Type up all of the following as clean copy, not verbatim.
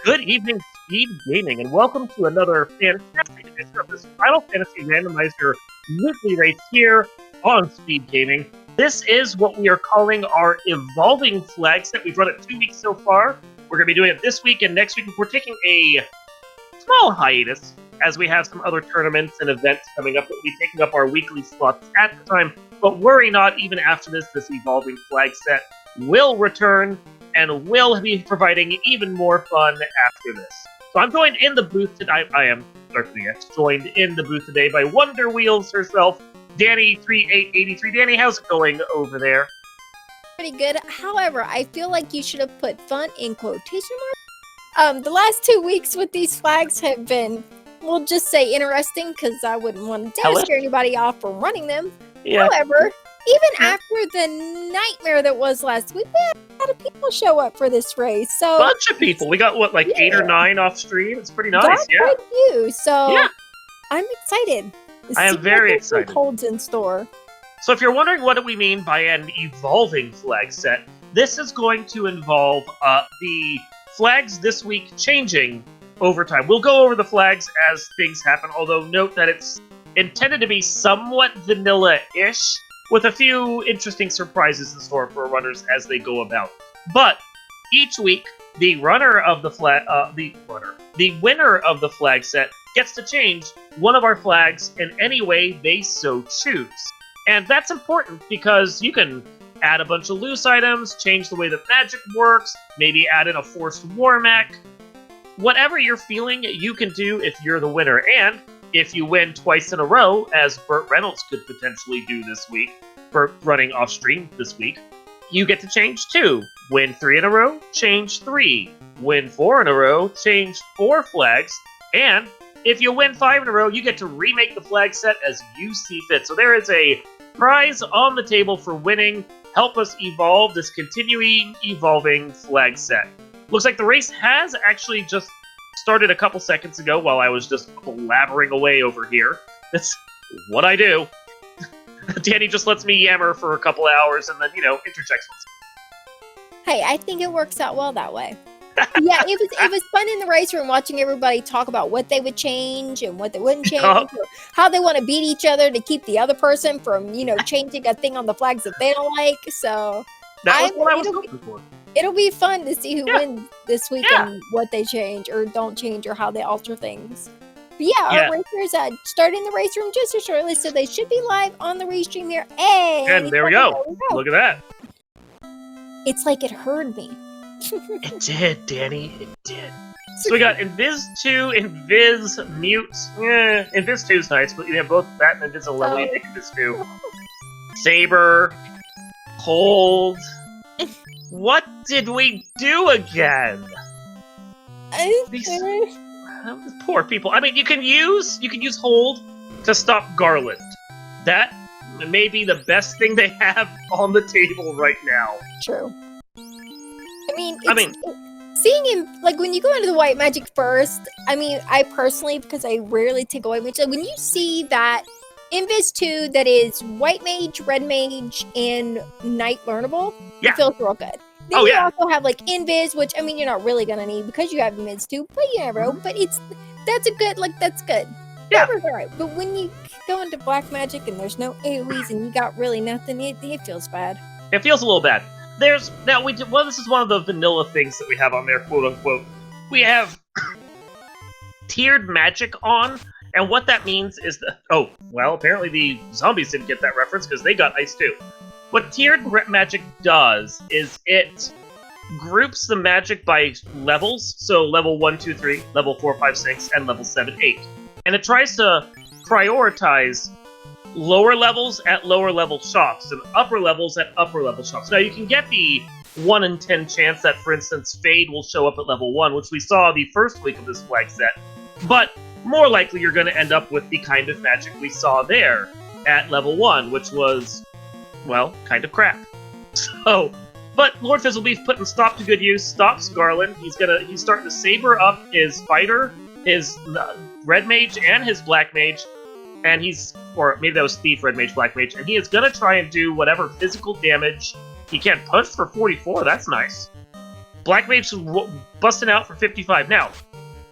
Good evening, Speed Gaming, and welcome to another fantastic edition of this Final Fantasy Randomizer weekly race here on Speed Gaming. This is what we are calling our Evolving Flag set. We've run it 2 weeks so far. We're going to be doing it this week and next week. We're taking a small hiatus as we have some other tournaments and events coming up that will be taking up our weekly slots at the time. But worry not, even after this Evolving Flag set will return and will be providing even more fun after this. So I'm joined in the booth today. I am Darkly X, joined in the booth today by Wonder Wheels herself, Danny3883. Danny, how's it going over there? Pretty good. However, I feel like you should have put fun in quotation marks. The last 2 weeks with these flags have been, we'll just say, interesting, because I wouldn't want to scare anybody off from running them. Yeah. However, even after the nightmare that was last week, we had a lot of people show up for this race. So bunch of people. We got, 8 or 9 off stream? It's pretty nice, quite a few. So I'm excited. I am very excited. Holds in store. So if you're wondering what do we mean by an evolving flag set, this is going to involve the flags this week changing over time. We'll go over the flags as things happen, although note that it's intended to be somewhat vanilla-ish, with a few interesting surprises in store for runners as they go about. But each week, the winner of the flag set gets to change one of our flags in any way they so choose. And that's important because you can add a bunch of loose items, change the way that magic works, maybe add in a forced war mech. Whatever you're feeling, you can do if you're the winner. And if you win twice in a row, as Burt Reynolds could potentially do this week, for running off stream this week, you get to change 2. Win 3 in a row, change 3. Win 4 in a row, change 4 flags. And if you win 5 in a row, you get to remake the flag set as you see fit. So there is a prize on the table for winning. Help us evolve this continuing evolving flag set. Looks like the race has actually just started a couple seconds ago while I was just blabbering away over here. That's what I do. Danny just lets me yammer for a couple hours and then, interjects. Hey, I think it works out well that way. Yeah, it was fun in the race room watching everybody talk about what they would change and what they wouldn't change, or how they want to beat each other to keep the other person from, changing a thing on the flags that they don't like. So that was what I was hoping for. It'll be fun to see who wins this week and what they change or don't change or how they alter things. But our racers started in the race room just shortly, so they should be live on the restream here. Hey! And there we go. Look at that. It's like it heard me. It did, Danny. It did. So we got Invis 2, Invis Mute. Invis 2 is nice, but you have both that and Invis 11. You take Invis 2. Saber. Cold. What did we do again? These poor people. I mean, you can use Hold to stop Garland. That may be the best thing they have on the table right now. True. Seeing him, when you go into the white magic first, I personally, because I rarely take a white mage, when you see that Invis 2 that is white mage, red mage, and night learnable, it feels real good. Then you also have Invis, which you're not really gonna need because you have Invis 2, but you never know. But that's good. Yeah. That was alright. But when you go into black magic and there's no AoEs and you got really nothing, it feels bad. It feels a little bad. This is one of the vanilla things that we have on there, quote unquote. We have tiered magic on, and what that means is that apparently the zombies didn't get that reference because they got ice too. What tiered magic does is it groups the magic by levels, so level 1, 2, 3, level 4, 5, 6, and level 7, 8. And it tries to prioritize lower levels at lower level shops and upper levels at upper level shops. Now you can get the 1 in 10 chance that, for instance, Fade will show up at level 1, which we saw the first week of this flag set, but more likely you're going to end up with the kind of magic we saw there at level 1, which was, kind of crap. So, but Lord Fizzlebeef put in stop to good use, stops Garland. He's starting to saber up his fighter, his red mage, and his black mage, and or maybe that was thief, red mage, black mage, and he is gonna try and do whatever physical damage he can. Push for 44, that's nice. Black Mage busting out for 55. Now,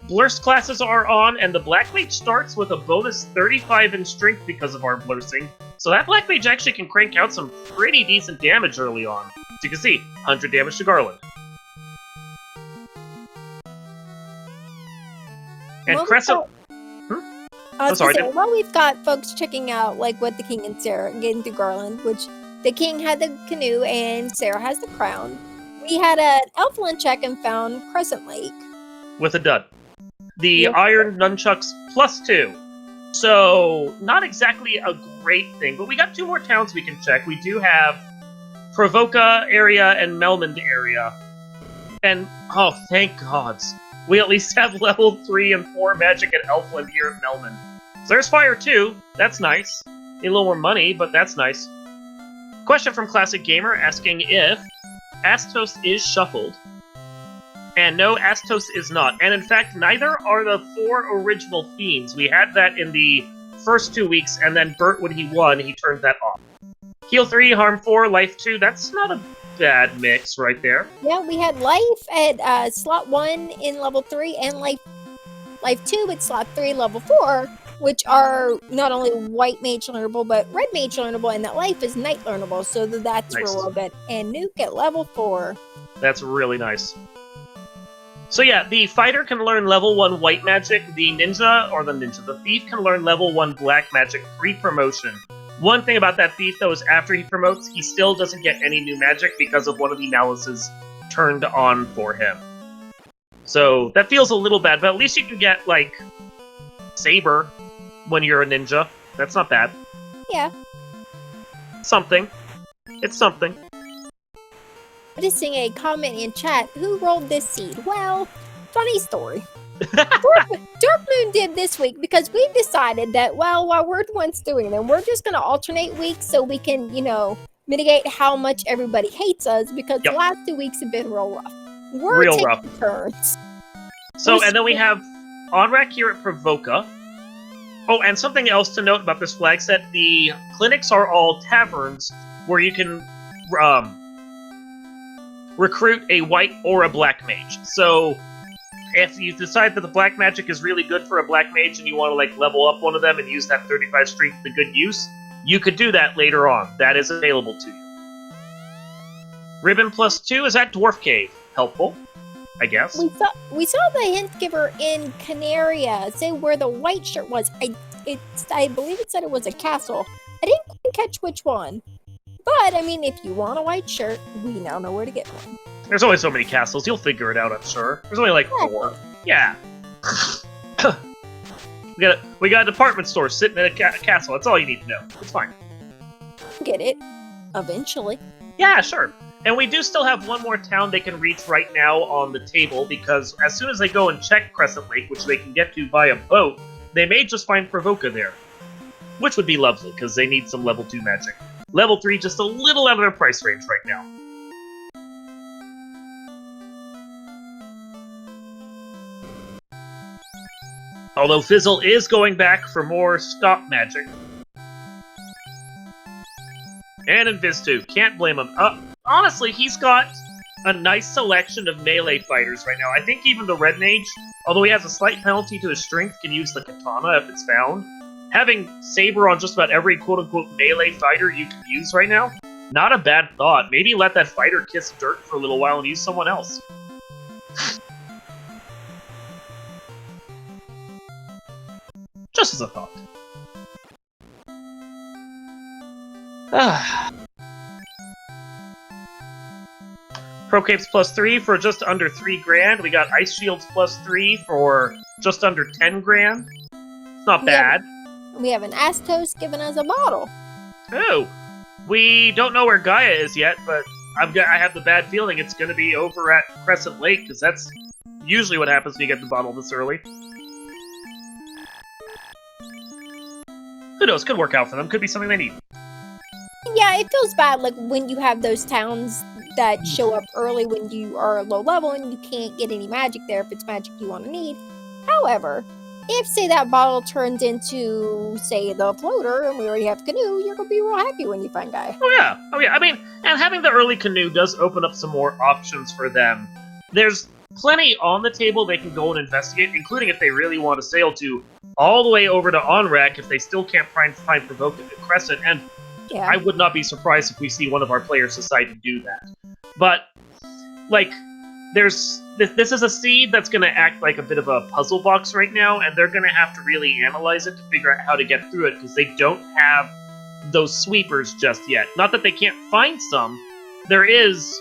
Blurst classes are on, and the Black Mage starts with a bonus 35 in strength because of our Blursing. So that Black Mage actually can crank out some pretty decent damage early on. As you can see, 100 damage to Garland. And Crescent... While we've got folks checking out like what the King and Sarah getting through Garland, which the King had the canoe and Sarah has the crown. We had an Elfland check and found Crescent Lake. With a dud. The Iron Nunchucks +2. So, not exactly a great thing, but we got 2 more towns we can check. We do have Provoca area and Melmond area. And, oh, thank gods. We at least have level 3 and 4 magic at Elfland here at Melmond. So there's Fire 2. That's nice. Need a little more money, but that's nice. Question from Classic Gamer asking if Astos is shuffled. And no, Astos is not. And in fact, neither are the 4 original Fiends. We had that in the first 2 weeks, and then Bert, when he won, he turned that off. Heal 3, Harm 4, Life 2. That's not a bad mix right there. Yeah, we had Life at slot 1 in level 3, and Life 2 at slot 3, level 4, which are not only White Mage learnable, but Red Mage learnable, and that Life is Night learnable, so that's nice. Real good. And Nuke at level 4. That's really nice. So yeah, the Fighter can learn level 1 White Magic, the Thief can learn level 1 Black Magic pre-promotion. One thing about that Thief, though, is after he promotes, he still doesn't get any new magic because of one of the Malices turned on for him. So that feels a little bad, but at least you can get, like, Saber when you're a ninja. That's not bad. Yeah. Something. It's something. Noticing a comment in chat, who rolled this seed? Well, funny story. Dark Moon did this week because we've decided that, well, while we're the ones doing them, we're just going to alternate weeks so we can, mitigate how much everybody hates us because the last 2 weeks have been real rough. We're real taking rough. Turns. So, and then we have Onrak here at Provoca. Oh, and something else to note about this flag set, the clinics are all taverns where you can recruit a white or a black mage. So, if you decide that the black magic is really good for a black mage and you want to like level up one of them and use that 35 strength to good use, you could do that later on. That is available to you. Ribbon +2 is at Dwarf Cave. Helpful, I guess. We saw the hint giver in Canaria say where the white shirt was. I believe it said it was a castle. I didn't quite catch which one. But, I mean, if you want a white shirt, we now know where to get one. There's only so many castles. You'll figure it out, I'm sure. There's only like 4. Yeah. we got a department store sitting at a castle. That's all you need to know. It's fine. Get it. Eventually. Yeah, sure. And we do still have one more town they can reach right now on the table, because as soon as they go and check Crescent Lake, which they can get to via boat, they may just find Provoca there. Which would be lovely, because they need some level 2 magic. Level 3 just a little out of their price range right now. Although Fizzle is going back for more stock magic. And Invis 2, can't blame him. Honestly, he's got a nice selection of melee fighters right now. I think even the Red Mage, although he has a slight penalty to his strength, can use the Katana if it's found. Having Saber on just about every quote-unquote melee fighter you can use right now, not a bad thought. Maybe let that fighter kiss dirt for a little while and use someone else. Just as a thought. Pro Capes +3 for just under 3 grand. We got Ice Shields +3 for just under 10 grand. It's not bad. We have an Astos giving us a bottle. Oh, we don't know where Gaia is yet, but I have the bad feeling it's going to be over at Crescent Lake, because that's usually what happens when you get the bottle this early. Who knows? Could work out for them. Could be something they need. Yeah, it feels bad, like, when you have those towns that show up early when you are low level and you can't get any magic there if it's magic you want to need. However, if, say, that bottle turns into, say, the floater, and we already have canoe, you're going to be real happy when you find Gaia. Oh, yeah. I mean, and having the early canoe does open up some more options for them. there's plenty on the table they can go and investigate, including if they really want to sail to all the way over to Onrak if they still can't find Provoke at Crescent, and Yeah. I would not be surprised if we see one of our players decide to do that. But, like, this is a seed that's going to act like a bit of a puzzle box right now, and they're going to have to really analyze it to figure out how to get through it, because they don't have those sweepers just yet. Not that they can't find some. There is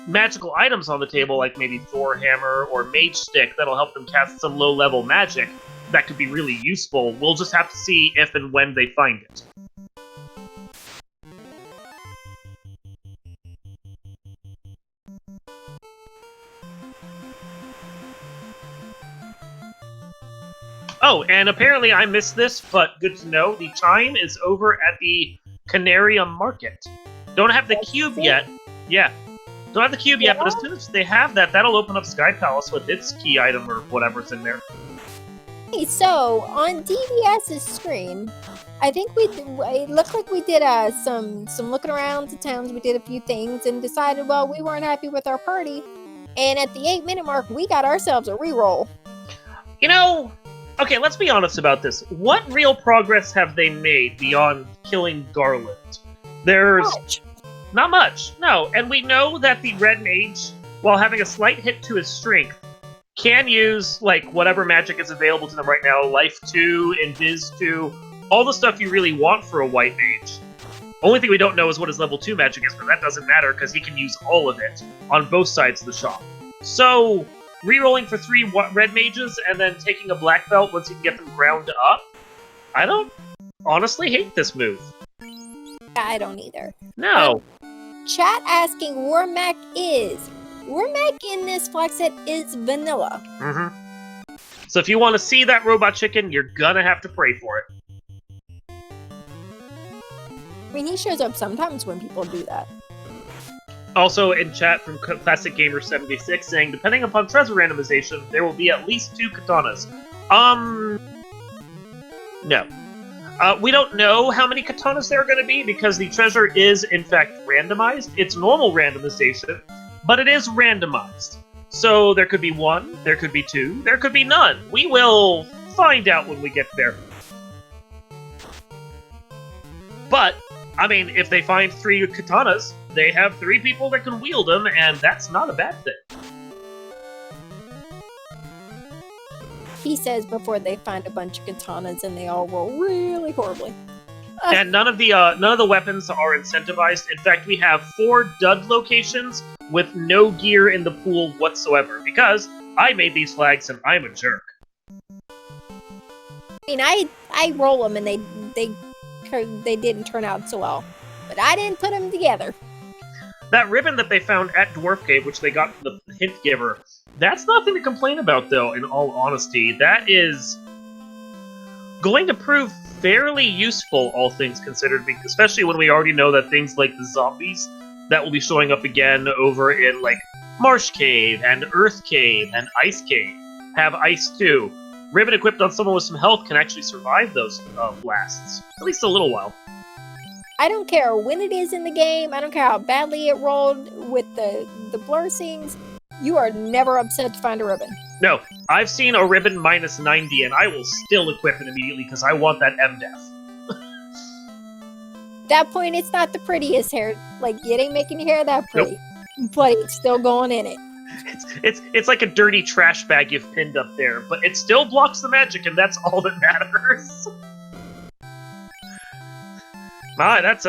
magical items on the table, like maybe Thor Hammer or Mage Stick, that'll help them cast some low-level magic that could be really useful. We'll just have to see if and when they find it. Oh, and apparently I missed this, but good to know. The chime is over at the Canarium Market. Don't have the cube yet. Yeah. Don't have the cube yet, but as soon as they have that, that'll open up Sky Palace with its key item or whatever's in there. Hey, so on DVS's screen, I think it looked like we did some looking around to towns. We did a few things and decided, well, we weren't happy with our party. And at the 8-minute mark, we got ourselves a reroll. You know, okay, let's be honest about this. What real progress have they made beyond killing Garland? There's not much, no. And we know that the Red Mage, while having a slight hit to his strength, can use, like, whatever magic is available to them right now. Life 2, Invis 2, all the stuff you really want for a White Mage. Only thing we don't know is what his level 2 magic is, but that doesn't matter, because he can use all of it on both sides of the shop. So, rerolling for 3 Red Mages, and then taking a Black Belt once you can get them ground up? I don't honestly hate this move. I don't either. No. Chat asking Warmac is. Warmac in this flag set is vanilla. Mm-hmm. So if you want to see that robot chicken, you're gonna have to pray for it. I mean, he shows up sometimes when people do that. Also in chat from Classic Gamer 76 saying, depending upon treasure randomization, there will be at least 2 katanas. No. We don't know how many katanas there are going to be because the treasure is, in fact, randomized. It's normal randomization, but it is randomized. So there could be 1, there could be 2, there could be none. We will find out when we get there. But, I mean, if they find 3 katanas, they have 3 people that can wield them, and that's not a bad thing. He says before they find a bunch of katanas and they all roll really horribly. And none of the weapons are incentivized. In fact, we have 4 dud locations with no gear in the pool whatsoever, because I made these flags and I'm a jerk. I mean, I roll them and they didn't turn out so well, but I didn't put them together. That ribbon that they found at Dwarf Cave, which they got from the Hint Giver, that's nothing to complain about, though, in all honesty. That is going to prove fairly useful, all things considered, especially when we already know that things like the zombies that will be showing up again over in, like, Marsh Cave and Earth Cave and Ice Cave have ice too. Ribbon equipped on someone with some health can actually survive those blasts, at least a little while. I don't care when it is in the game. I don't care how badly it rolled with the blur scenes. You are never upset to find a ribbon. No, I've seen a ribbon minus 90, and I will still equip it immediately because I want that MDEF. At that point, it's not the prettiest hair. Like, it ain't making your hair that pretty. Nope. But it's still going in it. It's like a dirty trash bag you've pinned up there, but it still blocks the magic, and that's all that matters. My, that's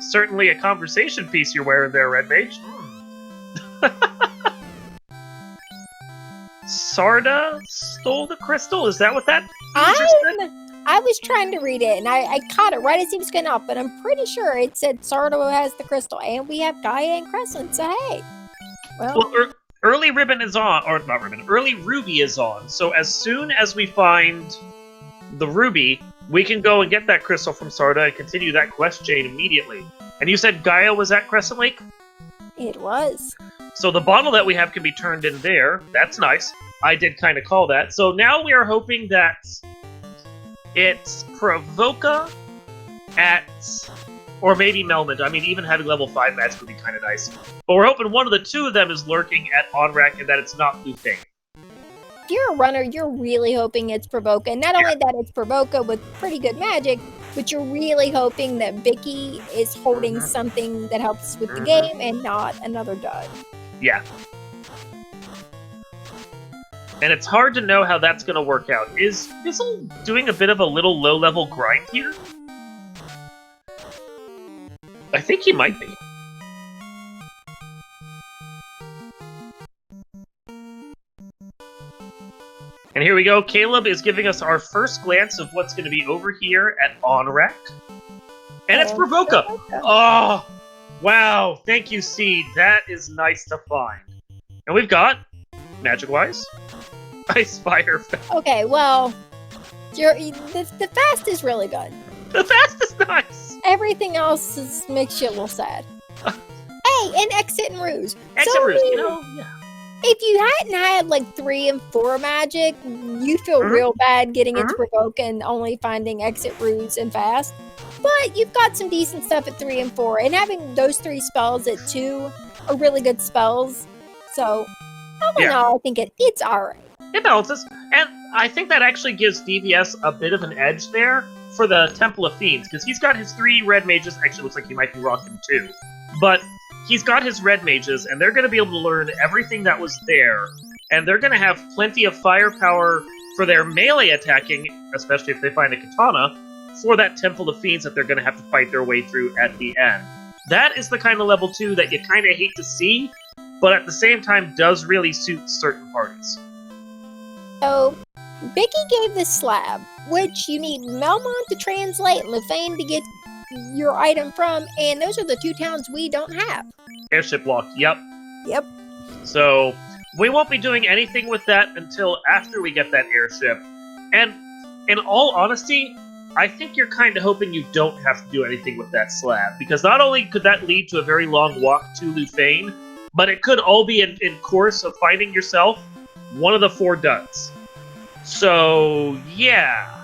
certainly a conversation piece you're wearing there, Red Mage. Sarda stole the crystal? Is that what that I was trying to read it, and I caught it right as he was going up, but I'm pretty sure it said Sardo has the crystal, and we have Gaia and Crescent, so hey. Well, early ribbon is on, or not ribbon, early ruby is on, so as soon as we find the ruby, we can go and get that crystal from Sarda and continue that quest chain immediately. And you said Gaia was at Crescent Lake? It was. So the bottle that we have can be turned in there. That's nice. I did kind of call that. So now we are hoping that it's Provoca at Or maybe Melmond. I mean, even having level 5 magic would be kind of nice. But we're hoping one of the two of them is lurking at Onrak and that it's not Lufane. If you're a runner, you're really hoping it's Provoka. And not only that it's Provoka with pretty good magic, but you're really hoping that Vicky is holding something that helps with the game and not another dud. Yeah. And it's hard to know how that's going to work out. Is Fizzle doing a bit of a little low-level grind here? I think he might be. And here we go. Caleb is giving us our first glance of what's going to be over here at Onrak. And it's Provoka! Oh! Wow! Thank you, Seed. That is nice to find. And we've got, magic-wise, Ice Fire. Okay, well, the fast is really good. The fast is nice! Everything else makes you a little sad. Hey, and Exit and Ruse. Exit Ruse, you know, yeah. If you hadn't had like 3 and 4 magic, you feel real bad getting into Provoke and only finding Exit, Ruse, and Fast. But you've got some decent stuff at 3 and 4, and having those 3 spells at 2 are really good spells. So, all in all, I think it's alright. It balances, and I think that actually gives DVS a bit of an edge there for the Temple of Fiends, because he's got his 3 red mages. Actually, looks like he might be rocking 2. But he's got his red mages, and they're going to be able to learn everything that was there, and they're going to have plenty of firepower for their melee attacking, especially if they find a katana, for that Temple of Fiends that they're going to have to fight their way through at the end. That is the kind of level 2 that you kind of hate to see, but at the same time does really suit certain parties. So, Vicky gave the slab, which you need Melmond to translate and Lufane to get your item from, and those are the 2 towns we don't have. Airship block, yep. Yep. So, we won't be doing anything with that until after we get that airship. And, in all honesty, I think you're kind of hoping you don't have to do anything with that slab, because not only could that lead to a very long walk to Lufane, but it could all be in course of finding yourself one of the 4 duds. So, yeah.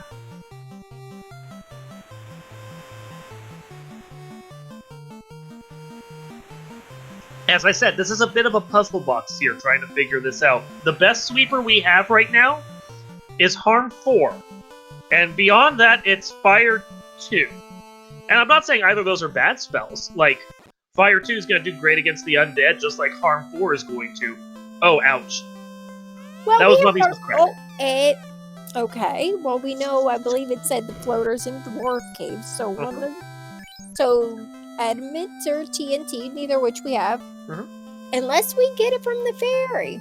As I said, this is a bit of a puzzle box here, trying to figure this out. The best sweeper we have right now is Harm 4. And beyond that, it's Fire 2. And I'm not saying either of those are bad spells. Like, Fire 2 is going to do great against the undead, just like Harm 4 is going to. Oh, ouch. Well, that was Mummy's credit. Okay, well, we know, I believe it said the floaters in dwarf caves, so so Admits or TNT, neither of which we have, unless we get it from the ferry,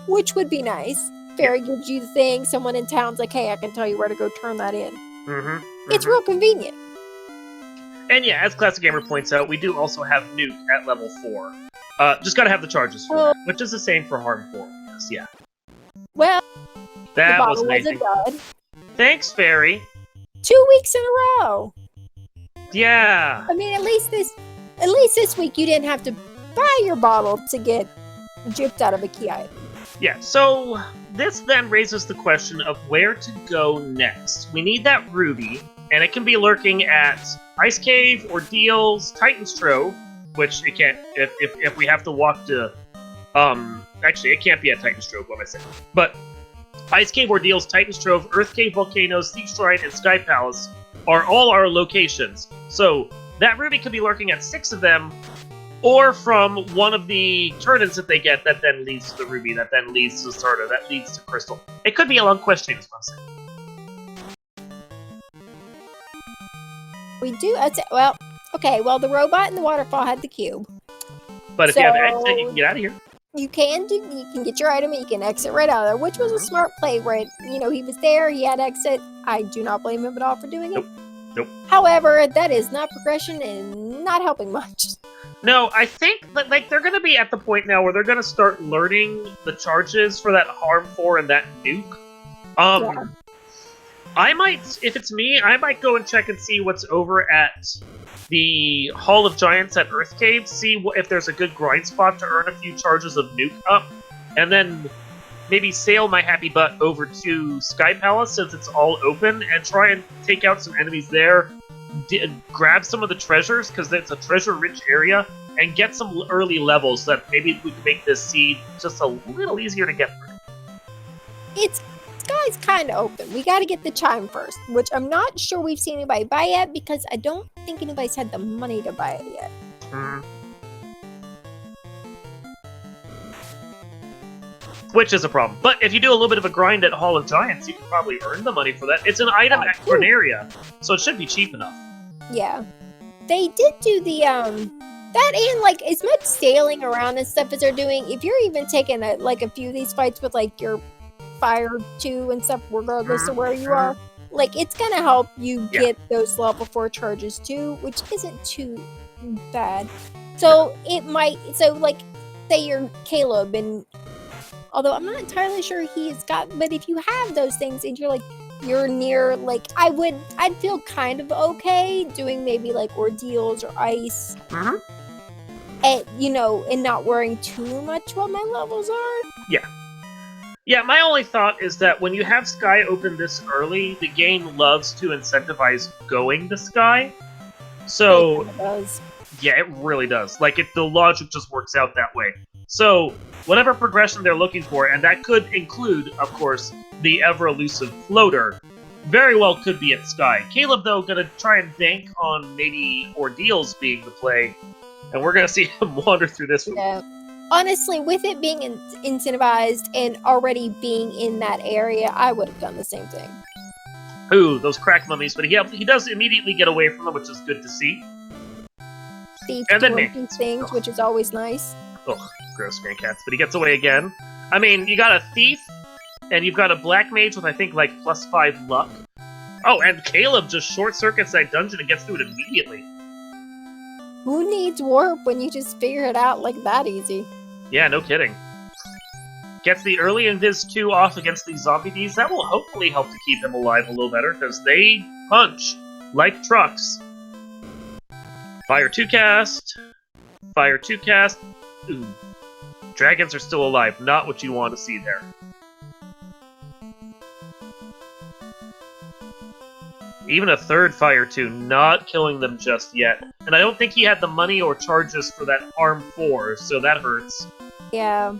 which would be nice. Ferry gives you the thing, someone in town's like, hey, I can tell you where to go turn that in. It's real convenient. And yeah, as Classic Gamer points out, we do also have Nuke at level 4. Just gotta have the charges for that, which is the same for Harm 4, yes, yeah. Well, that the was bottle amazing. was a dud. Thanks, Fairy. 2 weeks in a row. Yeah. I mean, at least this week you didn't have to buy your bottle to get gypped out of a key item. Yeah, so this then raises the question of where to go next. We need that ruby, and it can be lurking at Ice Cave, Ordeals, Titan's Trove, which it can't, if we have to walk to, actually, it can't be at Titan's Trove, what am I saying? But Ice Cave, Ordeals, Titan's Trove, Earth Cave, Volcanoes, Thief Shrine, and Sky Palace are all our locations. So that ruby could be lurking at 6 of them, or from one of the turn-ins that they get that then leads to the ruby, that then leads to the starter, that leads to crystal. It could be a long question, is what I'm saying. We do, well, okay, well, the robot in the waterfall had the cube. But if you have an exit, you can get out of here. You can get your item and you can exit right out of there, which was a smart play, right? You know, he was there, he had exit. I do not blame him at all for doing it. Nope. However, that is not progression and not helping much. No, I think that, like, they're going to be at the point now where they're going to start learning the charges for that Harm 4 and that Nuke. Yeah. I might, if it's me, I might go and check and see what's over at the Hall of Giants at Earth Cave, see if there's a good grind spot to earn a few charges of Nuke up, and then maybe sail my happy butt over to Sky Palace since it's all open, and try and take out some enemies there grab some of the treasures, because it's a treasure-rich area, and get some early levels so that maybe we can make this seed just a little easier to get through. Sky's kind of open. We got to get the chime first, which I'm not sure we've seen anybody buy yet because I don't think anybody's had the money to buy it yet. Which is a problem. But if you do a little bit of a grind at Hall of Giants, you can probably earn the money for that. It's an item at Corneria, so it should be cheap enough. Yeah. They did do the, that and, like, as much sailing around and stuff as they're doing, if you're even taking, a few of these fights with, like, your Fire 2 and stuff, regardless of where you are, like, it's gonna help you get those level 4 charges, too, which isn't too bad. So, it might, like, say you're Caleb, and although I'm not entirely sure he's got, but if you have those things and you're near, like, I'd feel kind of okay doing maybe like ordeals or ice, and and not worrying too much what my levels are. Yeah, my only thought is that when you have Sky open this early, the game loves to incentivize going to Sky. So, it does. Yeah, it really does. Like, the logic just works out that way. So, whatever progression they're looking for, and that could include, of course, the ever-elusive floater, very well could be at Sky. Caleb, though, gonna try and bank on maybe ordeals being the play, and we're gonna see him wander through this one. Yeah. Honestly, with it being incentivized and already being in that area, I would have done the same thing. Ooh, those crack mummies, but he does immediately get away from them, which is good to see. Thief and then doing things, which is always nice. Ugh, gross man cats, but he gets away again. I mean, you got a thief, and you've got a black mage with, I think, like, +5 luck. Oh, and Caleb just short-circuits that dungeon and gets through it immediately. Who needs warp when you just figure it out like that easy? Yeah, no kidding. Gets the early Invis 2 off against these zombie Ds. That will hopefully help to keep them alive a little better, because they punch like trucks. Fire 2 cast. Fire 2 cast. Ooh. Dragons are still alive. Not what you want to see there. Even a third Fire 2, not killing them just yet. And I don't think he had the money or charges for that Arm 4, so that hurts. Yeah.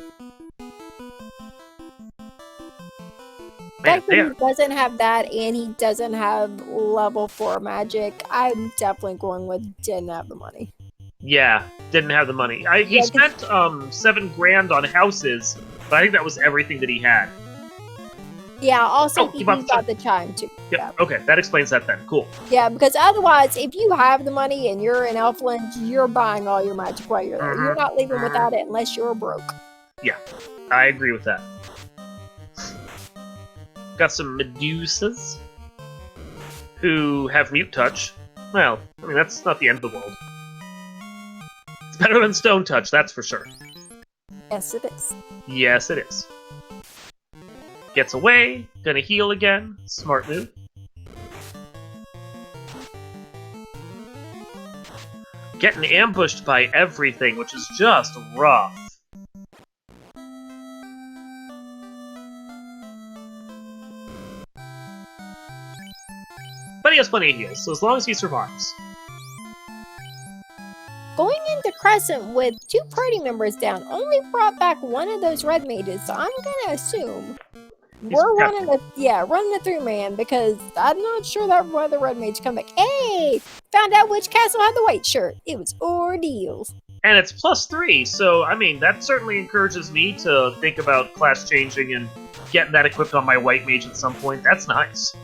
Man, He doesn't have that, and he doesn't have level 4 magic. I'm definitely going with didn't have the money. Yeah, didn't have the money. He spent $7 grand on houses, but I think that was everything that he had. Yeah, also he bought the chime too. Yeah, okay, that explains that then. Cool. Yeah, because otherwise, if you have the money and you're in Elfland, you're buying all your magic while you're there. You're not leaving without it unless you're broke. Yeah, I agree with that. Got some Medusas who have mute touch. Well, I mean, that's not the end of the world. It's better than stone touch, that's for sure. Yes, it is. Yes, it is. Gets away, gonna heal again. Smart move. Getting ambushed by everything, which is just rough. But he has plenty of heals, so as long as he survives. Going into Crescent with 2 party members down only brought back one of those red mages, so I'm gonna assume we're running a 3-man because I'm not sure that the red mage come back. Hey! Found out which castle had the white shirt. It was Ordeals. And it's +3, so I mean that certainly encourages me to think about class changing and getting that equipped on my white mage at some point. That's nice.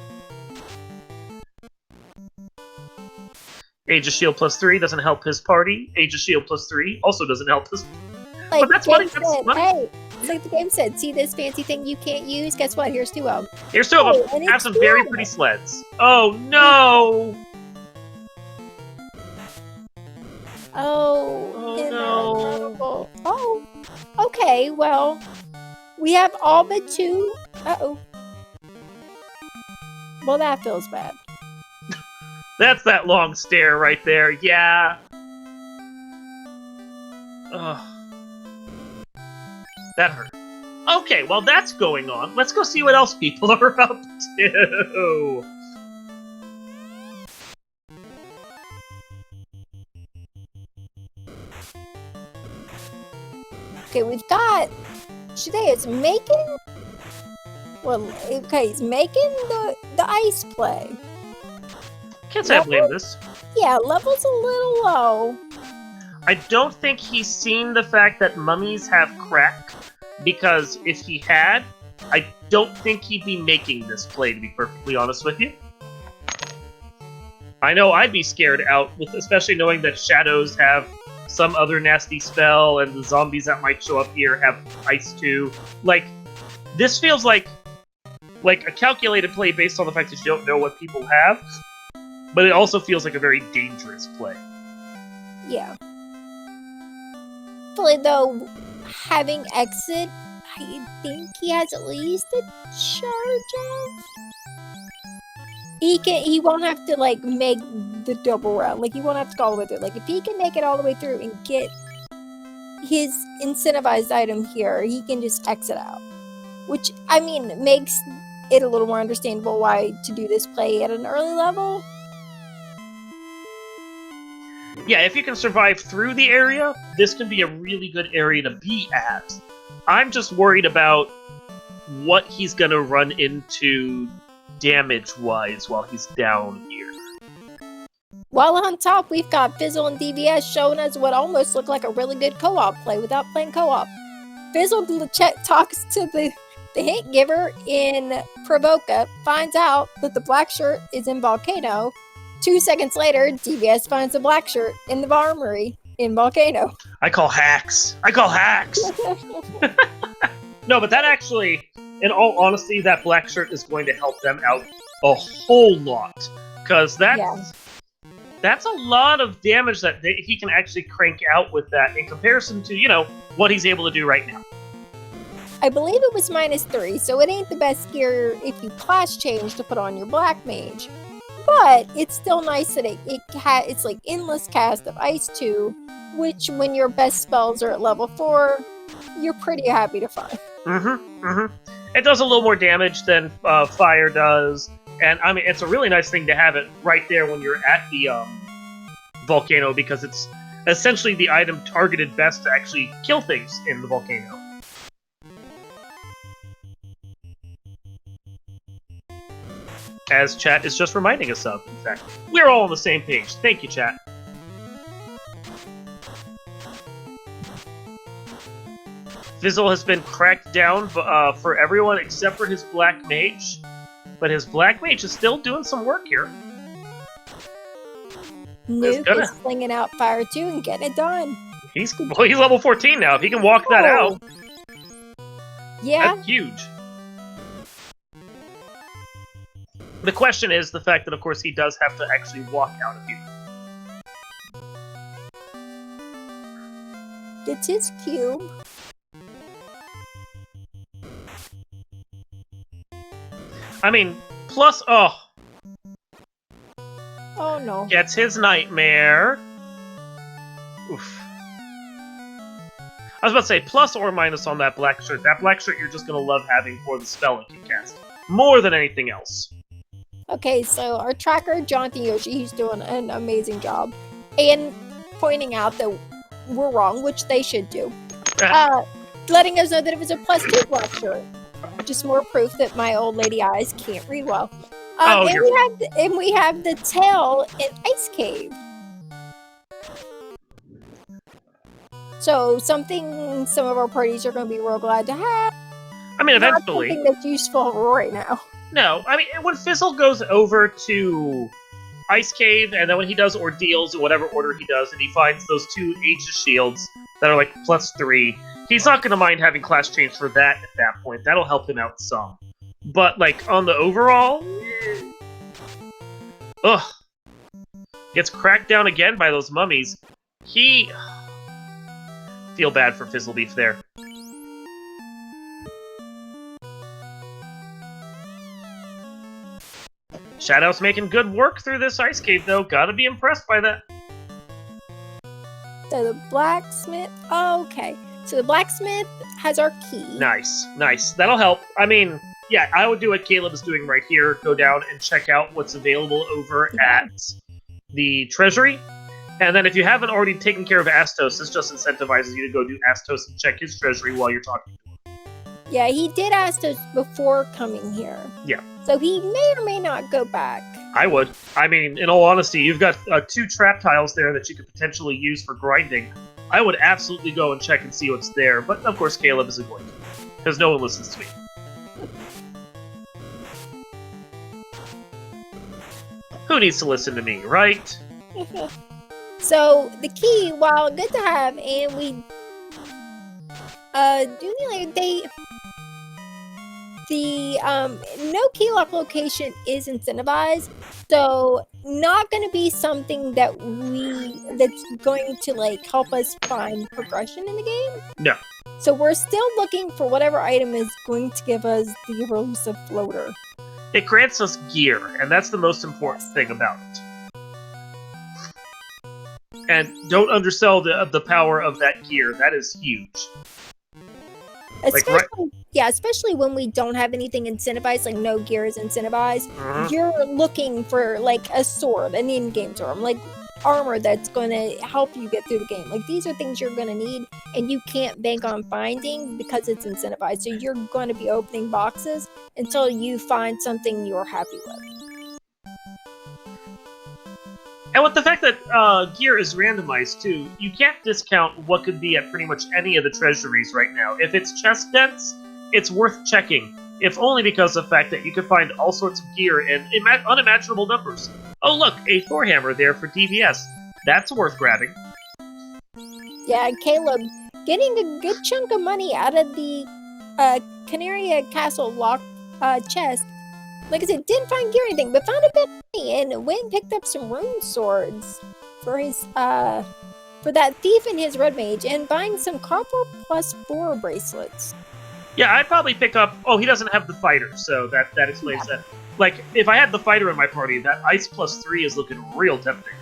Age of Shield +3 doesn't help his party. Age of Shield +3 also doesn't help his. Like, but that's funny. That's funny. Hey, it's like the game said, see this fancy thing you can't use? Guess what? Here's 2 of them. Here's 2 of them. Have some very pretty sleds. Oh no! Oh no! Oh, okay. Well, we have all but 2. Uh-oh. Well, that feels bad. That's that long stare right there. Yeah. Ugh. That hurt. Okay, well that's going on. Let's go see what else people are up to. Okay, we've got... Today it's making... Well, okay, he's making the ice play. Can't say I blame this. Yeah, level's a little low. I don't think he's seen the fact that mummies have crack, because if he had, I don't think he'd be making this play, to be perfectly honest with you. I know I'd be scared out, especially knowing that shadows have some other nasty spell, and the zombies that might show up here have ice too. Like, this feels like a calculated play based on the fact that you don't know what people have, but it also feels like a very dangerous play. Yeah. Though, having exit, I think he has at least a charge of. He won't have to like make the double round. Like he won't have to go all the way through. Like if he can make it all the way through and get his incentivized item here, he can just exit out. Which I mean makes it a little more understandable why to do this play at an early level. Yeah, if you can survive through the area, this can be a really good area to be at. I'm just worried about what he's going to run into damage-wise while he's down here. While on top, we've got Fizzle and DVS showing us what almost looked like a really good co-op play without playing co-op. Fizzle talks to the hint giver in Provoca, finds out that the black shirt is in Volcano. 2 seconds later, DVS finds the black shirt in the armory in Volcano. I call hacks. No, but that actually, in all honesty, that black shirt is going to help them out a whole lot. Because that's a lot of damage that he can actually crank out with that in comparison to, what he's able to do right now. I believe it was -3, so it ain't the best gear if you class change to put on your black mage. But it's still nice that it's like endless cast of Ice 2, which when your best spells are at level 4, you're pretty happy to find. It does a little more damage than fire does, and I mean it's a really nice thing to have it right there when you're at the volcano, because it's essentially the item targeted best to actually kill things in the volcano. As chat is just reminding us of, in fact. We're all on the same page. Thank you, chat. Fizzle has been cracked down for everyone except for his black mage. But his black mage is still doing some work here. Nuke is slinging out fire too and getting it done. He's level 14 now. If he can walk that out, yeah, that's huge. The question is the fact that, of course, he does have to actually walk out of here. It's his cube. I mean, plus, oh no. Gets his nightmare. Oof. I was about to say, plus or minus on that black shirt. That black shirt you're just going to love having for the spell it can cast. More than anything else. Okay, so our tracker, Jonathan Yoshi, he's doing an amazing job. And pointing out that we're wrong, which they should do. Letting us know that it was a +2 black shirt. Just more proof that my old lady eyes can't read well. And we have the tail in Ice Cave. So something some of our parties are going to be real glad to have. I mean, eventually. Not something that's useful right now. No, I mean, when Fizzle goes over to Ice Cave, and then when he does Ordeals in whatever order he does, and he finds those 2 Aegis shields that are like +3, he's not going to mind having class change for that at that point. That'll help him out some. But, like, on the overall... Ugh. Gets cracked down again by those mummies. Feel bad for Fizzlebeef there. Shadow's making good work through this ice cave, though. Gotta be impressed by that. So the blacksmith... Oh, okay. So the blacksmith has our key. Nice, nice. That'll help. I mean, yeah, I would do what Caleb is doing right here. Go down and check out what's available over at the treasury. And then if you haven't already taken care of Astos, this just incentivizes you to go do Astos and check his treasury while you're talking to him. Yeah, he did ask us before coming here. Yeah. So he may or may not go back. I would. I mean, in all honesty, you've got 2 trap tiles there that you could potentially use for grinding. I would absolutely go and check and see what's there, but of course Caleb isn't going to, because no one listens to me. Who needs to listen to me, right? So the key, while good to have, and we do like the no key lock location is incentivized, so not going to be something that's going to like help us find progression in the game. No. So we're still looking for whatever item is going to give us the elusive floater. It grants us gear, and that's the most important thing about it. And don't undersell the power of that gear. That is huge. Especially, especially when we don't have anything incentivized, like no gear is incentivized. Mhm. You're looking for like a sword, an in-game sword, like armor that's going to help you get through the game. Like these are things you're going to need, and you can't bank on finding because it's incentivized. So you're going to be opening boxes until you find something you're happy with. And with the fact that gear is randomized too, you can't discount what could be at pretty much any of the treasuries right now. If it's chest dents, it's worth checking, if only because of the fact that you can find all sorts of gear in unimaginable numbers. Oh look, a Thor hammer there for DVS. That's worth grabbing. Yeah, Caleb, getting a good chunk of money out of the Canaria Castle lock chest. Like I said, didn't find gear or anything, but found a bit of money and went and picked up some rune swords for his for that thief and his red mage, and buying some copper plus 4 bracelets. Yeah, I'd probably pick up... Oh, he doesn't have the fighter, so that explains that. Like, if I had the fighter in my party, that ice plus 3 is looking real tempting.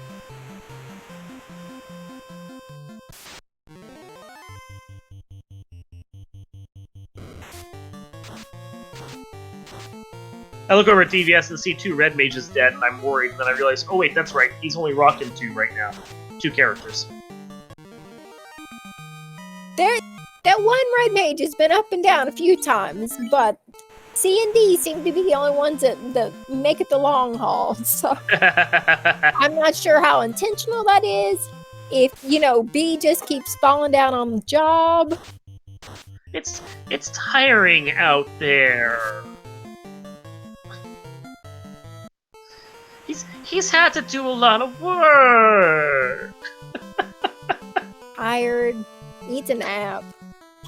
I look over at DVS and see 2 red mages dead, and I'm worried, and then I realize, oh wait, that's right, he's only rocking 2 right now. 2 characters. That one red mage has been up and down a few times, but C and D seem to be the only ones that make it the long haul, so I'm not sure how intentional that is. If, B just keeps falling down on the job. It's tiring out there. He's had to do a lot of work. Tired, needs a nap,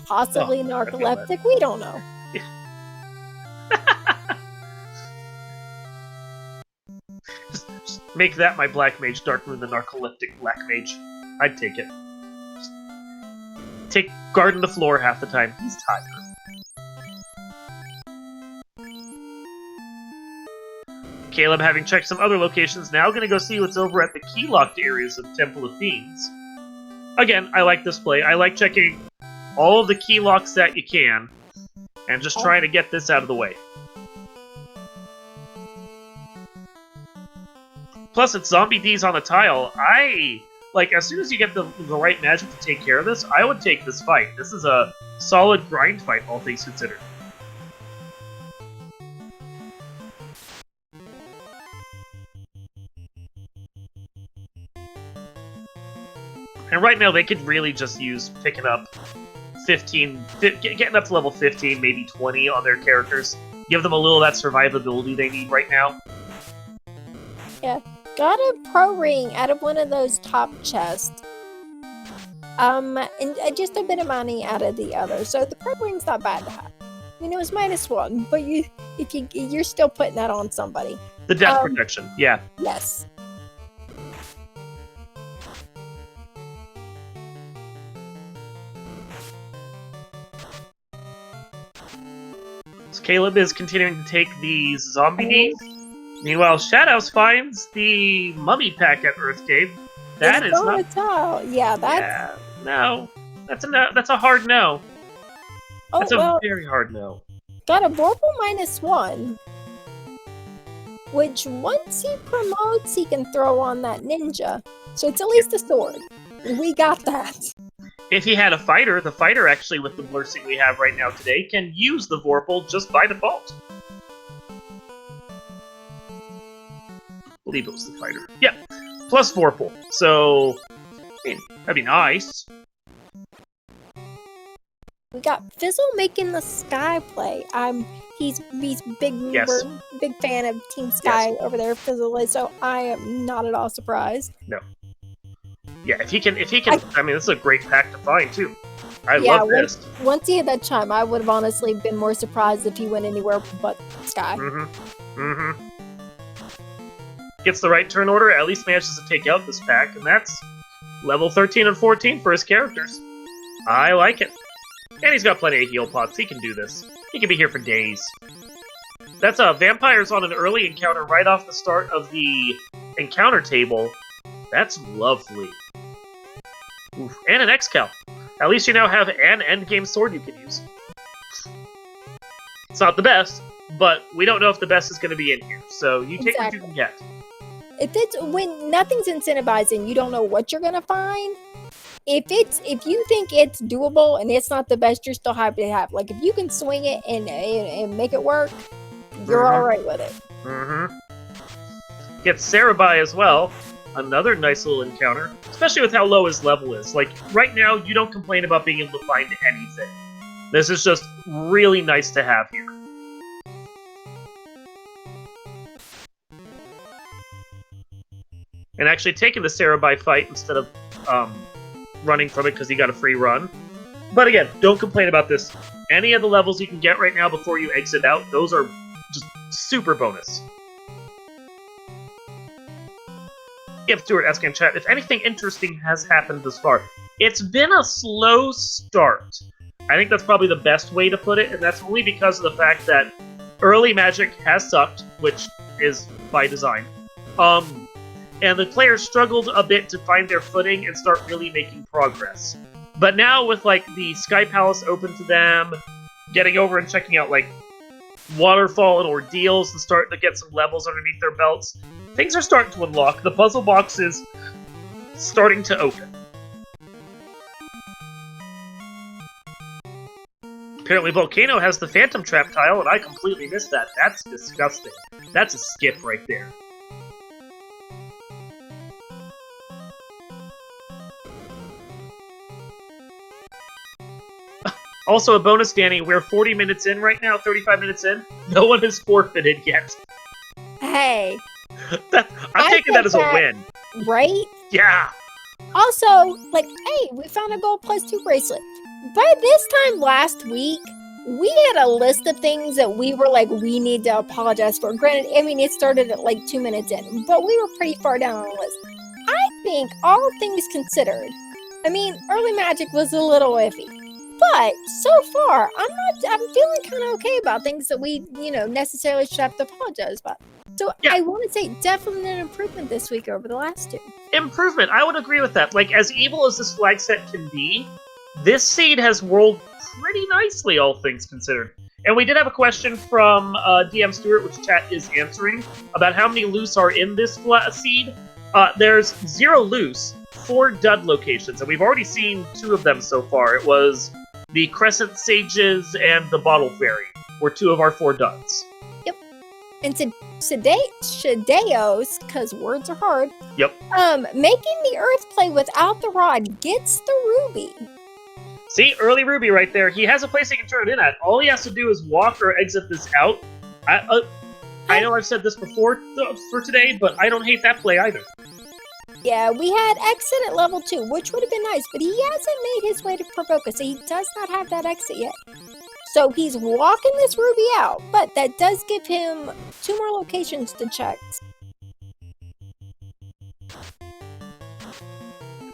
possibly Oh, narcoleptic. We don't know. Just make that my black mage, Darkmoon the narcoleptic black mage. I'd take it. Just take guarding the floor half the time. He's tired. Caleb, having checked some other locations, now gonna go see what's over at the key-locked areas of Temple of Fiends. Again, I like this play. I like checking all of the key locks that you can, and just trying to get this out of the way. Plus, it's Zombie D's on the tile. As soon as you get the right magic to take care of this, I would take this fight. This is a solid grind fight, all things considered. And right now, they could really just use picking up 15, getting up to level 15, maybe 20 on their characters. Give them a little of that survivability they need right now. Yeah. Got a pro ring out of one of those top chests. And just a bit of money out of the other. So the pro ring's not bad to have. It was -1, but you're still putting that on somebody. The death protection, yeah. Yes. So Caleb is continuing to take these zombie Ds. Meanwhile, Shadows finds the mummy pack at Earthgate. That is not... Yeah, that's... Yeah, no. That's a hard no. Oh, That's a very hard no. Got a Vorpal -1. which once he promotes, he can throw on that ninja. So it's at least a sword. We got that. If he had a fighter, the fighter actually, with the blessing we have right now today, can use the Vorpal just by default. I believe it was the fighter. Yeah, plus Vorpal. So, I mean, that'd be nice. We got Fizzle making the Sky play. He's big, Yes. we're big fan of Team Sky over there, Fizzle is, so I am not at all surprised. No. Yeah, if he can, I mean, this is a great pack to find too. I love this. Once he had that chime, I would have honestly been more surprised if he went anywhere but Sky. Gets the right turn order, at least manages to take out this pack, and that's level 13 and 14 for his characters. I like it. And he's got plenty of heal pots. He can do this. He can be here for days. That's vampires on an early encounter right off the start of the encounter table. That's lovely. Oof. And an Excal. At least you now have an endgame sword you can use. It's not the best, but we don't know if the best is going to be in here. So you take what you can get. When nothing's incentivizing, you don't know what you're gonna find. If you think it's doable and it's not the best, you're still happy to have. Like if you can swing it and make it work, you're all right with it. Gets Sarabai as well. Another nice little encounter, especially with how low his level is. Like right now, you don't complain about being able to find anything. This is just really nice to have here. And actually taking the Sarabai fight instead of running from it because he got a free run. But again, don't complain about this. Any of the levels you can get right now before you exit out, those are just super bonus. Give Stuart asking in chat if anything interesting has happened thus far. It's been a slow start. I think that's probably the best way to put it, and that's only because of the fact that early Magic has sucked, which is by design. And the players struggled a bit to find their footing and start really making progress. But now with like the Sky Palace open to them, getting over and checking out like Waterfall and Ordeals and starting to get some levels underneath their belts, things are starting to unlock. The puzzle box is starting to open. Apparently Volcano has the Phantom Trap tile, and I completely missed that. That's disgusting. That's a skip right there. Also, a bonus, Danny, we're 40 minutes in right now, 35 minutes in. No one has forfeited yet. Hey. I'm taking that as a win. Right? Yeah. Also, like, hey, we found a gold +2 bracelet. By this time last week, we had a list of things that we were like, we need to apologize for. Granted, I mean, it started at like 2 minutes in, but we were pretty far down on the list. I think, all things considered, I mean, early Magic was a little iffy. But so far, I'm feeling kind of okay about things that we, necessarily should have to apologize about. So yeah. I want to say definitely an improvement this week over the last two. Improvement, I would agree with that. Like, as evil as this flag set can be, this seed has rolled pretty nicely, all things considered. And we did have a question from DM Stewart, which chat is answering, about how many loose are in this seed. There's 0 loose, 4 dud locations, and we've already seen 2 of them so far. It was the Crescent Sages and the Bottle Fairy were 2 of our 4 duds. Yep. And Shadeos, because words are hard. Yep. Making the Earth play without the rod gets the Ruby. See, early Ruby right there. He has a place he can turn it in at. All he has to do is walk or exit this out. I know I've said this before for today, but I don't hate that play either. Yeah, we had exit at level 2, which would have been nice, but he hasn't made his way to Provoke, so he does not have that exit yet. So he's walking this Ruby out, but that does give him 2 more locations to check.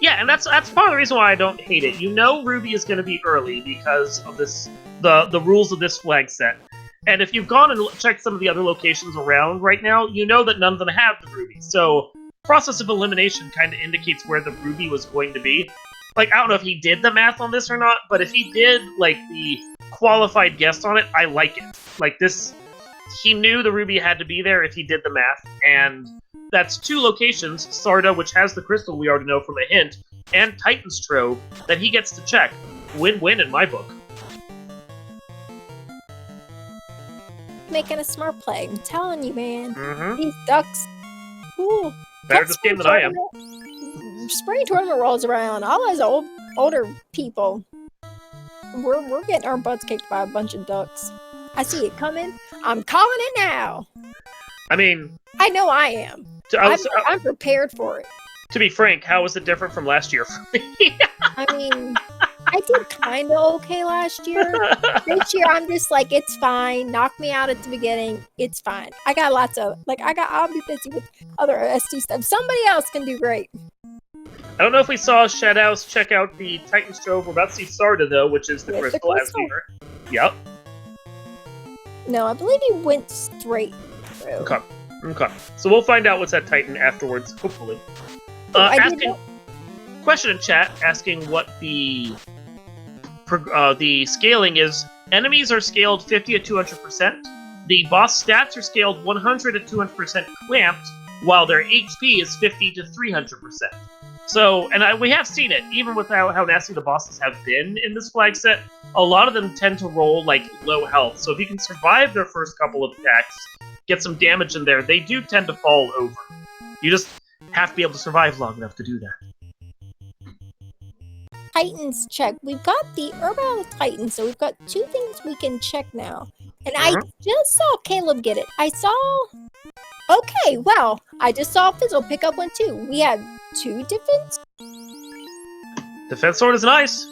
Yeah, and that's part of the reason why I don't hate it. You know Ruby is going to be early because of this the rules of this flag set. And if you've gone and checked some of the other locations around right now, you know that none of them have the Ruby. So process of elimination kind of indicates where the Ruby was going to be. Like, I don't know if he did the math on this or not, but if he did, like, the qualified guess on it, I like it. Like, this he knew the ruby had to be there if he did the math, and that's 2 locations, Sarda, which has the crystal we already know from a hint, and Titan's Trove, that he gets to check. Win-win in my book. Making a smart play. I'm telling you, man. Mm-hmm. These ducks. Ooh. Better at this game than I am. Spring tournament rolls around. All those older people. We're getting our butts kicked by a bunch of ducks. I see it coming. I'm calling it now. I mean... I know I am. I'm prepared for it. To be frank, how was it different from last year for me? I mean, I did kind of okay last year. This year, I'm just like, it's fine. Knock me out at the beginning. It's fine. I got lots of, I'll be busy with other ST stuff. Somebody else can do great. I don't know if we saw Shadow's check out the Titan's Trove. We're about to see Sarda, though, which is the crystal, as we heard. Yep. No, I believe he went straight through. Okay. So we'll find out what's at Titan afterwards, hopefully. Question in chat asking what the scaling is. Enemies are scaled 50 at 200%. The boss stats are scaled 100 at 200% clamped, while their HP is 50 to 300%. So, and we have seen it, even with how nasty the bosses have been in this flag set, a lot of them tend to roll, low health. So if you can survive their first couple of attacks, get some damage in there, they do tend to fall over. You just have to be able to survive long enough to do that. Titans check. We've got the Herbal Titan, so we've got 2 things we can check now. And I just saw Caleb get it. Okay, well, I just saw Fizzle pick up one too. We have 2 defense. Defense sword is nice.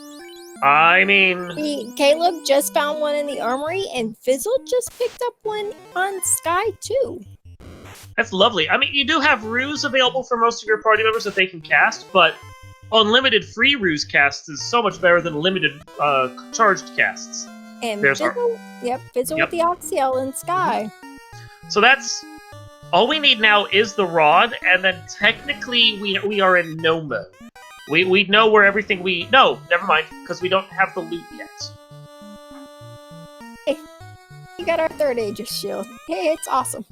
I mean... Caleb just found one in the armory, and Fizzle just picked up one on Sky too. That's lovely. I mean, you do have ruse available for most of your party members that they can cast, but unlimited free ruse casts is so much better than limited charged casts. And Fizzle with the Oxiel and Sky. So that's... All we need now is the rod, and then technically we are in no mode. We know where everything No, never mind, because we don't have the loot yet. Hey, you got our 3rd Aegis shield. Hey, it's awesome.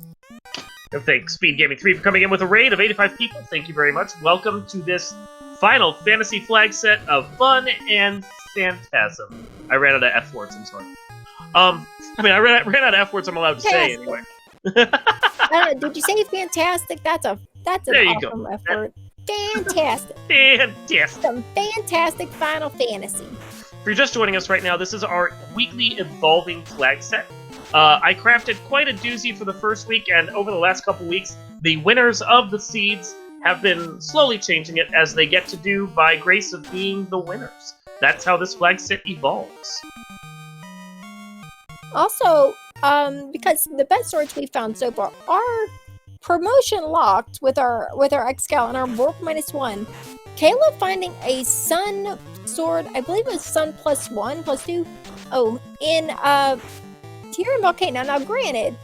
And thanks, SpeedGaming 3, for coming in with a raid of 85 people. Thank you very much. Welcome to this final fantasy flag set of fun and phantasm. I ran out of F words, I'm sorry. I ran out of F words I'm allowed to say anyway. Did you say fantastic? That's an awesome F word. Fantastic. Fantastic. Some fantastic Final Fantasy. If you're just joining us right now, this is our weekly evolving flag set. I crafted quite a doozy for the first week, and over the last couple weeks, the winners of the seeds have been slowly changing it as they get to do by grace of being the winners. That's how this flag set evolves. Also, because the best swords we've found so far are promotion locked with our X-Cal and our Warp -1. Caleb finding a Sun sword, I believe it was Sun +1, +2. Oh, in Tyrian Volcano. Now, granted,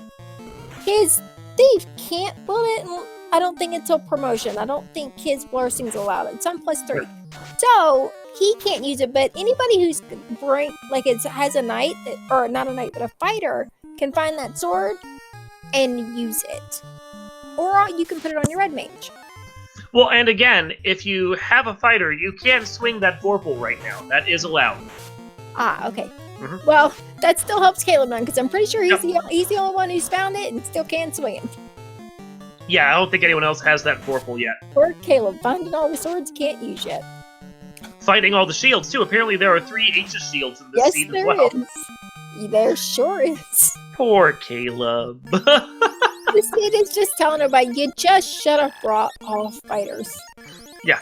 his thief can't build it, I don't think, until promotion. I don't think his blessing's allowed. It's Sun +3. So, he can't use it, but anybody who's has a knight, or not a knight, but a fighter, can find that sword and use it. Or you can put it on your red mage. Well, and again, if you have a fighter, you can swing that Vorpal right now. That is allowed. Ah, okay. Well, that still helps Caleb none, because I'm pretty sure he's the only one who's found it and still can swing it. Yeah, I don't think anyone else has that Vorpal yet. Poor Caleb, finding all the swords he can't use yet. Finding all the shields, too. Apparently there are 3 Aegis shields in this seed as well. Yes, there is. There sure is. Poor Caleb. The seed is just telling everybody, you just should have brought all fighters. Yeah.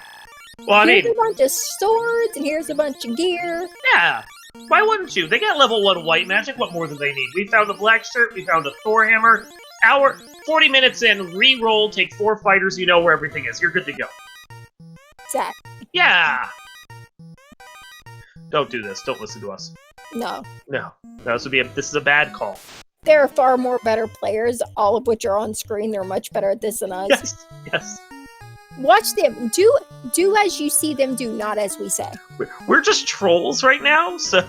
Well, here's a bunch of swords, and here's a bunch of gear. Yeah. Why wouldn't you? They got level 1 white magic. What more do they need? We found a black shirt. We found a Thor hammer. 40 minutes in, re-roll, take 4 fighters. You know where everything is. You're good to go. Exactly. Yeah. Don't do this. Don't listen to us. No. This is a bad call. There are far more better players, all of which are on screen. They're much better at this than us. Yes. Watch them. Do as you see them do, not as we say. We're just trolls right now, so...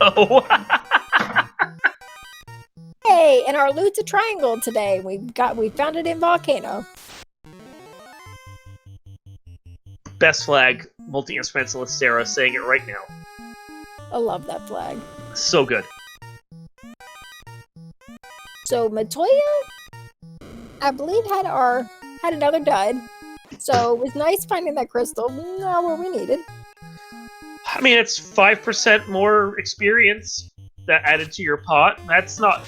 Hey, and our loot's a triangle today. We found it in Volcano. Best flag, multi-instrumentalist Sarah saying it right now. I love that flag. So good. So Matoya, I believe, had another dud. So it was nice finding that crystal. Not where we needed. I mean, it's 5% more experience that added to your pot. That's not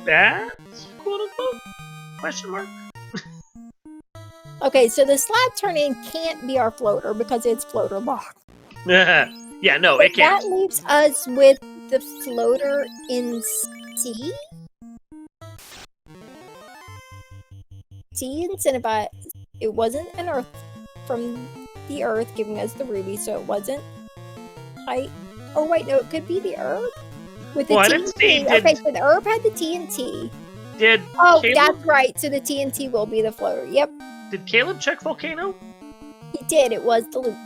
bad, quote unquote? Question mark. Okay, so the slab turn-in can't be our floater because it's floater locked. Yeah, no, it can't. That leaves us with the floater in C. C incentivized. It wasn't an earth from the earth giving us the ruby, so it wasn't height. Or wait, no, it could be the earth with the TNT. Okay, so the herb had the TNT. Oh, Caleb? That's right. So the TNT will be the floater. Yep. Did Caleb check Volcano? He did. It was the loot.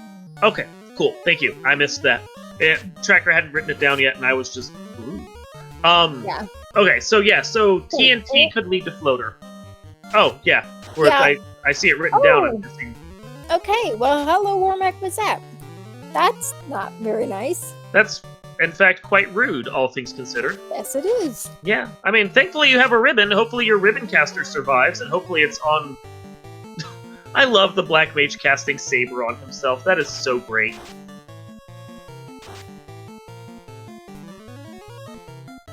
Okay, cool. Thank you. I missed that. Tracker hadn't written it down yet, and I was just. Ooh. Yeah. Okay, so cool. TNT could lead to floater. Oh yeah, I see it written down. I'm missing. Okay, well, hello, Warmac Mazap. That's not very nice. That's, in fact, quite rude, all things considered. Yes, it is. Yeah, I mean, thankfully you have a ribbon. Hopefully your ribbon caster survives, and hopefully it's on. I love the Black Mage casting Saber on himself. That is so great.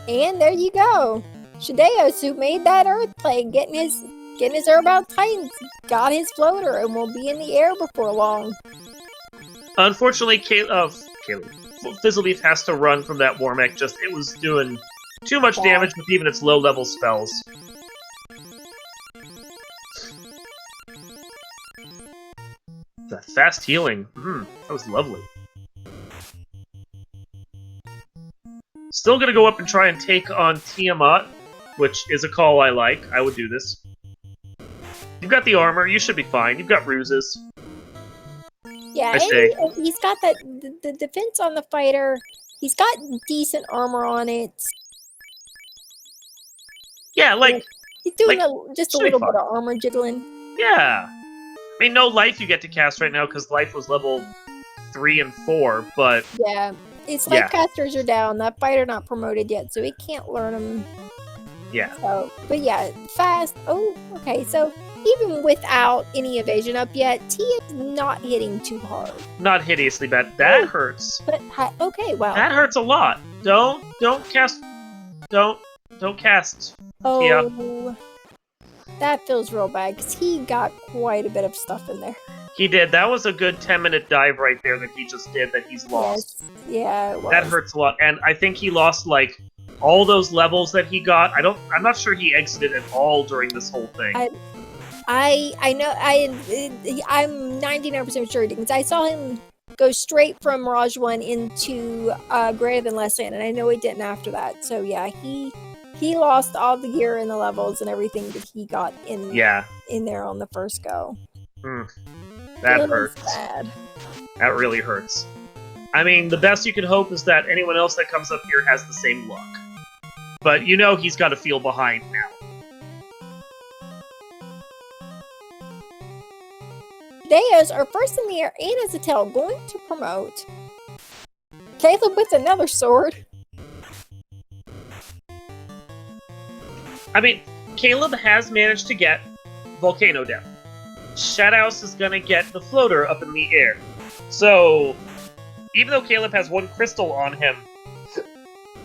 And there you go. Shideos, who made that earth plane, getting his herb out Titans, got his floater, and will be in the air before long. Unfortunately, Caleb, Fizzlebeef has to run from that Warmech. It was doing too much damage with even its low-level spells. That fast healing. That was lovely. Still gonna go up and try and take on Tiamat, which is a call I like. I would do this. You've got the armor. You should be fine. You've got ruses. Yeah, and he's got the defense on the fighter. He's got decent armor on it. Yeah, like... He's doing just a little bit of armor jiggling. Yeah. I mean, no life you get to cast right now, because life was level 3 and 4, but... Yeah, it's like casters are down. That fighter not promoted yet, so he can't learn them. Yeah. So, but yeah, fast. Oh, okay, so... Even without any evasion up yet, T is not hitting too hard. Not hideously bad. That hurts. But okay, wow. That hurts a lot. Don't cast. Don't cast. Oh, Tia. That feels real bad because he got quite a bit of stuff in there. He did. That was a good 10-minute dive right there that he just did. That he's lost. Yes. Yeah, it was. That hurts a lot, and I think he lost like all those levels that he got. I'm not sure he exited at all during this whole thing. I know I'm 99% sure because I saw him go straight from Mirage 1 into Greater Than Less Than, and I know he didn't after that. So yeah, he lost all the gear and the levels and everything that he got in there on the first go. That hurts. Bad. That really hurts. I mean, the best you can hope is that anyone else that comes up here has the same luck. But you know he's got to feel behind now. Deos are first in the air and as a tail going to promote. Caleb with another sword. I mean, Caleb has managed to get Volcano down. Shadow's is gonna get the floater up in the air. So, even though Caleb has one crystal on him,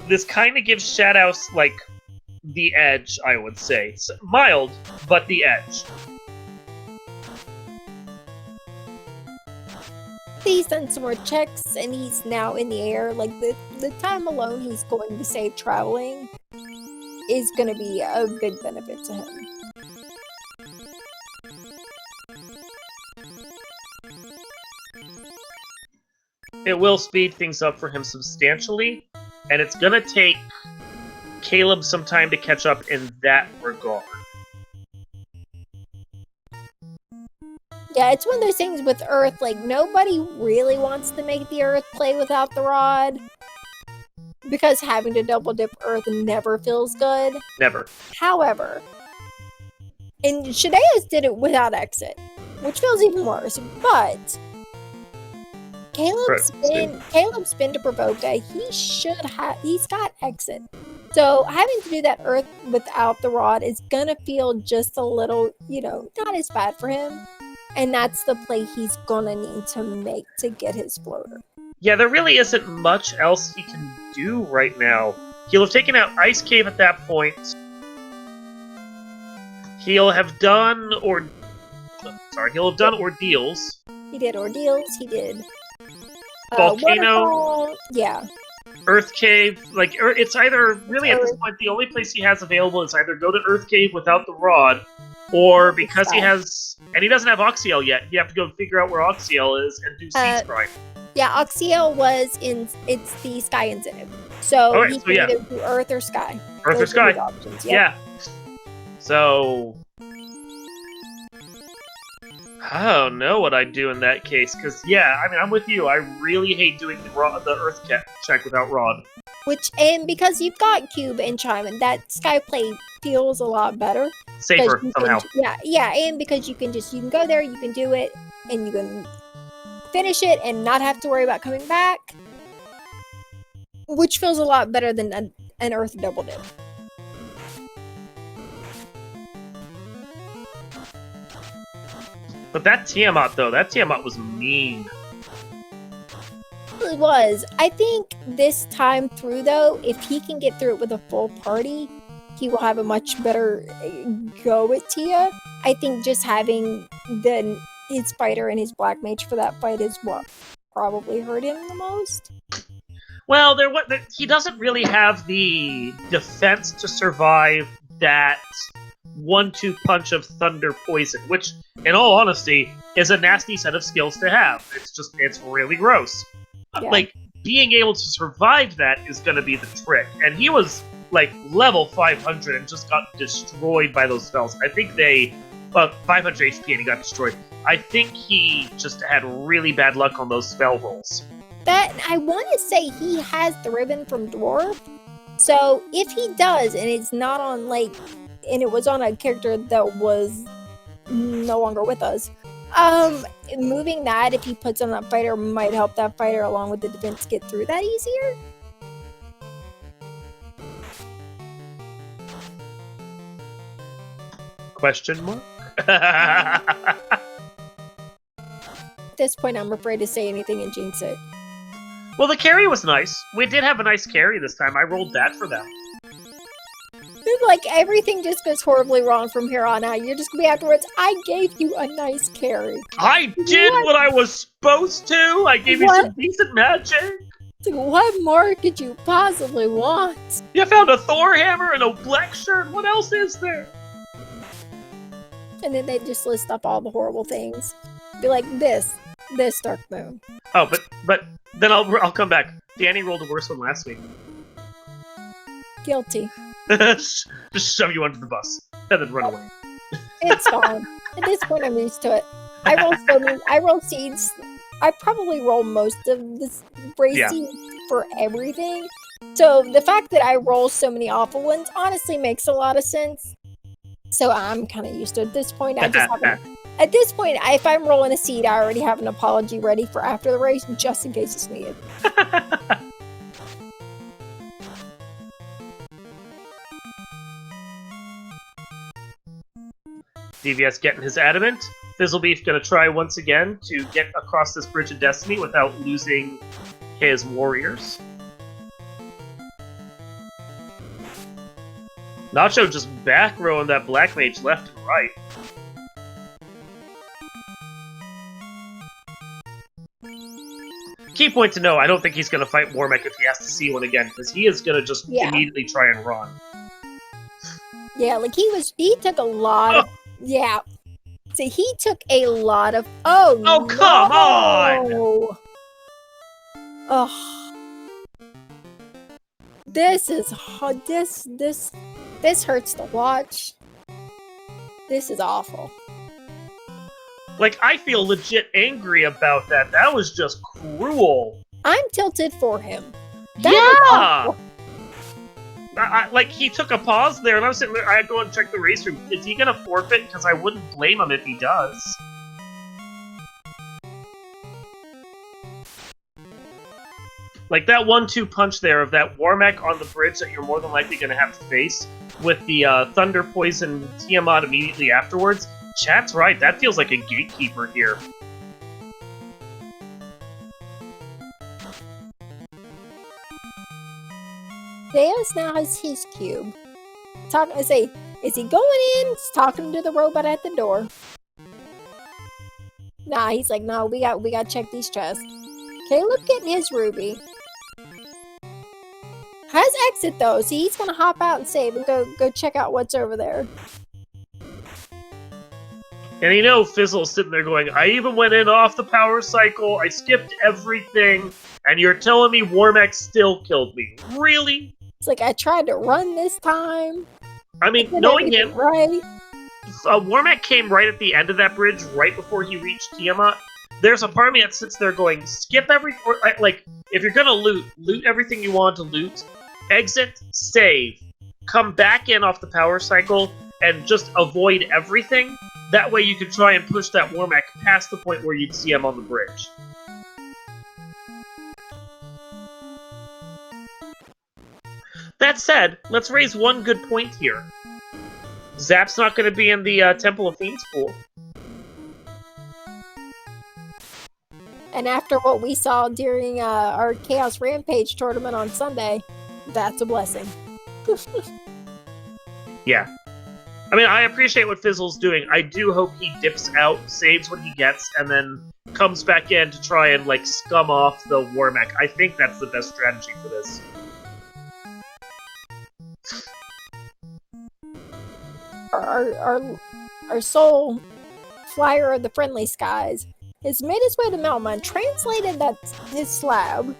this kind of gives Shadow's, like, the edge, I would say. It's mild, but the edge. He's done some more checks and he's now in the air. Like the time alone he's going to save traveling is going to be a big benefit to him. It will speed things up for him substantially, and it's going to take Caleb some time to catch up in that regard. Yeah, it's one of those things with Earth, like, nobody really wants to make the Earth play without the rod. because having to double dip Earth never feels good. Never. However, and Shadea's did it without exit, which feels even worse. But Caleb's been to provoke that he's got exit. So having to do that Earth without the rod is gonna feel just a little, not as bad for him. And that's the play he's gonna need to make to get his floater. Yeah, there really isn't much else he can do right now. He'll have taken out Ice Cave at that point. He'll have done Ordeals. He did Ordeals, he did Volcano. Waterfall, yeah. Earth Cave. It's either, really at this point, the only place he has available is either go to Earth Cave without the rod, or because he doesn't have Oxiel yet, you have to go figure out where Oxiel is and do Sea Sprite. Yeah, Oxiel it's the Sky Incentive. So he can either do Earth or Sky. Earth or Sky. Options, yeah. So I don't know what I'd do in that case, because I'm with you. I really hate doing the Earth check without Rod. And because you've got Cube and Chime, and that Sky play feels a lot better. Safer somehow. And because you can go there, you can do it, and you can finish it and not have to worry about coming back, which feels a lot better than an Earth double dip. But that Tiamat was mean. It was. I think this time through, though, if he can get through it with a full party, he will have a much better go at Tia. I think just having his fighter and his black mage for that fight is what probably hurt him the most. Well, he doesn't really have the defense to survive that 1-2 punch of Thunder Poison, which, in all honesty, is a nasty set of skills to have. It's really gross. Yeah. Being able to survive that is going to be the trick. And he was, level 500 and just got destroyed by those spells. I think 500 HP and he got destroyed. I think he just had really bad luck on those spell rolls. That, I want to say he has the ribbon from Dwarf. So, if he does, and it's not on, and it was on a character that was no longer with us, moving that, if he puts on that fighter, might help that fighter along with the defense get through that easier. Question mark? At this point, I'm afraid to say anything and jinx it. Well, the carry was nice. We did have a nice carry this time. I rolled that for them. Everything just goes horribly wrong from here on out. You're just gonna be afterwards, I gave you a nice carry. I did what I was supposed to! I gave you some decent magic! What more could you possibly want? You found a Thor hammer and a black shirt! What else is there? And then they just list up all the horrible things. Be like, this Dark Moon. Oh, but then I'll come back. Danny rolled a worse one last week. Guilty. Just shove you under the bus and then run away. It's fine. At this point, I'm used to it. I roll seeds. I probably roll most of the seeds for everything. So the fact that I roll so many awful ones honestly makes a lot of sense. So I'm kind of used to it at this point. At this point, if I'm rolling a seed, I already have an apology ready for after the race, just in case it's needed. DVS getting his adamant. Fizzlebeef gonna try once again to get across this bridge of destiny without losing his warriors. Nacho just back rowing that black mage left and right. Key point to know, I don't think he's gonna fight Warmech if he has to see one again, because he is gonna just immediately try and run. Yeah, he took a lot of... Yeah. So he took a lot of... Oh, come on! Oh. This is hard. This hurts to watch. This is awful. I feel legit angry about that. That was just cruel. I'm tilted for him. Yeah! Like, he took a pause there, and I was sitting there, I go and check the race room. Is he gonna forfeit? Because I wouldn't blame him if he does. Like, that 1-2 punch there of that Warmech on the bridge that you're more than likely gonna have to face, with the Thunder Poison Tiamat immediately afterwards, chat's right, that feels like a gatekeeper here. Deus now has his cube. I say, is he going in? He's talking to the robot at the door. Nah, he's like, no, we got to check these chests. Caleb getting his ruby. Has exit though, so he's gonna hop out and save and go check out what's over there. And you know, Fizzle's sitting there going, I even went in off the power cycle, I skipped everything, and you're telling me Warmech still killed me. Really? It's like, I tried to run this time. I mean, knowing him, right? Warmech came right at the end of that bridge, right before he reached Tiamat. There's a part of me that sits there going, skip everything, like, if you're gonna loot everything you want to loot, exit, save, come back in off the power cycle, and just avoid everything. That way you could try and push that Warmech past the point where you'd see him on the bridge. That said, let's raise one good point here. Zap's not going to be in the Temple of Fiends pool. And after what we saw during our Chaos Rampage tournament on Sunday, that's a blessing. Yeah. I mean, I appreciate what Fizzle's doing. I do hope he dips out, saves what he gets, and then comes back in to try and, like, scum off the Warmech. I think that's the best strategy for this. Our soul flyer of the friendly skies has made his way to Melma and translated that his slab.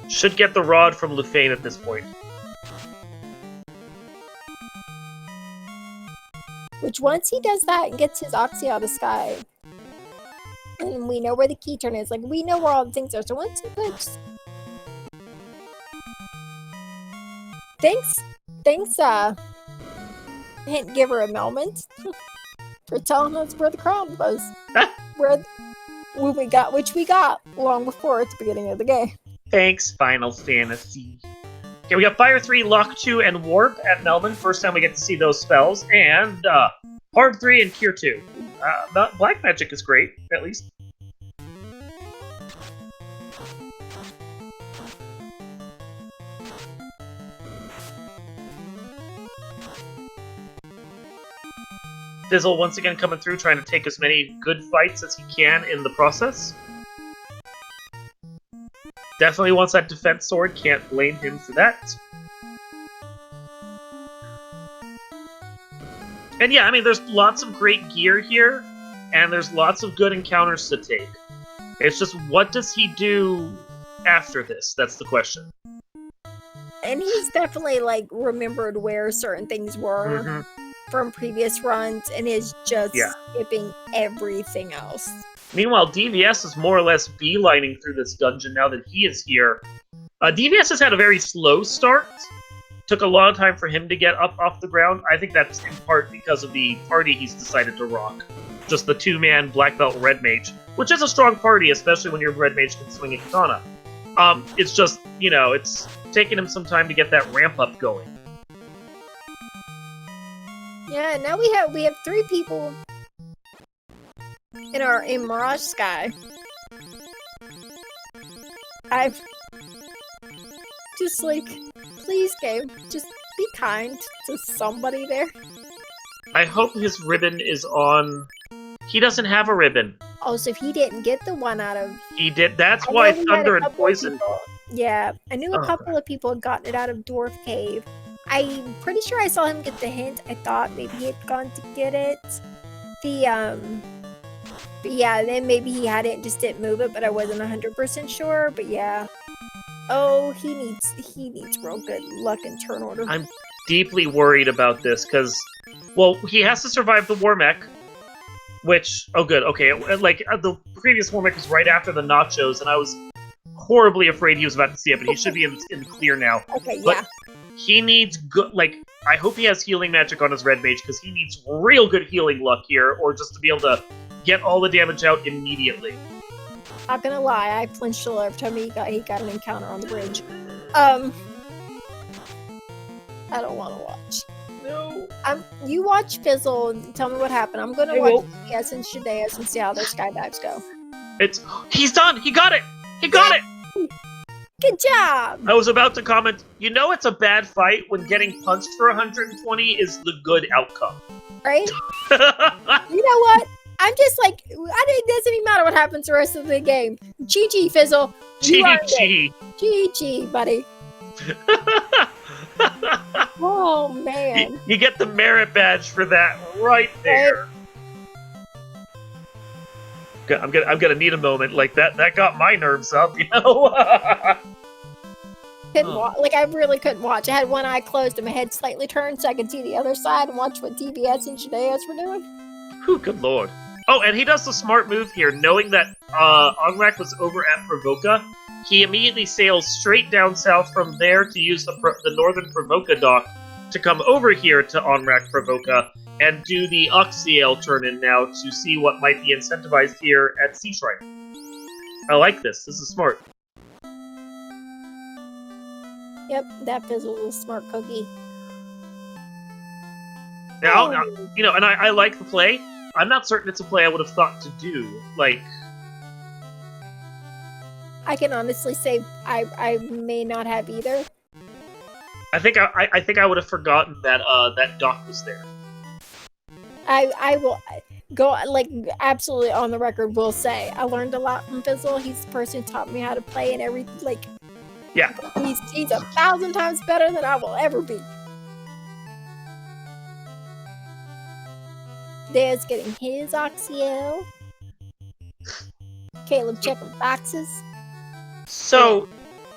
Should get the rod from Lufane at this point. Which once he does that and gets his Oxy out of the sky, and we know where the key turn is, like we know where all the things are. So once he puts, thanks, hint giver a moment for telling us where the crown was, which we got long before at the beginning of the game. Thanks, Final Fantasy. Okay, we got Fire 3, Lock 2, and Warp at Melbourne. First time we get to see those spells. And Hard 3 and Cure 2. Black Magic is great, at least. Fizzle once again coming through, trying to take as many good fights as he can in the process. Definitely wants that defense sword, can't blame him for that. And yeah, I mean, there's lots of great gear here, and there's lots of good encounters to take. It's just, what does he do after this? That's the question. And he's definitely, like, remembered where certain things were from previous runs, and is just skipping everything else. Meanwhile, DVS is more or less beelining through this dungeon now that he is here. DVS has had a very slow start. Took a long time for him to get up off the ground. I think that's in part because of the party he's decided to rock. Just the two-man Black Belt Red Mage, which is a strong party, especially when your Red Mage can swing a katana. It's just, you know, it's taking him some time to get that ramp-up going. Yeah, now we have 3 people in Mirage Sky. I've just like, please game, just be kind to somebody there. I hope his ribbon is on. He doesn't have a ribbon. Oh, so if he didn't get the one out of... He did. That's why Thunder and Poison... Yeah, I knew a couple of people had gotten it out of Dwarf Cave. I'm pretty sure I saw him get the hint. I thought maybe he had gone to get it. But yeah, then maybe he had it and just didn't move it, but I wasn't 100% sure. But yeah. Oh, he needs real good luck in turn order. I'm deeply worried about this, because, well, he has to survive the Warmech, which, oh good, okay, like, the previous Warmech was right after the Nachos, and I was horribly afraid he was about to see it, but he should be in the clear now. Okay, But yeah. he needs good, like, I hope he has healing magic on his red mage, because he needs real good healing luck here, or just to be able to get all the damage out immediately. Not gonna lie, I flinched a little every time he got an encounter on the bridge. I don't want to watch. No. You watch Fizzle and tell me what happened. I'm gonna watch TBS and Shadeas and see how their skydives go. He's done! He got it! He got it! Good job! I was about to comment, you know it's a bad fight when getting punched for 120 is the good outcome. Right? You know what? I'm just like, it doesn't even matter what happens the rest of the game. GG, Fizzle. GG. GG, buddy. Oh, man. You get the merit badge for that right there. Right. I'm gonna need a moment like that. That got my nerves up, you know. Like I really couldn't watch. I had one eye closed and my head slightly turned so I could see the other side and watch what DBS and Shadeas were doing. Whew, good lord. Oh, and he does the smart move here, knowing that Onrak was over at Provoca. He immediately sails straight down south from there to use the northern Provoca dock to come over here to Onrak Provoca and do the Oxiel turn-in now to see what might be incentivized here at Sea Shrine. I like this. This is smart. Yep, that Fizzle was a smart cookie. Now, you know, and I like the play. I'm not certain it's a play I would have thought to do. Like, I can honestly say I may not have either. I think I would have forgotten that that dock was there. I will go, like, absolutely on the record will say I learned a lot from Fizzle. He's the person who taught me how to play and everything. Like, yeah, he's 1,000 times better than I will ever be. There's getting his Oxiel. Caleb checking boxes. So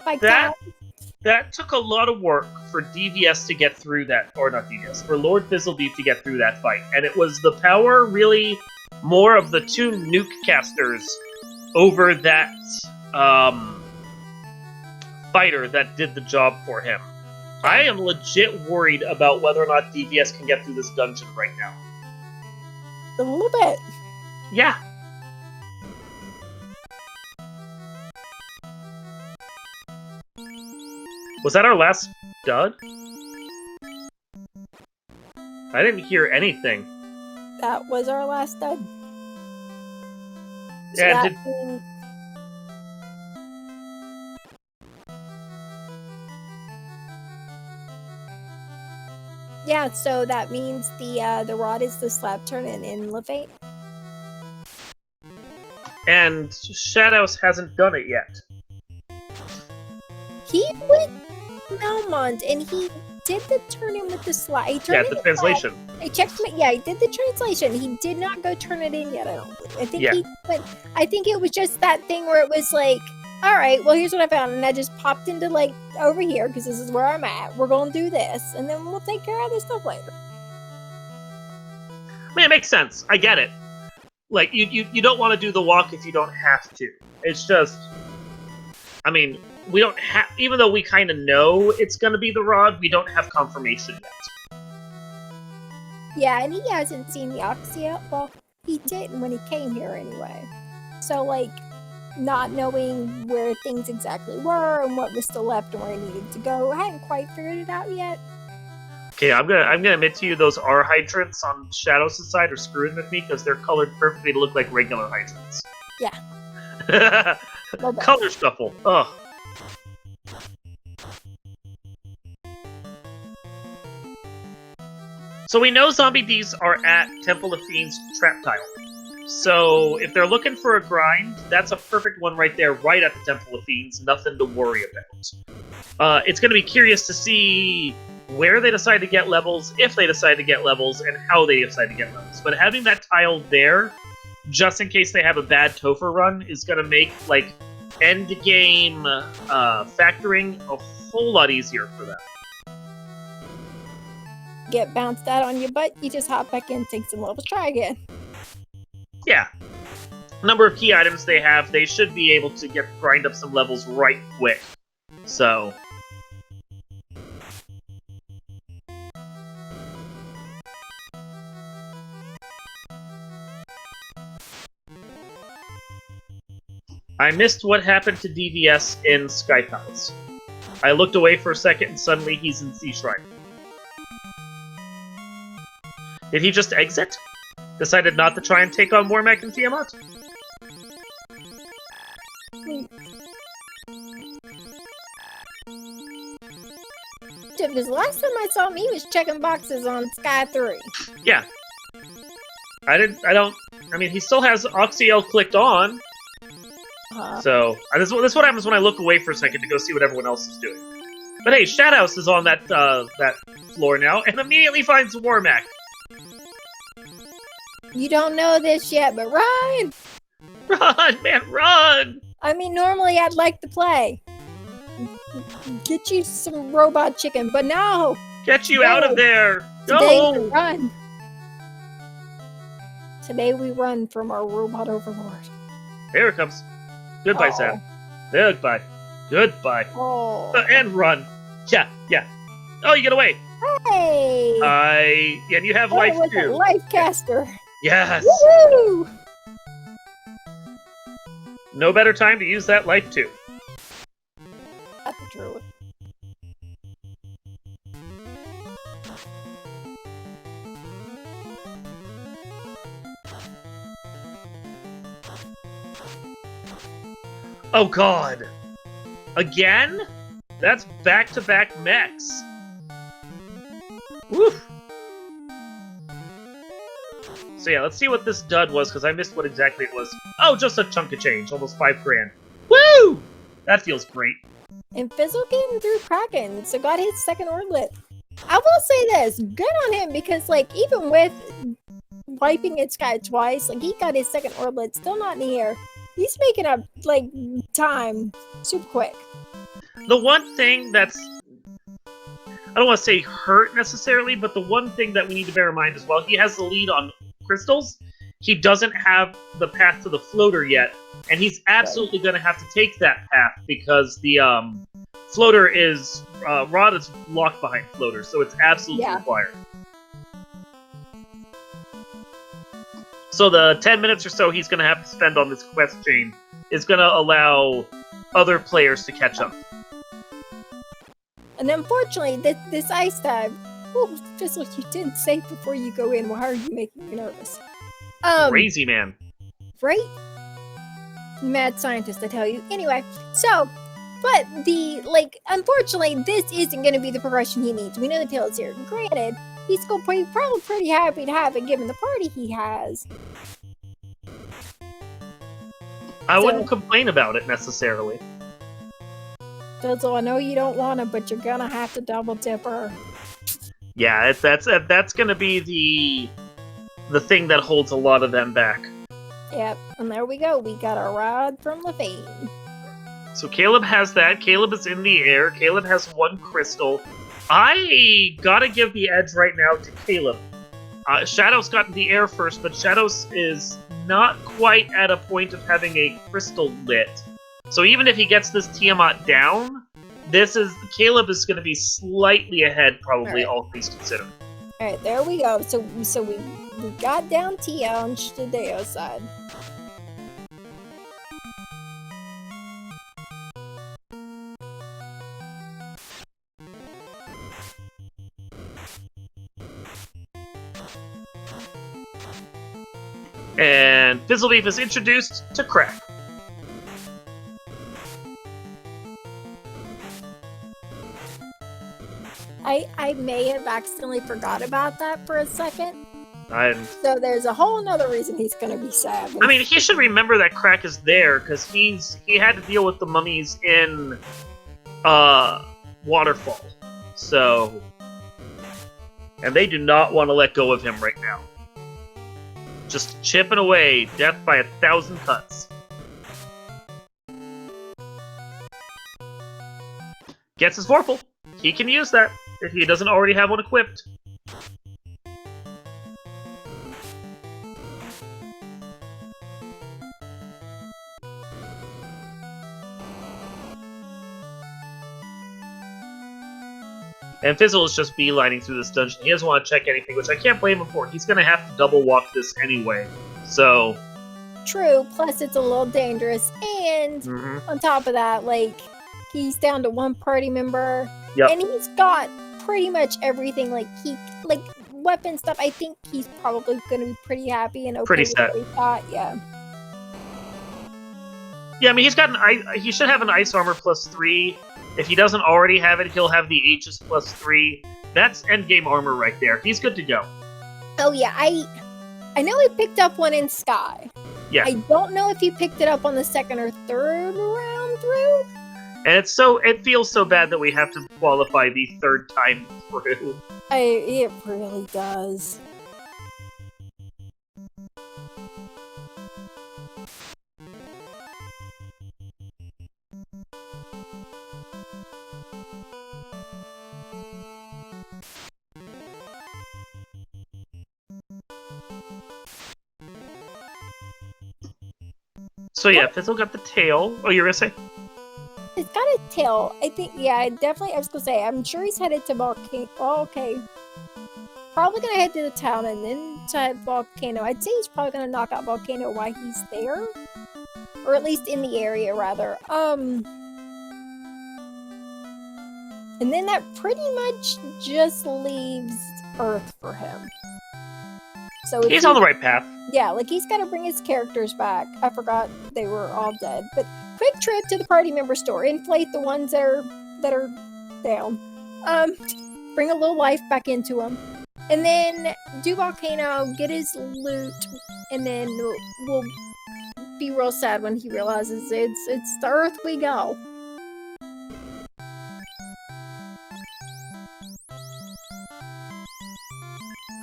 Like that took a lot of work for DVS to get through that, or not DVS, for Lord Fizzlebeef to get through that fight. And it was the power, really, more of the two nuke casters over that fighter that did the job for him. I am legit worried about whether or not DVS can get through this dungeon right now. a little bit. Yeah. Was that our last dud? I didn't hear anything. That was our last dud. So Yeah, that means... Yeah, so that means the rod is the slab turn in Lefate. And Shadows hasn't done it yet. He went Melmont and he did the turn in with the slide. Yeah, the translation. I checked. Yeah, he did the translation. He did not go turn it in yet. I don't believe. I think Yeah. he went. I think it was just that thing where it was like, all right, well, here's what I found, and I just popped into like over here because this is where I'm at. We're gonna do this, and then we'll take care of this stuff later. I mean, it makes sense. I get it. Like, you don't want to do the walk if you don't have to. It's just, I mean, we don't have, even though we kind of know it's going to be the rod, we don't have confirmation yet. Yeah, and he hasn't seen the Ox yet. Well, he didn't when he came here anyway. So, like, not knowing where things exactly were and what was still left and where he needed to go, I hadn't quite figured it out yet. Okay, I'm gonna admit to you, those R hydrants on Shadows' side are screwing with me because they're colored perfectly to look like regular hydrants. Yeah. Color shuffle. Ugh. So we know Zombie D's are at Temple of Fiends trap tile. So if they're looking for a grind, that's a perfect one right there, right at the Temple of Fiends. Nothing to worry about. It's going to be curious to see where they decide to get levels, if they decide to get levels, and how they decide to get levels. But having that tile there, just in case they have a bad Topher run, is going to make, like, end-game factoring a whole lot easier for them. Get bounced out on your butt, you just hop back in, take some levels, try again. Yeah. number of key items they have, they should be able to grind up some levels right quick. So... I missed what happened to DVS in Sky Palace. I looked away for a second and suddenly he's in Sea Shrine. Did he just exit? Decided not to try and take on Wormack and Tiamat? Because last time I saw him, he was checking boxes on Sky 3. Yeah. I mean, he still has Oxyel clicked on. So, this is what happens when I look away for a second to go see what everyone else is doing. But hey, Shadow's is on that floor now, and immediately finds Wormack. You don't know this yet, but run! Run, man, run! I mean, normally I'd like to play. Get you some robot chicken, but no! Get you out of there! Today we No! run. Today we run from our robot overlord. Here it comes. Goodbye, Sam. Goodbye. Goodbye. Oh. And run. Yeah. Oh, you get away. Hey! Yeah, and you have life with too. A life caster. Yes! Woohoo! No better time to use that life too. That's the truth. Oh god! Again? That's back-to-back mechs. Woof! So yeah, let's see what this dud was, because I missed what exactly it was. Oh, just a chunk of change, almost 5 grand. Woo! That feels great. And Fizzle getting through Kraken, so got his second orbit. I will say this, good on him, because like even with wiping its guy twice, like he got his second orbit, still not in the air. He's making up like time super quick. The one thing that's, I don't want to say hurt necessarily, but the one thing that we need to bear in mind as well, he has the lead on crystals. He doesn't have the path to the floater yet, and he's absolutely going to have to take that path because the floater is, Rod is locked behind floater, so it's absolutely required. So the 10 minutes or so he's going to have to spend on this quest chain is going to allow other players to catch up. And unfortunately, this ice dive, oh, just what you didn't say before you go in. Why are you making me nervous? Crazy man. Right? Mad scientist, I tell you. Anyway, so, but unfortunately, this isn't going to be the progression he needs. We know the tail is here. Granted, he's going to be probably pretty happy to have it given the party he has. I wouldn't complain about it necessarily. Fizzle, I know you don't want to, but you're going to have to double tip her. Yeah, that's going to be the thing that holds a lot of them back. Yep, and there we go. We got a rod from Lefane. So Caleb has that. Caleb is in the air. Caleb has 1 crystal. I gotta give the edge right now to Caleb. Shadows got in the air first, but Shadows is not quite at a point of having a crystal lit. So even if he gets this Tiamat down, Caleb is going to be slightly ahead, probably, all things considered. Alright, there we go. So we got down Tia on Shadeo's side. And Fizzlebeef is introduced to Crack. I may have accidentally forgot about that for a second. So there's a whole nother reason he's gonna be sad. I mean, he should remember that Crack is there, because he had to deal with the mummies in Waterfall. So... And they do not want to let go of him right now. Just chipping away, death by 1,000 cuts. Gets his Vorpal. He can use that, if he doesn't already have one equipped. And Fizzle is just beelining through this dungeon. He doesn't want to check anything, which I can't blame him for. He's going to have to double walk this anyway. So... True, plus it's a little dangerous. And on top of that, like, he's down to one party member. Yep. And he's got pretty much everything. Like, weapon stuff. I think he's probably going to be pretty happy and okay pretty with set. what he thought. Yeah. Yeah, I mean, he should have an ice armor +3. If he doesn't already have it, he'll have the Aegis +3. That's endgame armor right there. He's good to go. Oh yeah, I know he picked up one in Sky. Yeah. I don't know if he picked it up on the second or third round through. And it feels so bad that we have to qualify the third time through. It really does. So yeah, Fizzle got the tail. Oh, you're gonna say? It's got a tail. I think, yeah, definitely. I was gonna say, I'm sure he's headed to Volcano. Oh, okay. Probably gonna head to the town and then to Volcano. I'd say he's probably gonna knock out Volcano while he's there, or at least in the area, rather. And then that pretty much just leaves Earth for him. So He's on the right path. Yeah, like he's got to bring his characters back. I forgot they were all dead. But quick trip to the party member store. Inflate the ones that are down. Bring a little life back into them. And then do Volcano, get his loot, and then we'll be real sad when he realizes it's the Earth we go.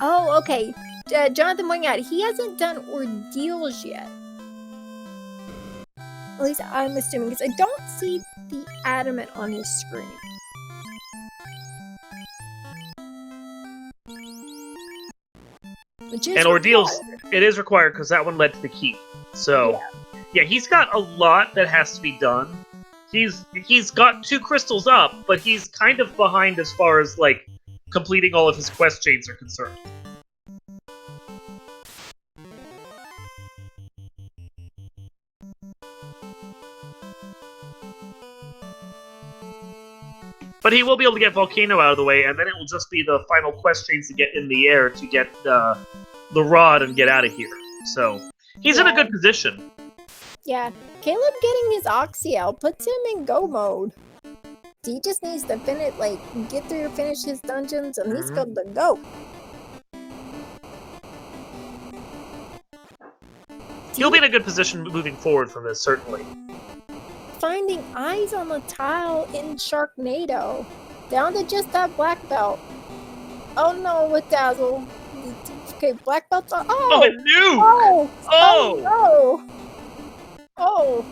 Oh, okay. Jonathan pointing out, he hasn't done ordeals yet. At least I'm assuming, because I don't see the adamant on his screen. And ordeals, it is required because that one led to the key. So, yeah, he's got a lot that has to be done. He's got 2 crystals up, but he's kind of behind as far as, like, completing all of his quest chains are concerned. But he will be able to get Volcano out of the way, and then it will just be the final quest chains to get in the air to get the rod and get out of here. So, he's in a good position. Yeah. Caleb getting his Oxyel puts him in go mode. He just needs to finish his dungeons, and he's good to go. He'll be in a good position moving forward from this, certainly. Finding eyes on the tile in Sharknado. Down to just that black belt. Oh no, with Dazzle. Okay, black belts are. Oh, it knew! Oh! Oh! Oh no! Oh!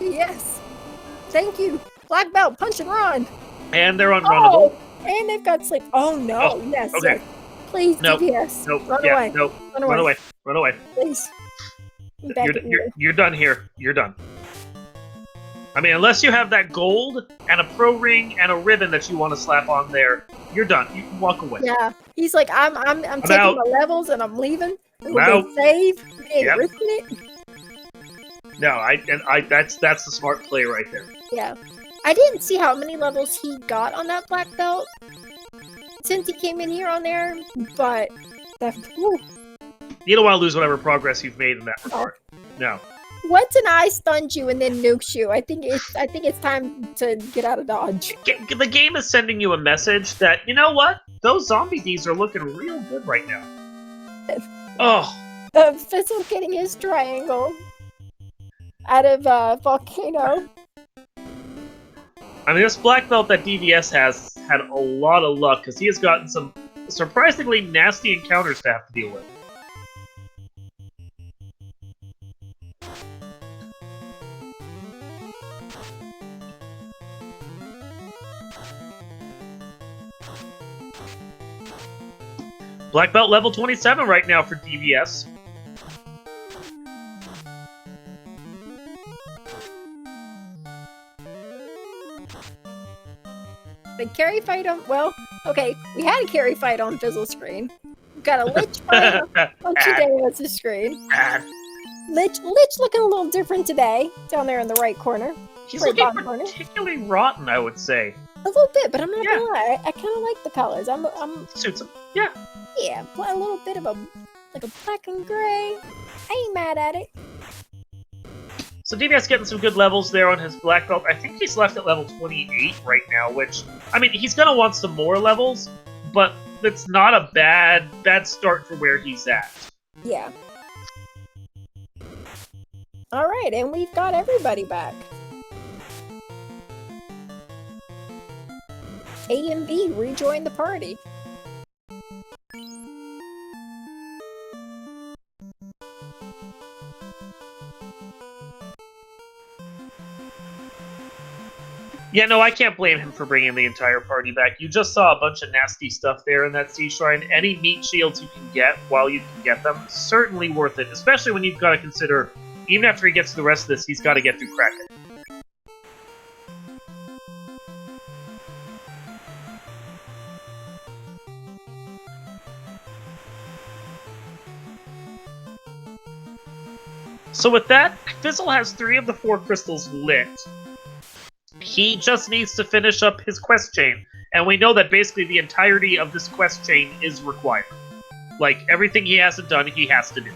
Yes! Thank you! Black belt, punch and run! And they're unrunnable. Oh! And they've got sleep. Oh no! Oh, Yes! okay. Yes. Please, Nope. DPS. Nope. Run Yeah, away. nope. Run away. Run away. Run away. Please. You're done here. You're done. I mean, unless you have that gold and a pro ring and a ribbon that you want to slap on there, you're done. You can walk away. Yeah, he's like, I'm taking out. my levels and I'm leaving. I'm We're out. gonna save. We ain't Yep. risking it. No, that's the smart play right there. Yeah, I didn't see how many levels he got on that black belt since he came in here on there, but that. Whew. You don't want to lose whatever progress you've made in that regard. No. Once an eye stuns you and then nukes you, I think it's time to get out of dodge. The game is sending you a message that, you know what? Those zombie Ds are looking real good right now. Oh. Fizzle getting his triangle out of Volcano. I mean, this black belt that DVS has had a lot of luck, because he has gotten some surprisingly nasty encounters to have to deal with. Black belt level 27 right now for DVS. a carry fight on. Well, okay, we had a carry fight on Fizzle's screen. We've got a Lich fight on Chideo's screen. Lich looking a little different today, down there in the right corner. He's right looking bottom corner. particularly rotten, I would say. A little bit, but I'm not gonna lie. I kind of like the colors. I'm Suits him. Yeah. yeah, a little bit of a black and gray. I ain't mad at it. So DVS getting some good levels there on his black belt. I think he's left at level 28 right now, which, I mean, he's gonna want some more levels, but it's not a bad start for where he's at. Yeah. All right, and we've got everybody back. A and B rejoin the party. Yeah, no, I can't blame him for bringing the entire party back. You just saw a bunch of nasty stuff there in that Sea Shrine. Any meat shields you can get while you can get them, certainly worth it. Especially when you've got to consider, even after he gets to the rest of this, he's got to get through Kraken. So with that, Fizzle has 3 of the 4 crystals lit. He just needs to finish up his quest chain, and we know that basically the entirety of this quest chain is required. Like, everything he hasn't done, he has to do.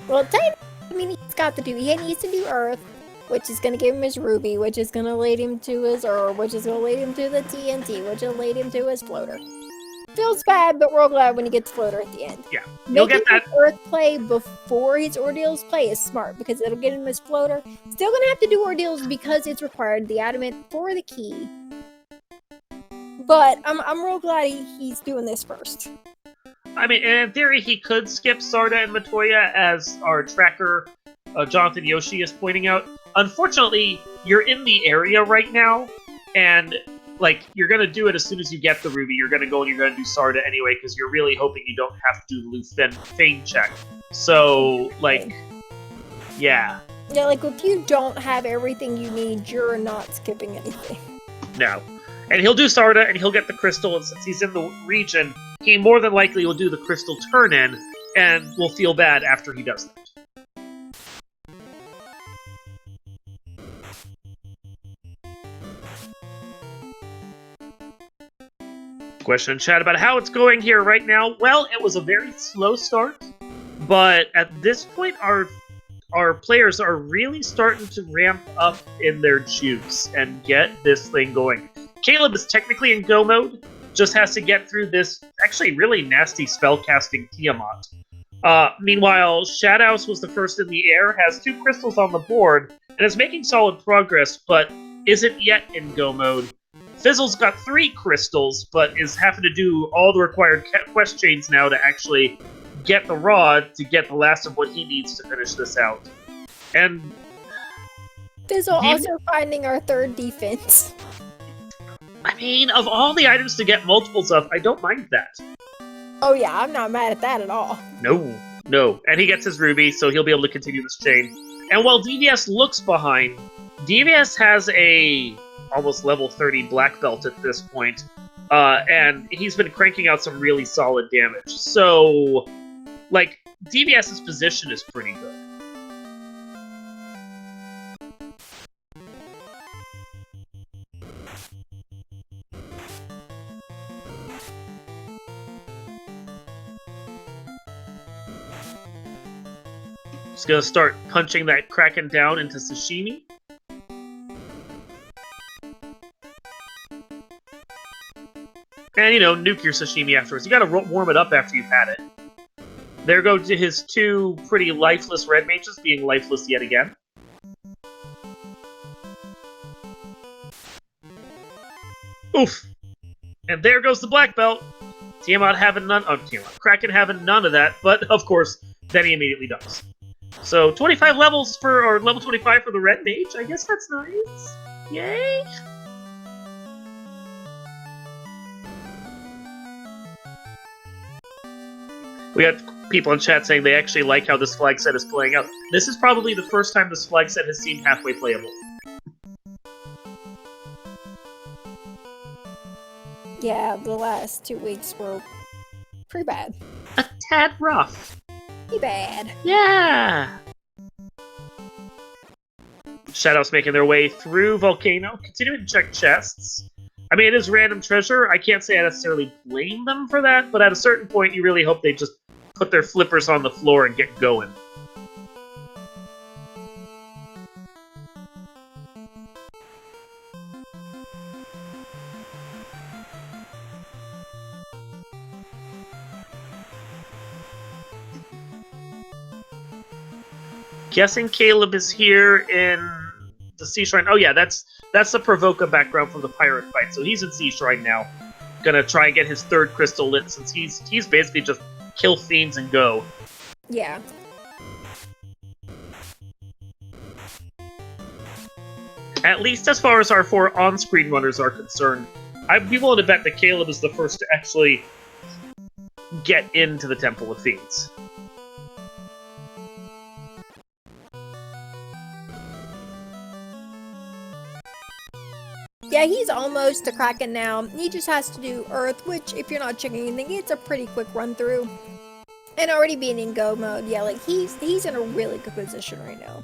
Well, I mean, he's got to do. He needs to do Earth, which is going to give him his Ruby, which is going to lead him to his Ore, which is going to lead him to the TNT, which will lead him to his Floater. Feels bad, but we're glad when he gets Floater at the end. Yeah, he'll get that. Earth play before his Ordeals play is smart, because it'll get him his Floater. Still gonna have to do Ordeals because it's required, the Adamant for the key. But I'm real glad he's doing this first. I mean, in theory, he could skip Sarda and Matoya, as our tracker, Jonathan Yoshi, is pointing out. Unfortunately, you're in the area right now, and like, you're gonna do it as soon as you get the Ruby. You're gonna go and you're gonna do Sarda anyway, because you're really hoping you don't have to do the Fane check. So, like, yeah. Yeah, like, if you don't have everything you need, you're not skipping anything. No. And he'll do Sarda, and he'll get the crystal, and since he's in the region, he more than likely will do the crystal turn-in, and will feel bad after he does that. Question in chat about how it's going here right now. Well, it was a very slow start, but at this point, our players are really starting to ramp up in their juice and get this thing going. Caleb is technically in go mode, just has to get through this actually really nasty spellcasting Tiamat. Meanwhile, Shadow's was the first in the air, has 2 crystals on the board, and is making solid progress, but isn't yet in go mode. Fizzle's got 3 crystals, but is having to do all the required quest chains now to actually get the rod to get the last of what he needs to finish this out. And Fizzle also finding our 3rd defense. I mean, of all the items to get multiples of, I don't mind that. Oh yeah, I'm not mad at that at all. No. And he gets his Ruby, so he'll be able to continue this chain. And while DVS looks behind, DVS has a almost level 30 black belt at this point, and he's been cranking out some really solid damage. So, like, DVS's position is pretty good. Just gonna start punching that Kraken down into sashimi. And, you know, nuke your sashimi afterwards. You gotta warm it up after you've had it. There go to his 2 pretty lifeless red mages being lifeless yet again. Oof. And there goes the black belt. Tiamat having none of Kraken having none of that, but of course, then he immediately dies. So 25 levels or level 25 for the red mage. I guess that's nice. Yay! We got people in chat saying they actually like how this flag set is playing out. This is probably the first time this flag set has seemed halfway playable. Yeah, the last 2 weeks were pretty bad. A tad rough. Pretty bad. Yeah! Shadows making their way through Volcano, continuing to check chests. I mean, it is random treasure. I can't say I necessarily blame them for that, but at a certain point, you really hope they just put their flippers on the floor and get going. Guessing Caleb is here in the Sea Shrine. Oh yeah, that's the Provoca background from the pirate fight. So he's in Sea Shrine now. Gonna try and get his third crystal lit since he's basically just kill fiends and go. Yeah. At least as far as our 4 on-screen runners are concerned, I'd be willing to bet that Caleb is the first to actually get into the Temple of Fiends. Yeah, he's almost to Kraken now. He just has to do Earth, which, if you're not checking anything, it's a pretty quick run through. And already being in go mode, yeah, like he's in a really good position right now.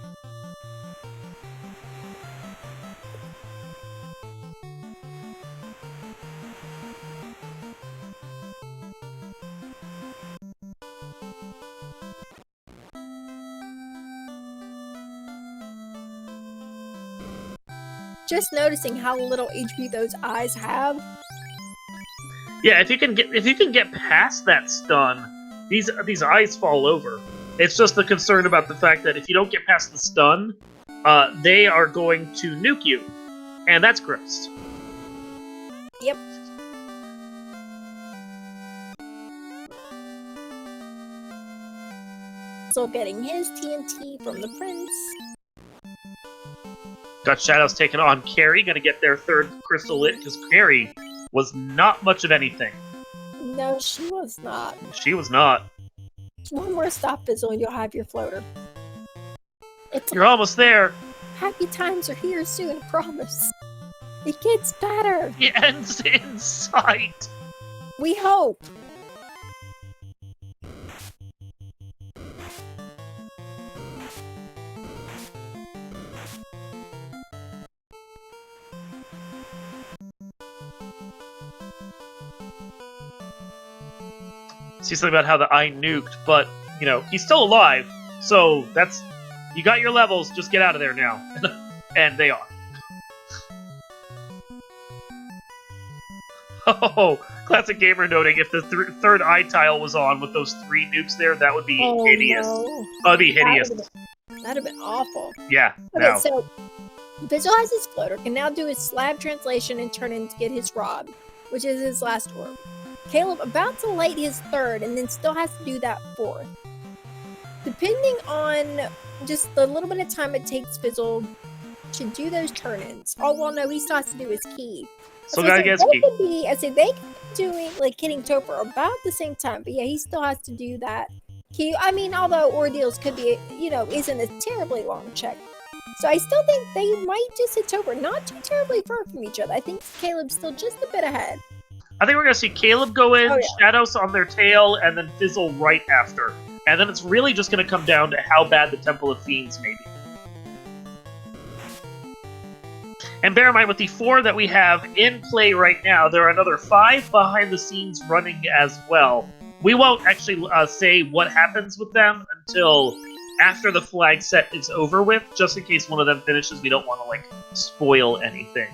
Just noticing how little HP those eyes have. Yeah, if you can get past that stun, these eyes fall over. It's just the concern about the fact that if you don't get past the stun, they are going to nuke you, and that's gross. Yep. Still getting his TNT from the prince. Got Shadows taken on Carrie, gonna get their third crystal lit, because Carrie was not much of anything. No, she was not. She was not. One more stop fizzle and you'll have your floater. You're almost there. Happy times are here soon, I promise. It gets better. The end's in sight. We hope. See something about how the eye nuked, but, you know, he's still alive, so that's... You got your levels, just get out of there now. And they are. Oh, classic gamer noting, if the third eye tile was on with those 3 nukes there, that would be hideous. No. That would be hideous. That'd have been awful. Yeah, Okay, no. so Vigil has his floater, can now do his slab translation and turn in to get his rod, which is his last orb. Caleb about to light his third and then still has to do that fourth. Depending on just the little bit of time it takes Fizzle to do those turn-ins. Oh, well, no, he still has to do his key. So gotta get his key. I say they could be doing, like, hitting Topher about the same time, but yeah, he still has to do that key. I mean, although Ordeals could be, you know, isn't a terribly long check. So I still think they might just hit Topher, not too terribly far from each other. I think Caleb's still just a bit ahead. I think we're going to see Caleb go in, Oh, yeah. Shadows on their tail, and then Fizzle right after. And then it's really just going to come down to how bad the Temple of Fiends may be. And bear in mind, with the 4 that we have in play right now, there are another 5 behind the scenes running as well. We won't actually say what happens with them until after the flag set is over with, just in case one of them finishes. We don't want to, like, spoil anything.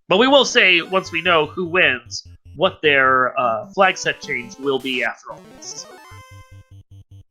But we will say, once we know who wins, what their flag set change will be after all this is over.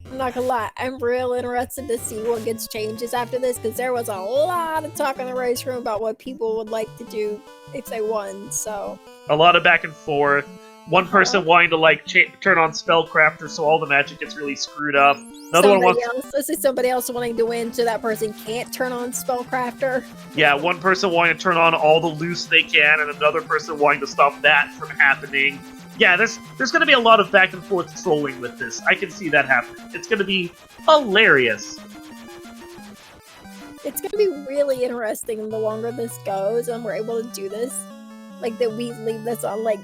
I'm not gonna lie, I'm real interested to see what gets changes after this, because there was a lot of talk in the race room about what people would like to do if they won, so... A lot of back and forth. One person wanting to, like, turn on Spellcrafter so all the magic gets really screwed up. Another one wants... Let's say somebody else wanting to win so that person can't turn on Spellcrafter. Yeah, one person wanting to turn on all the loose they can, and another person wanting to stop that from happening. Yeah, there's going to be a lot of back and forth trolling with this. I can see that happening. It's going to be hilarious. It's going to be really interesting the longer this goes and we're able to do this. like that we leave this on, like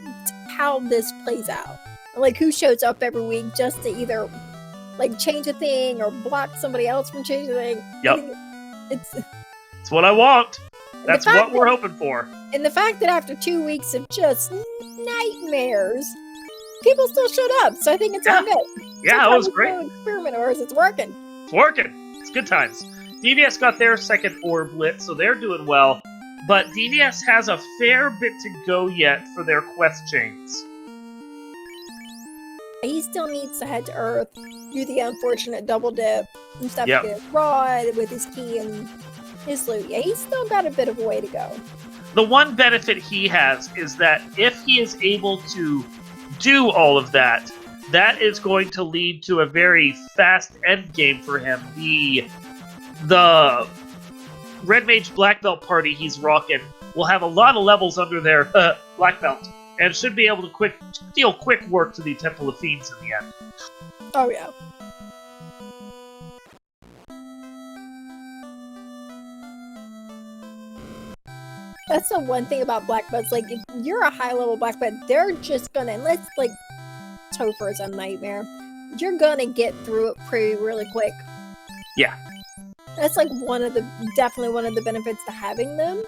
how this plays out, like who shows up every week just to either like change a thing or block somebody else from changing a thing. Yep. I think it's what I want. That's what we're that, hoping for. and the fact that after 2 weeks of just nightmares, people still showed up, so I think it's all good. Yeah, it was great. Experiment, or it's working. It's working. It's good times. DVS got their second orb lit, so they're doing well. But DVS has a fair bit to go yet for their quest chains. He still needs to head to Earth, do the unfortunate double dip, and stuff Yep. to get his rod with his key and his loot. Yeah, he's still got a bit of a way to go. The one benefit he has is that if he is able to do all of that, that is going to lead to a very fast end game for him. The Red Mage Black Belt party he's rocking will have a lot of levels under their Black Belt, and should be able to deal quick work to the Temple of Fiends in the end. Oh yeah. That's the one thing about black belts. Like, if you're a high-level black belt, they're just gonna, unless like Topher is a nightmare, you're gonna get through it really quick. Yeah. That's like definitely one of the benefits to having them.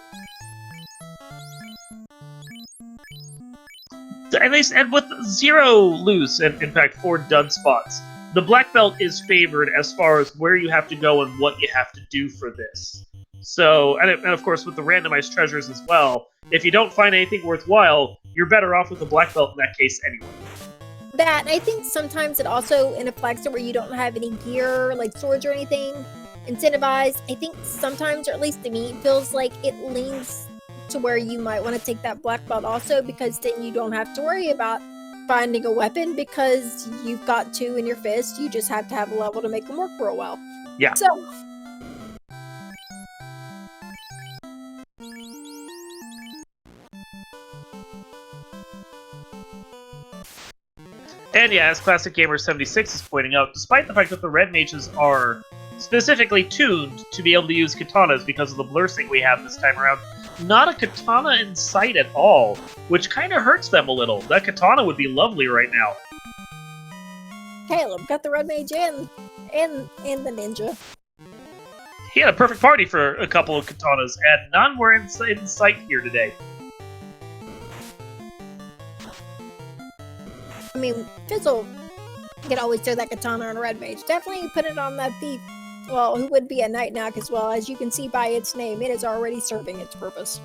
And with 0 loose, and in fact 4 dud spots, the black belt is favored as far as where you have to go and what you have to do for this. So, and of course with the randomized treasures as well, if you don't find anything worthwhile, you're better off with the black belt in that case anyway. That, I think sometimes it also, in a flag store where you don't have any gear, like swords or anything, incentivized, I think sometimes, or at least to me, it feels like it leans to where you might want to take that black belt also, because then you don't have to worry about finding a weapon because you've got 2 in your fist. You just have to have a level to make them work for a while. Yeah. So, And yeah, as Classic Gamer 76 is pointing out, despite the fact that the red mages are specifically tuned to be able to use katanas because of the blur sync we have this time around, not a katana in sight at all, which kind of hurts them a little. That katana would be lovely right now. Caleb got the red mage and the ninja. He had a perfect party for a couple of katanas, and none were in sight here today. I mean, Fizzle can always throw that katana on a red mage. Definitely put it on that thief. Well, who would be a knight now, because, well, as you can see by its name, it is already serving its purpose.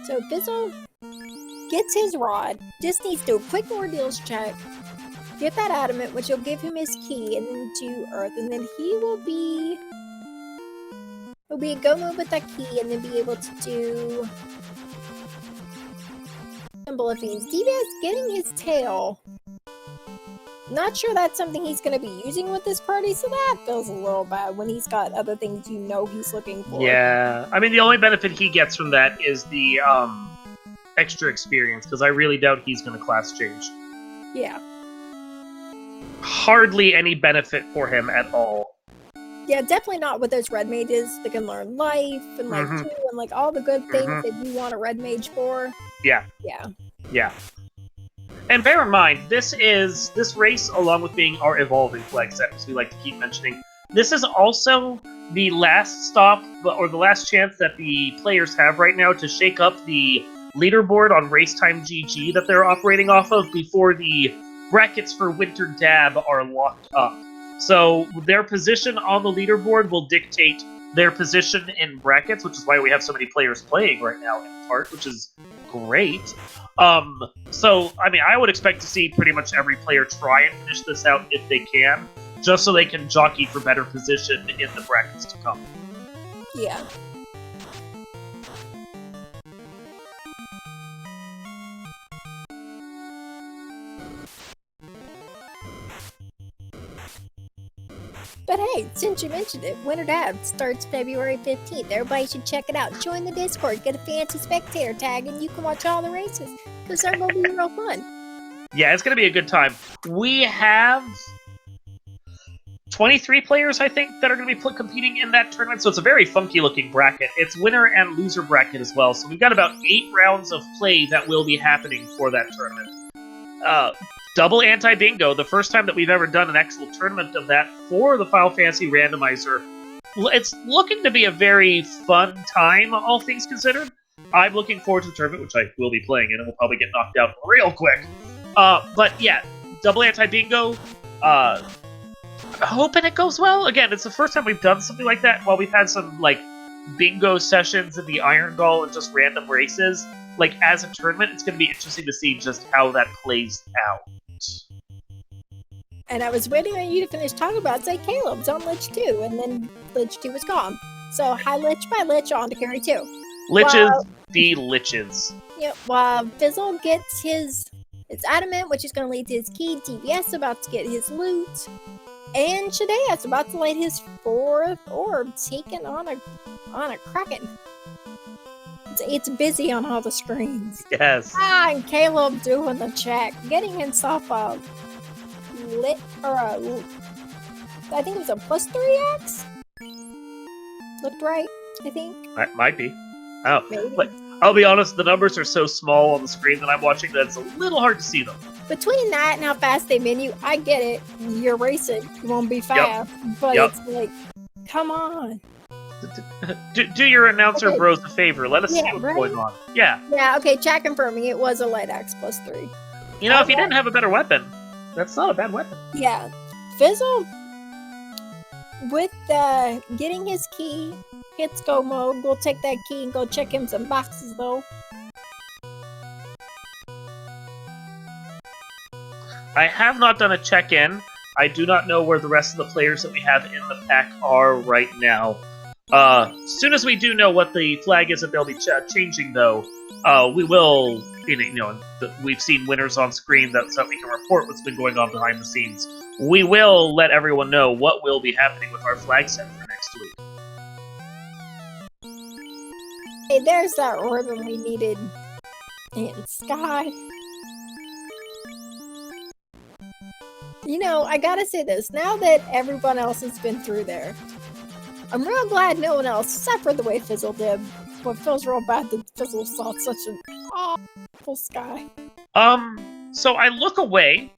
So Fizzle gets his rod, just needs to do a quick ordeals check, get that adamant, which will give him his key into Earth, and then he'll be a go move with that key, and then be able to do Temple of Fiends. DVS getting his tail. Not sure that's something he's going to be using with this party, so that feels a little bad when he's got other things you know he's looking for. Yeah, I mean, the only benefit he gets from that is the extra experience, because I really doubt he's going to class change. Yeah. Hardly any benefit for him at all. Yeah, definitely not with those red mages that can learn life and like too, and like all the good things that you want a red mage for. Yeah. Yeah. Yeah. And bear in mind, this race, along with being our evolving flag set, as we like to keep mentioning, this is also the last stop, or the last chance that the players have right now to shake up the leaderboard on Racetime GG that they're operating off of before the brackets for Winter Dab are locked up. So their position on the leaderboard will dictate their position in brackets, which is why we have so many players playing right now in part, which is great. So, I mean, I would expect to see pretty much every player try and finish this out if they can, just so they can jockey for better position in the brackets to come. Yeah. But hey, since you mentioned it, Winter Dab starts February 15th. Everybody should check it out. Join the Discord, get a fancy spectator tag, and you can watch all the races. Because they're going to be real fun. Yeah, it's going to be a good time. We have 23 players, I think, that are going to be competing in that tournament, so it's a very funky-looking bracket. It's winner and loser bracket as well, so we've got about 8 rounds of play that will be happening for that tournament. Double anti-bingo, the first time that we've ever done an actual tournament of that for the Final Fantasy Randomizer. It's looking to be a very fun time, all things considered. I'm looking forward to the tournament, which I will be playing in, and will probably get knocked out real quick. But yeah, double anti-bingo, hoping it goes well. Again, it's the first time we've done something like that. While we've had some, like, bingo sessions in the Iron Gall and just random races, like, as a tournament, it's going to be interesting to see just how that plays out. And I was waiting on you to finish talking about, say, Caleb's on Lich 2, and then Lich 2 was gone. So, hi Lich, bye Lich, on to Carry 2. Liches, the Liches. Yep, while Fizzle gets his adamant, which is going to lead to his key, DVS about to get his loot, and Shadea's about to light his 4th orb, taking on a Kraken. It's busy on all the screens. Yes. And Caleb doing the check, getting himself a I think it was a +3x? Looked right, I think. Might be. Oh, Maybe. But I'll be honest, the numbers are so small on the screen that I'm watching that it's a little hard to see them. Between that and how fast they menu, I get it. You're racing. You won't be fast. But it's like, come on. Do your announcer bros a favor. Let us see what's right? going on. Yeah. Yeah, okay, chat confirming it was a light axe +3. You know, if you didn't have a better weapon, that's not a bad weapon. Yeah. Fizzle, with getting his key, hits go mode. We'll take that key and go check him some boxes, though. I have not done a check-in. I do not know where the rest of the players that we have in the pack are right now. As soon as we do know what the flag is that they'll be changing, though, we will, we've seen winners on screen so that we can report what's been going on behind the scenes. We will let everyone know what will be happening with our flag set for next week. Hey, there's that ribbon we needed in Sky. You know, I gotta say this, now that everyone else has been through there, I'm real glad no one else suffered the way Fizzle did. But it feels real bad that Fizzle saw such an awful Sky. So I look away,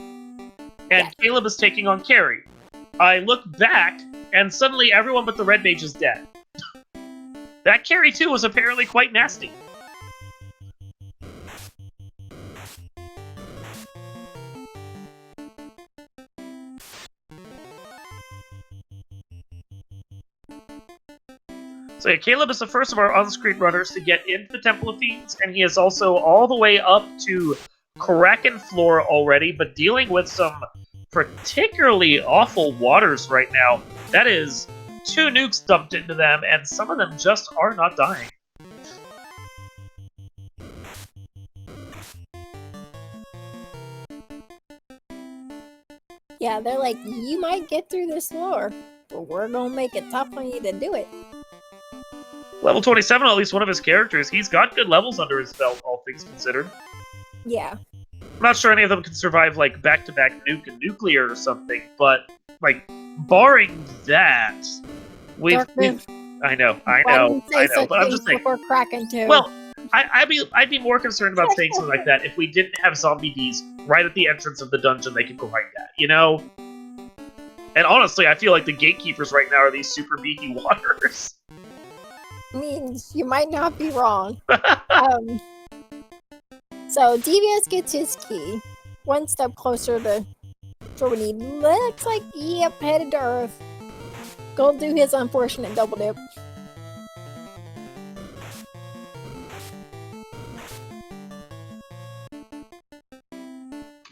and Caleb is taking on Carrie. I look back, and suddenly everyone but the Red Mage is dead. That Carrie, too, was apparently quite nasty. So yeah, Caleb is the first of our on-screen runners to get into the Temple of Fiends, and he is also all the way up to Kraken floor already, but dealing with some particularly awful waters right now. That is 2 nukes dumped into them, and some of them just are not dying. Yeah, they're like, you might get through this floor, but we're gonna make it tough on you to do it. Level 27, at least one of his characters. He's got good levels under his belt, all things considered. Yeah. I'm not sure any of them can survive, like, back-to-back nuke and nuclear or something, but, like, barring that, we've I know, but I'm just saying. Kraken too. Well, I'd be more concerned about saying something like that if we didn't have zombie bees right at the entrance of the dungeon they could go right at, you know? And honestly, I feel like the gatekeepers right now are these super beaky waters. I mean, you might not be wrong. So DVS gets his key, one step closer to where we need. Looks like, yep, headed to Earth. Go do his unfortunate double dip.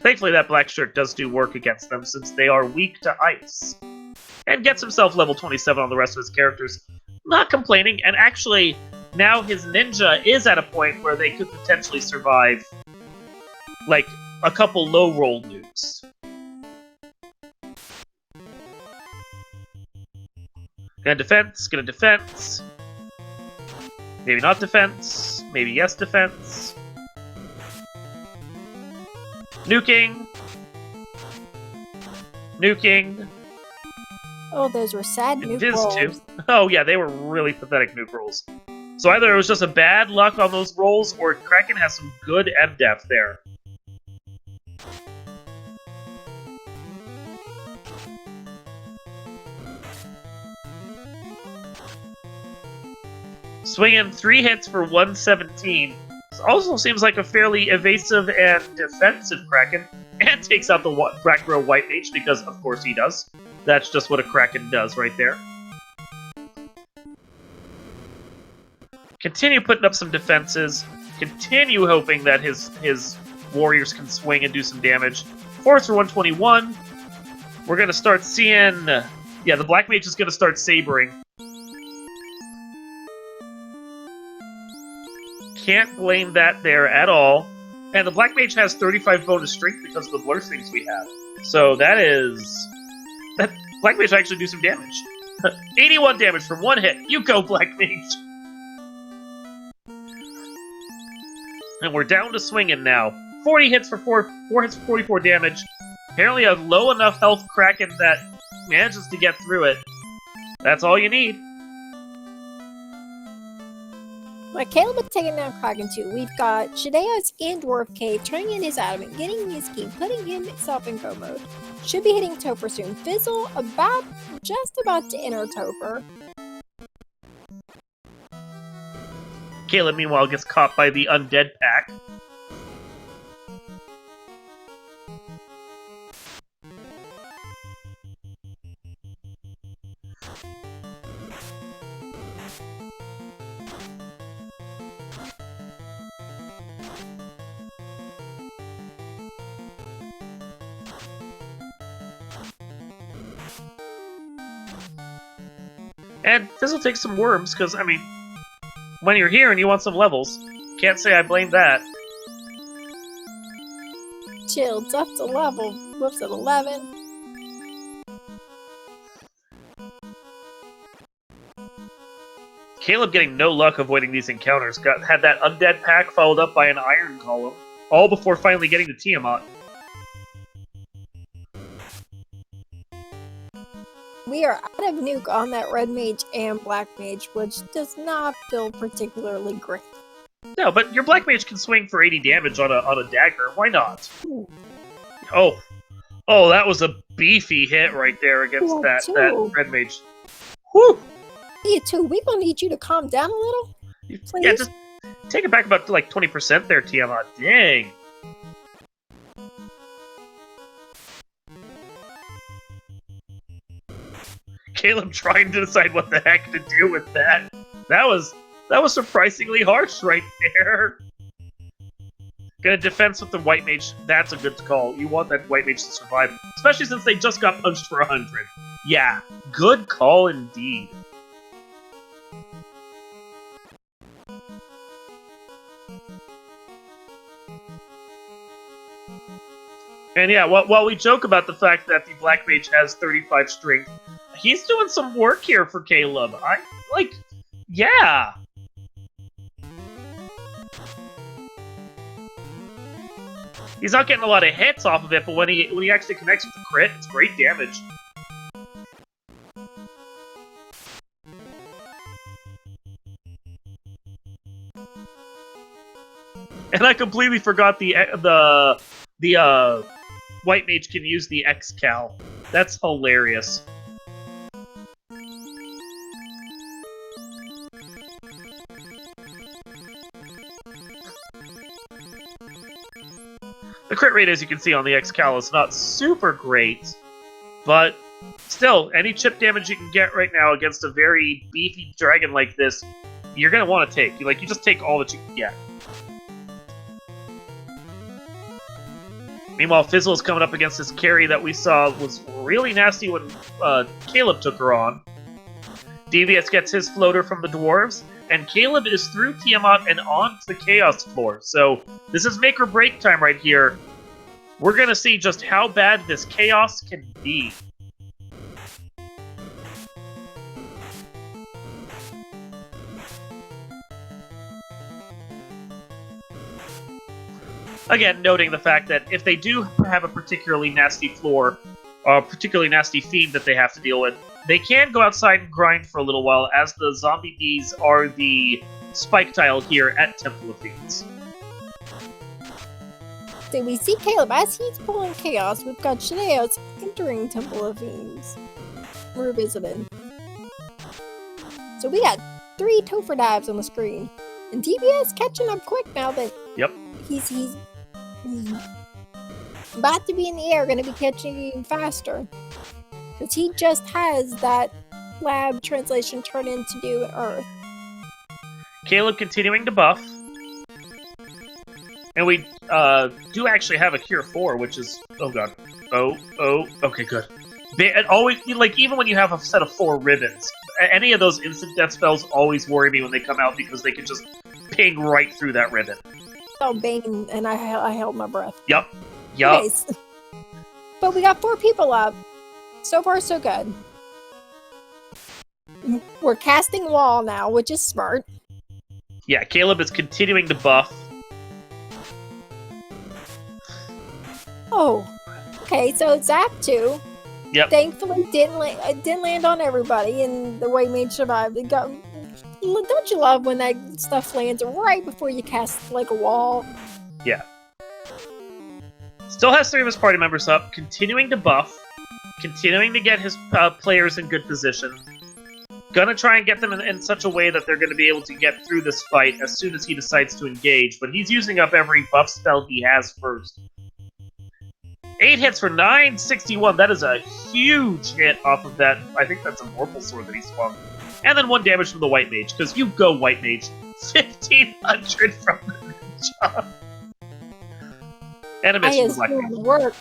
Thankfully, that black shirt does do work against them, since they are weak to ice. And gets himself level 27 on the rest of his characters. Not complaining, and actually, now his ninja is at a point where they could potentially survive, like, a couple low-roll nukes. Gonna defense, gonna defense. Maybe not defense, maybe yes defense. Nuking. Nuking. Oh, those were sad nuke Viz rolls. 2. Oh yeah, they were really pathetic nuke rolls. So either it was just a bad luck on those rolls, or Kraken has some good MDef there. Swinging 3 hits for 117. Also seems like a fairly evasive and defensive Kraken, and takes out the back row White Mage, because of course he does. That's just what a Kraken does right there. Continue putting up some defenses. Continue hoping that his warriors can swing and do some damage. Force for 121. We're going to start seeing... yeah, the Black Mage is going to start sabering. Can't blame that there at all. And the Black Mage has 35 bonus strength because of the blur things we have. So that is... that Black Mage will actually do some damage. 81 damage from 1 hit. You go, Black Mage! And we're down to swinging now. 40 hits for 4 hits for 44 damage. Apparently a low enough health Kraken that manages to get through it. That's all you need. Like Caleb is taking down Kraken too. We've got Shadea's in Dwarf Cave, turning in his adamant, getting his key, putting himself in go mode. Should be hitting Topher soon. Fizzle just about to enter Topher. Caleb, meanwhile, gets caught by the Undead Pack. And Fizzle takes some worms, because, I mean, when you're here and you want some levels, can't say I blame that. Chill's up to level. Whoops at 11. Caleb getting no luck avoiding these encounters. Had that Undead Pack followed up by an Iron Column, all before finally getting to Tiamat. We are out of nuke on that Red Mage and Black Mage, which does not feel particularly great. No, but your Black Mage can swing for 80 damage on a dagger. Why not? Ooh. Oh, that was a beefy hit right there against that Red Mage. Whew! You too. We're gonna need you to calm down a little. Please? Yeah, just take it back about like 20% there, Tiamat. Dang. Caleb trying to decide what the heck to do with that. That was surprisingly harsh right there. Gonna defense with the White Mage. That's a good call. You want that White Mage to survive, especially since they just got punched for 100. Yeah, good call indeed. And yeah, while we joke about the fact that the Black Mage has 35 strength, he's doing some work here for Caleb. Yeah. He's not getting a lot of hits off of it, but when he actually connects with the crit, it's great damage. And I completely forgot the White Mage can use the X-Cal. That's hilarious. The crit rate, as you can see on the X-Cal, is not super great, but still, any chip damage you can get right now against a very beefy dragon like this, you're going to want to take. You just take all that you can get. Meanwhile, Fizzle is coming up against this carry that we saw was really nasty when Caleb took her on. Devious gets his floater from the dwarves, and Caleb is through Tiamat and onto the Chaos floor. So this is make or break time right here. We're going to see just how bad this Chaos can be. Again, noting the fact that if they do have a particularly nasty floor, or a particularly nasty fiend that they have to deal with, they can go outside and grind for a little while, as the zombie bees are the spike tile here at Temple of Fiends. So we see Caleb as he's pulling chaos. We've got Shaneos entering Temple of Fiends. We're visiting. So we got 3 Topher dives on the screen. And TBS catching up quick now that he's about to be in the air, going to be catching even faster. Because he just has that lab translation turn in to do in Earth. Caleb continuing to buff. And we do actually have a Cure 4, which is... Oh, God. Oh, okay, good. And always, like, even when you have a set of 4 ribbons, any of those instant death spells always worry me when they come out, because they can just ping right through that ribbon. Oh, Bane, and I held my breath. Yup. Nice. But we got 4 people up. So far, so good. We're casting wall now, which is smart. Yeah, Caleb is continuing to buff. Oh, okay, so Zap 2. Yep. Thankfully, didn't land on everybody, and the White Mage survived. Don't you love when that stuff lands right before you cast, like, a wall? Yeah. Still has 3 of his party members up, continuing to buff, continuing to get his players in good position. Gonna try and get them in such a way that they're gonna be able to get through this fight as soon as he decides to engage, but he's using up every buff spell he has first. 8 hits for 961. That is a huge hit off of that. I think that's a Vorpal Sword that he swung. And then 1 damage from the White Mage, because you go, White Mage. 1,500 from the ninja. And a miss from the Black Mage. Work.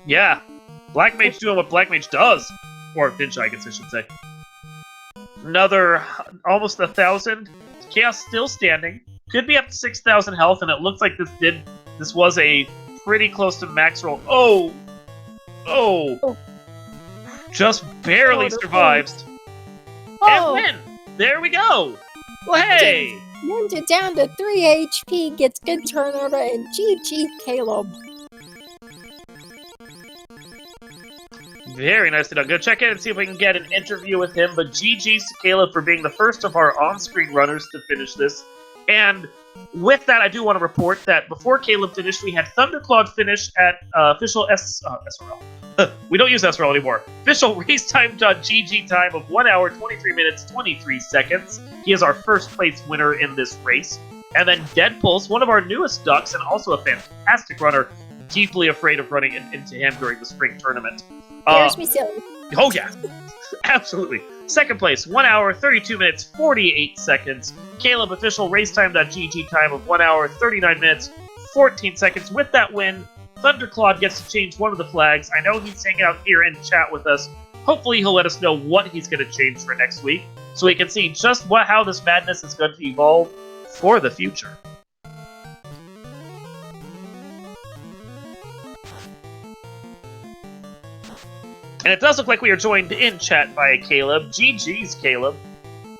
Yeah. Black Mage doing what Black Mage does. Or ninja, I guess I should say. Another almost 1,000. Chaos still standing. Could be up to 6,000 health, and it looks like this was a pretty close to max roll. Oh! Just barely survives. And win! There we go! Well, hey! Ninja down to 3 HP, gets good turnover, and GG Caleb. Very nicely done. Go check in and see if we can get an interview with him, but GG's to Caleb for being the first of our on-screen runners to finish this. And with that, I do want to report that before Caleb finished, we had Thunderclawed finish at official SRL. We don't use SRL anymore. Official racetime.gg time of 1 hour, 23 minutes, 23 seconds. He is our first place winner in this race. And then Deadpulse, one of our newest ducks and also a fantastic runner, deeply afraid of running into him during the spring tournament. Scares me silly. Oh yeah, absolutely. Second place, 1 hour, 32 minutes, 48 seconds. Caleb, official racetime.gg time of 1 hour, 39 minutes, 14 seconds. With that win, Thunderclawed gets to change one of the flags. I know he's hanging out here in chat with us. Hopefully he'll let us know what he's going to change for next week, so we can see just how this madness is going to evolve for the future. And it does look like we are joined in chat by Caleb. GG's, Caleb.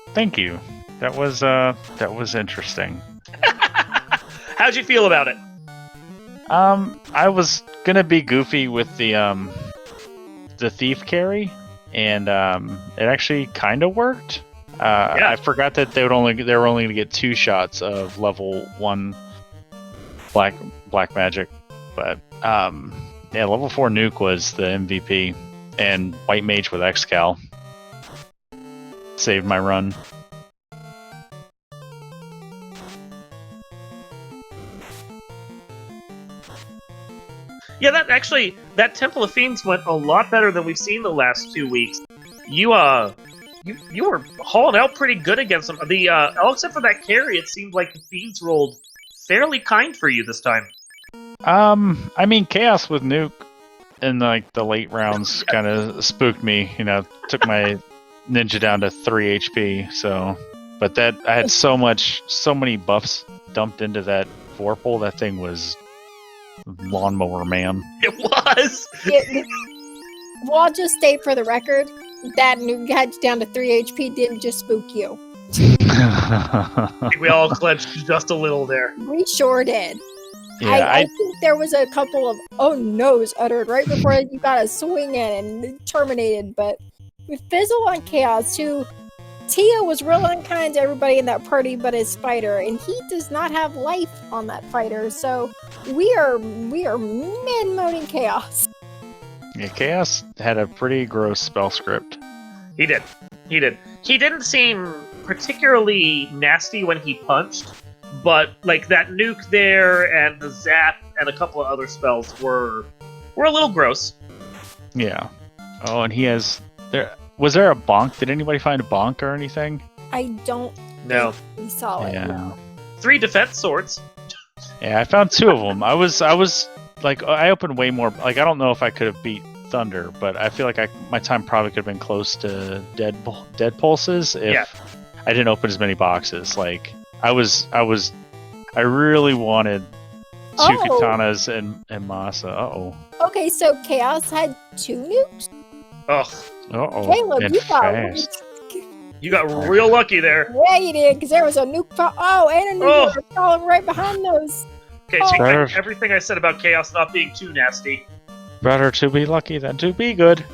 Thank you. That was interesting. How'd you feel about it? I was gonna be goofy with the thief carry, and it actually kind of worked. Yeah. I forgot that they were only gonna get 2 shots of level 1 black magic, but yeah, level 4 nuke was the MVP. And White Mage with Excal saved my run. Yeah, that Temple of Fiends went a lot better than we've seen the last 2 weeks. You were hauling out pretty good against them. Except for that carry, it seemed like the Fiends rolled fairly kind for you this time. I mean, Chaos with nuke in like the late rounds kind of spooked me, took my ninja down to 3 HP, so but that I had so many buffs dumped into that Vorpal, that thing was lawnmower man. It was! Well, I'll just state for the record, that nuke got you down to 3 HP didn't just spook you. I think we all clenched just a little there. We sure did. I think there was a couple of oh no's uttered right before you got a swing in and terminated, but with Fizzle on Chaos, who Tia was real unkind to everybody in that party but his fighter, and he does not have life on that fighter, so we are mid-moding Chaos. Yeah, Chaos had a pretty gross spell script. He did. He didn't seem particularly nasty when he punched, but like that nuke there and the zap and a couple of other spells were a little gross. Yeah. Oh, and he has was there a bonk? Did anybody find a bonk or anything? I don't No. think we saw it. Yeah. No. 3 defense swords. Yeah, I found 2 of them. I was like, I opened way more. Like, I don't know if I could have beat Thunder, but I feel like my time probably could have been close to dead pulses if I didn't open as many boxes. Like, I really wanted 2 katanas and Masa. Uh-oh. Okay, so Chaos had 2 nukes? Ugh. Uh-oh. Caleb, And you got fast. You got real lucky there. Yeah, you did, because there was a nuke. And a nuke falling right behind those. Okay, so everything I said about Chaos not being too nasty. Better to be lucky than to be good.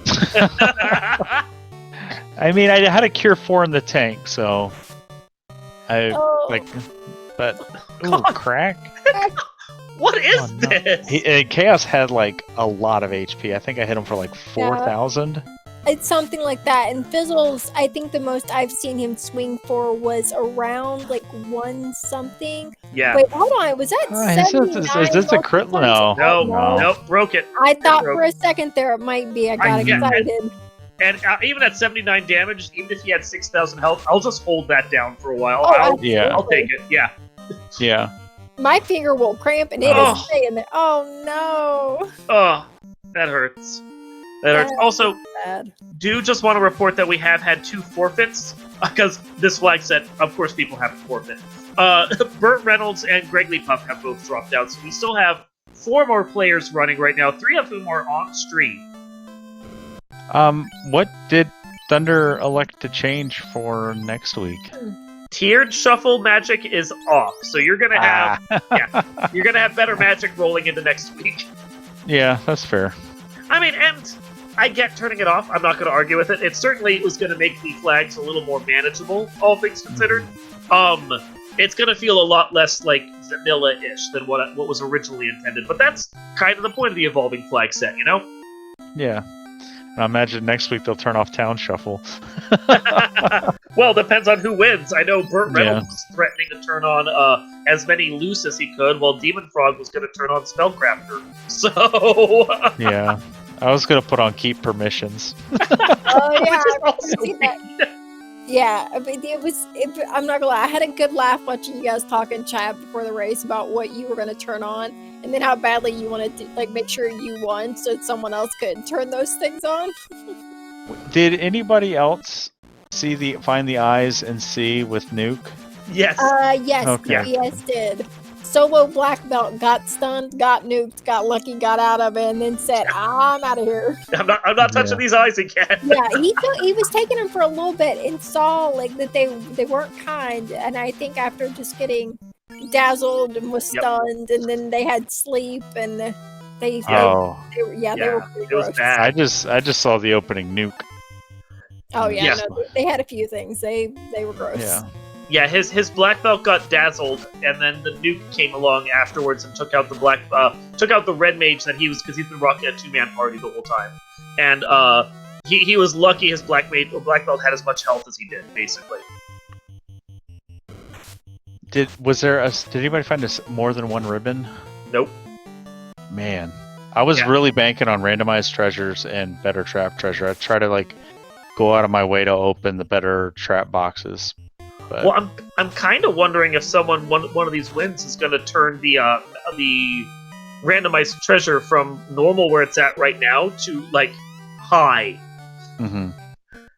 I mean, I had a cure 4 in the tank, so but crack. What is this? Chaos had like a lot of HP. I think I hit him for like 4,000. It's something like that. And Fizzles, I think the most I've seen him swing for was around like 1 something. Yeah. Wait, hold on. Was that 79? Is this a crit? No. Nope, broke it. I thought for a second there it might be. I got excited. And even at 79 damage, even if he had 6,000 health, I'll just hold that down for a while. I'll take it. Yeah. Yeah. My finger will cramp and it is staying there. Oh no. Oh, that hurts. That hurts. Also, do just want to report that we have had 2 forfeits, because this flag set, of course, people have to forfeit. Burt Reynolds and Greg Lee Puff have both dropped out, so we still have 4 more players running right now, 3 of whom are on stream. What did Thunder elect to change for next week? Tiered shuffle magic is off, so you're gonna have you're gonna have better magic rolling into next week. Yeah, that's fair. I mean, and I get turning it off. I'm not going to argue with it. It certainly was going to make the flags a little more manageable, all things considered. It's going to feel a lot less like vanilla-ish than what was originally intended. But that's kind of the point of the evolving flag set, you know? Yeah. I imagine next week they'll turn off Town Shuffle. Well, depends on who wins. I know Burt Reynolds was threatening to turn on as many loose as he could, while Demon Frog was going to turn on Spellcrafter. So... Yeah. I was going to put on Keep Permissions. Oh, yeah. Yeah, I mean, I'm not gonna lie, I had a good laugh watching you guys talk in chat before the race about what you were gonna turn on, and then how badly you wanted to like make sure you won so that someone else could turn those things on. Did anybody else find the eyes and see with Nuke? Yes. Yes. Okay. Yes, did. Solo black belt got stunned, got nuked, got lucky, got out of it, and then said, "I'm out of here." I'm not touching these eyes again. Yeah, he was taking them for a little bit and saw like that they weren't kind, and I think after just getting dazzled and was stunned, and then they had sleep and they were pretty gross. Bad. I just saw the opening Nuke. Oh yeah, Yes. no, they had a few things. They were gross. Yeah. Yeah, his black belt got dazzled, and then the nuke came along afterwards and took out the red mage that he was, because he's been rocking a 2-man party the whole time, and he was lucky his black belt had as much health as he did, basically. Did anybody find more than 1 ribbon? Nope. Man, I was really banking on randomized treasures and better trap treasure. I try to like go out of my way to open the better trap boxes. But... Well, I'm kind of wondering if one of these wins is going to turn the randomized treasure from normal where it's at right now to like high. Mm-hmm.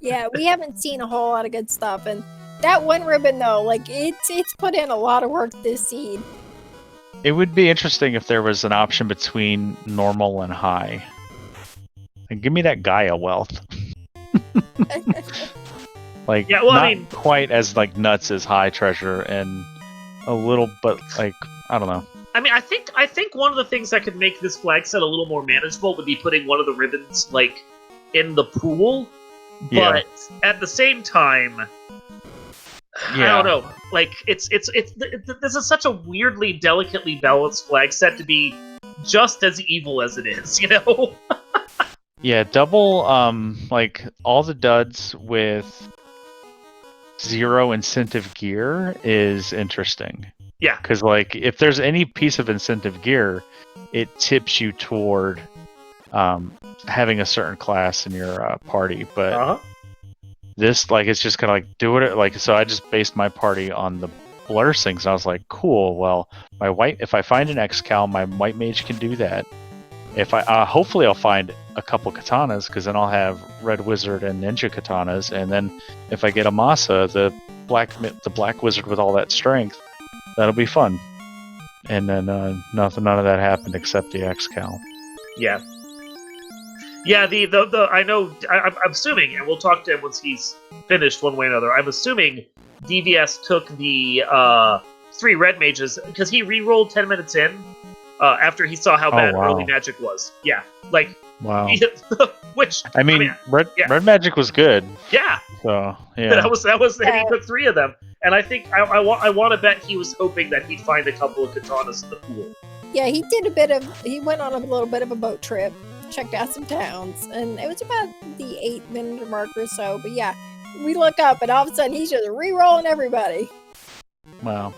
Yeah, we haven't seen a whole lot of good stuff, and that 1 ribbon though, like it's put in a lot of work this seed. It would be interesting if there was an option between normal and high. And give me that Gaia wealth. Like, yeah, well, not quite as like nuts as high treasure and a little, but like I don't know. I mean, I think one of the things that could make this flag set a little more manageable would be putting one of the ribbons like in the pool. Yeah. But at the same time, Yeah. I don't know. Like it's this is such a weirdly delicately balanced flag set to be just as evil as it is, you know? Yeah, double like all the duds with 0 incentive gear is interesting. Yeah. Because like if there's any piece of incentive gear, it tips you toward having a certain class in your party. But this like it's just kind of like do it like so. I just based my party on the Blursings, and I was like, cool. Well, if I find an X-Cal, my white mage can do that. If I hopefully I'll find a couple katanas, because then I'll have red wizard and ninja katanas, and then if I get a Masa, the black wizard with all that strength, that'll be fun. And then none of that happened except the X-Cal. Yeah. Yeah, the I know I'm assuming, and we'll talk to him once he's finished one way or another. I'm assuming DVS took the 3 red mages because he re-rolled 10 minutes in after he saw how bad early magic was. Yeah, like wow. Which I mean red magic was good. Yeah. So yeah, that was and he took 3 of them, and I think I want to bet he was hoping that he'd find a couple of katanas in the pool. Yeah, he went on a little bit of a boat trip, checked out some towns, and it was about the 8-minute mark or so. But yeah, we look up, and all of a sudden he's just re-rolling everybody. Wow.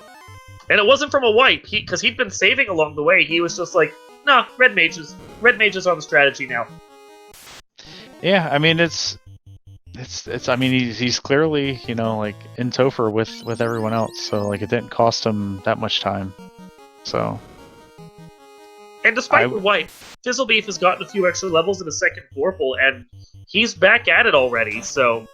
And it wasn't from a wipe, because he'd been saving along the way. He was just like, nah, red mages are the strategy now. Yeah, I mean it's I mean he's clearly, you know, like in Topher with everyone else, so like it didn't cost him that much time. So and despite the wipe, Fizzlebeef has gotten a few extra levels in a second Vorpal, and he's back at it already, so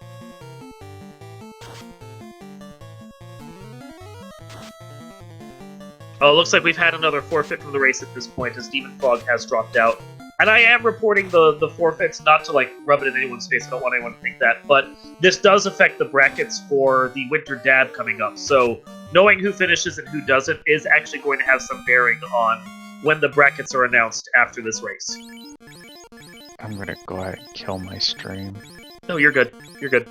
oh, it looks like we've had another forfeit from the race at this point, as Demon Fog has dropped out. And I am reporting the forfeits, not to like rub it in anyone's face, I don't want anyone to think that, but this does affect the brackets for the Winter Dab coming up, so knowing who finishes and who doesn't is actually going to have some bearing on when the brackets are announced after this race. I'm gonna go ahead and kill my stream. No, you're good. You're good.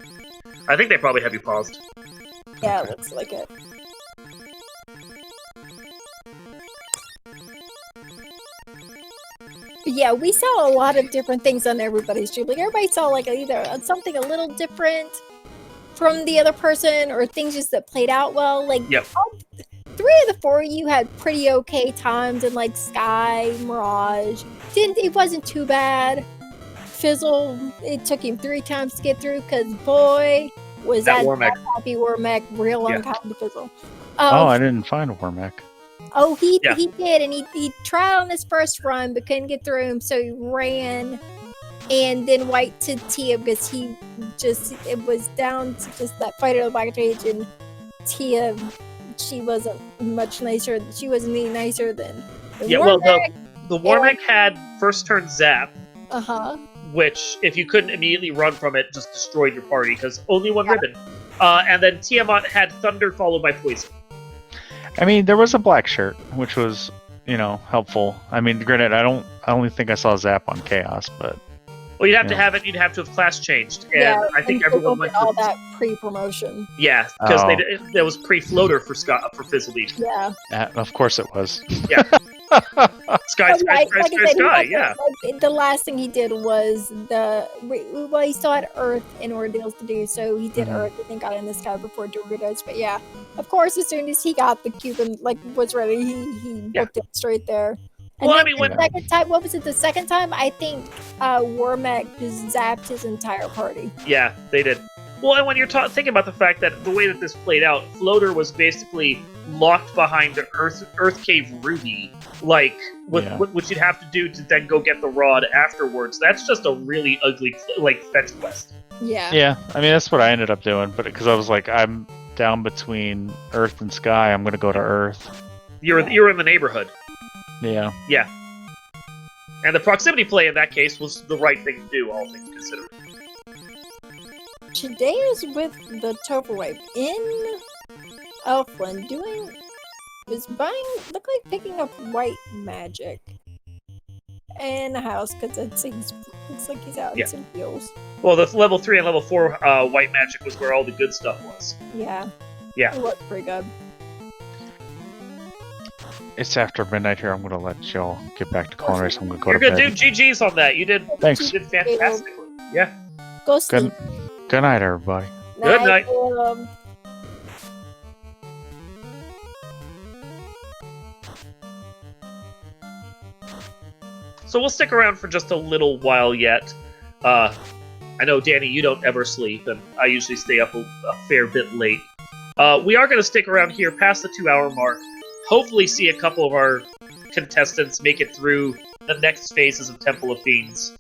I think they probably have you paused. Yeah, it looks like it. Yeah, we saw a lot of different things on everybody's stream. Like everybody saw like either something a little different from the other person, or things just that played out well. Like yep. 3 of the 4 of you had pretty okay times in like Sky, Mirage. It wasn't too bad. Fizzle, it took him 3 times to get through, because boy, was that happy Wormack real long time to fizzle. Oh, I didn't find Wormack. Oh, he did, and he tried on his first run but couldn't get through him, so he ran and then wiped to Tia, because it was down to just that fight of the Black Page, and Tia, she wasn't much nicer. She wasn't any nicer than yeah, Wormack. Well, the Wormack had first turn zap. Which, if you couldn't immediately run from it, just destroyed your party, because only one ribbon. And then Tiamat had Thunder followed by Poison. I mean, there was a black shirt, which was, you know, helpful. I mean, granted, I only think I saw Zap on Chaos, but... Well, you'd have to have it, you'd have to have class changed, and I think everyone went all that pre-promotion. Yeah, because there was pre-floater for Fizzlebeef. Yeah. Of course it was. Yeah. Sky, yeah. Like, the last thing he did was he still had Earth and Ordeals to do, so he did Earth and then got in the Sky before Doritos. But yeah, of course, as soon as he got the Cuban, like, was ready, he booked it straight there. And well, then I mean, the second time, what was it? The second time, I think Wormack just zapped his entire party. Yeah, they did. Well, and when you're thinking about the fact that the way that this played out, Floater was basically locked behind the Earth Cave Ruby, like, which you'd have to do to then go get the rod afterwards. That's just a really ugly, like, fetch quest. Yeah. Yeah, I mean, that's what I ended up doing, but because I was like, I'm down between Earth and Sky, I'm going to go to Earth. You're in the neighborhood. Yeah. Yeah. And the proximity play in that case was the right thing to do, all things considered. Today is with the Topher Wipe in Elfland doing was look like picking up white magic. And a house, because it looks like he's out in some fields. Well, the level 3 and level 4 white magic was where all the good stuff was. Yeah. Yeah. It looked pretty good. It's after midnight here. I'm gonna let y'all get back to calling race. I'm gonna go You're to good, bed. dude. GG's on that. You did. Thanks. You did fantastic. Yeah. Go sleep. Good night, everybody. Good night. So we'll stick around for just a little while yet. I know, Danny, you don't ever sleep, and I usually stay up a fair bit late. We are going to stick around here past the 2-hour mark. Hopefully see a couple of our contestants make it through the next phases of Temple of Fiends.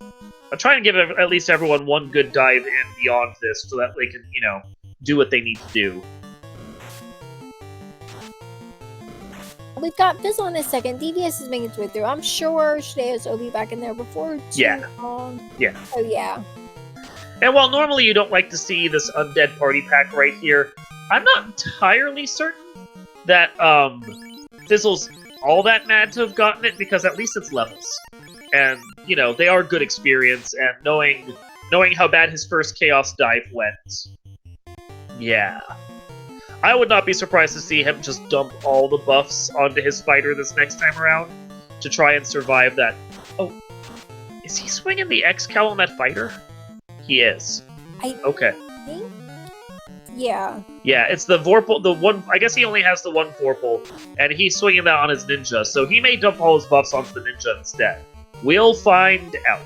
I'm trying to give at least everyone one good dive in beyond this so that they can, do what they need to do. We've got Fizzle in a second. DVS is making its way through. I'm sure Shdeos will be back in there before too long. Yeah. Oh, yeah. And while normally you don't like to see this undead party pack right here, I'm not entirely certain that Fizzle's all that mad to have gotten it, because at least it's levels. And, they are good experience, and knowing how bad his first Chaos dive went, yeah. I would not be surprised to see him just dump all the buffs onto his fighter this next time around to try and survive that. Oh, is he swinging the X-Cal on that fighter? He is. Okay. Yeah. Yeah, it's the Vorpal, the one. I guess he only has the one Vorpal, and he's swinging that on his ninja, so he may dump all his buffs onto the ninja instead. We'll find out.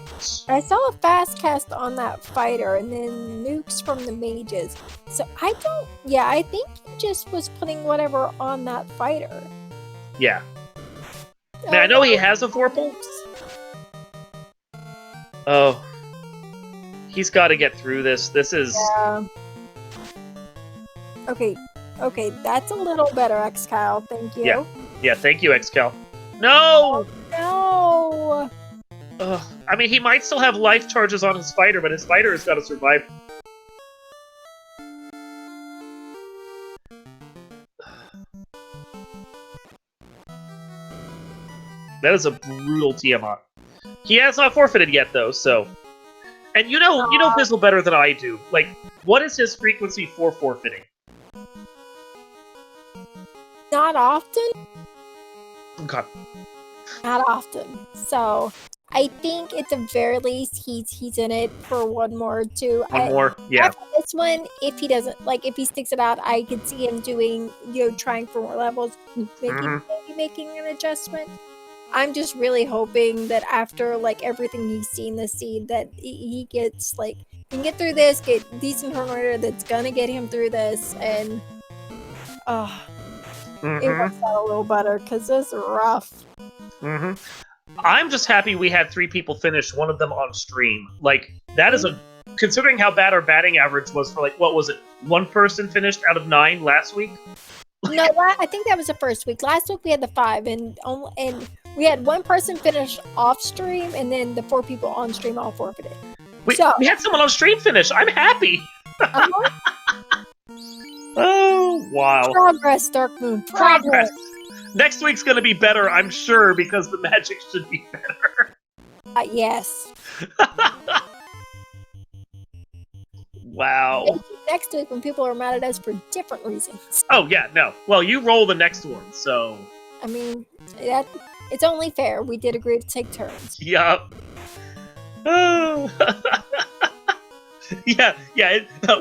I saw a fast cast on that fighter, and then nukes from the mages. So I think he just was putting whatever on that fighter. Yeah. Now, I know he has a Vorpal. Oh. He's got to get through this. This is... Yeah. Okay, that's a little better, X-Cal. Thank you. Yeah, thank you, X-Cal. No! No! I mean, he might still have life charges on his fighter, but his fighter has got to survive. That is a brutal Tiamat. He has not forfeited yet, though, so... And you know Fizzle better than I do. Like, what is his frequency for forfeiting? Not often. Okay. Not often. So, I think at the very least he's in it for one more or two. One more, yeah. After this one, if he doesn't, if he sticks it out, I could see him doing, trying for more levels, maybe making an adjustment. I'm just really hoping that after everything he's seen this seed, that he gets he can get through this, get decent turn order that's gonna get him through this, and it works out a little better because this is rough. I'm just happy we had 3 people finish, one of them on stream. That is considering how bad our batting average was for what was it? 1 person finished out of 9 last week? No, I think that was the first week. Last week we had the 5, and we had 1 person finish off stream, and then the 4 people on stream all forfeited. We had someone on stream finish. I'm happy. Oh, wow. Progress, Dark Moon. Progress. Next week's gonna be better, I'm sure, because the magic should be better. Yes. Wow. Next week when people are mad at us for different reasons. Oh, yeah, no. Well, you roll the next one, so... I mean, it's only fair. We did agree to take turns. Yup. Oh. Yeah.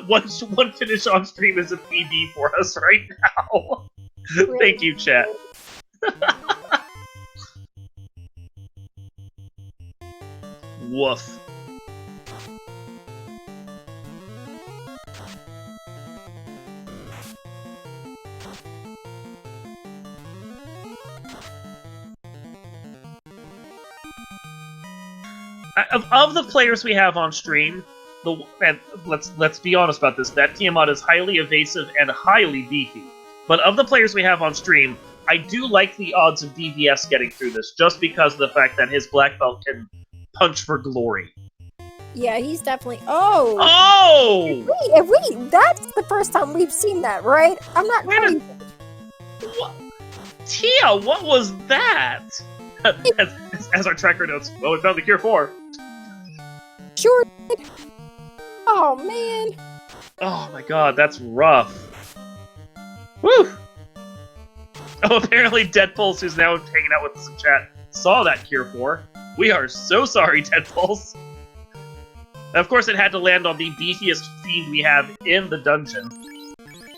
One finish on stream is a PB for us right now. Thank you, chat. Woof. Of the players we have on stream, and let's be honest about this, that Tiamat is highly evasive and highly beefy. But of the players we have on stream, I do like the odds of DVS getting through this, just because of the fact that his black belt can punch for glory. Yeah, he's definitely... Oh! Oh! That's the first time we've seen that, right? I'm not crazy. Tia, what was that? as our tracker notes, well, we found the cure 4. Sure. Oh man. Oh my god, that's rough. Woo! Oh, apparently Deadpulse, who's now hanging out with us in chat, saw that cure 4. We are so sorry, Deadpulse. And of course, it had to land on the beefiest fiend we have in the dungeon.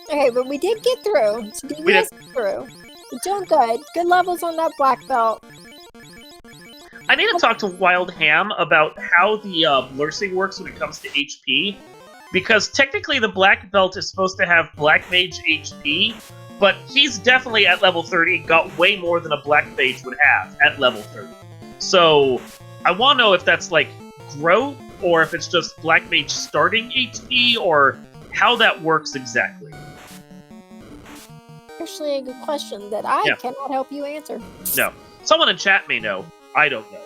Okay, but we did get through. So We did. through. We're doing good. Good levels on that black belt. I need to talk to Wild Ham about how the nursing works when it comes to HP, because technically the black belt is supposed to have black mage HP, but he's definitely at level 30, got way more than a black mage would have at level 30. So I want to know if that's like growth, or if it's just black mage starting HP, or how that works exactly. Actually, a good question that I Yeah. cannot help you answer. No. Someone in chat may know. I don't know.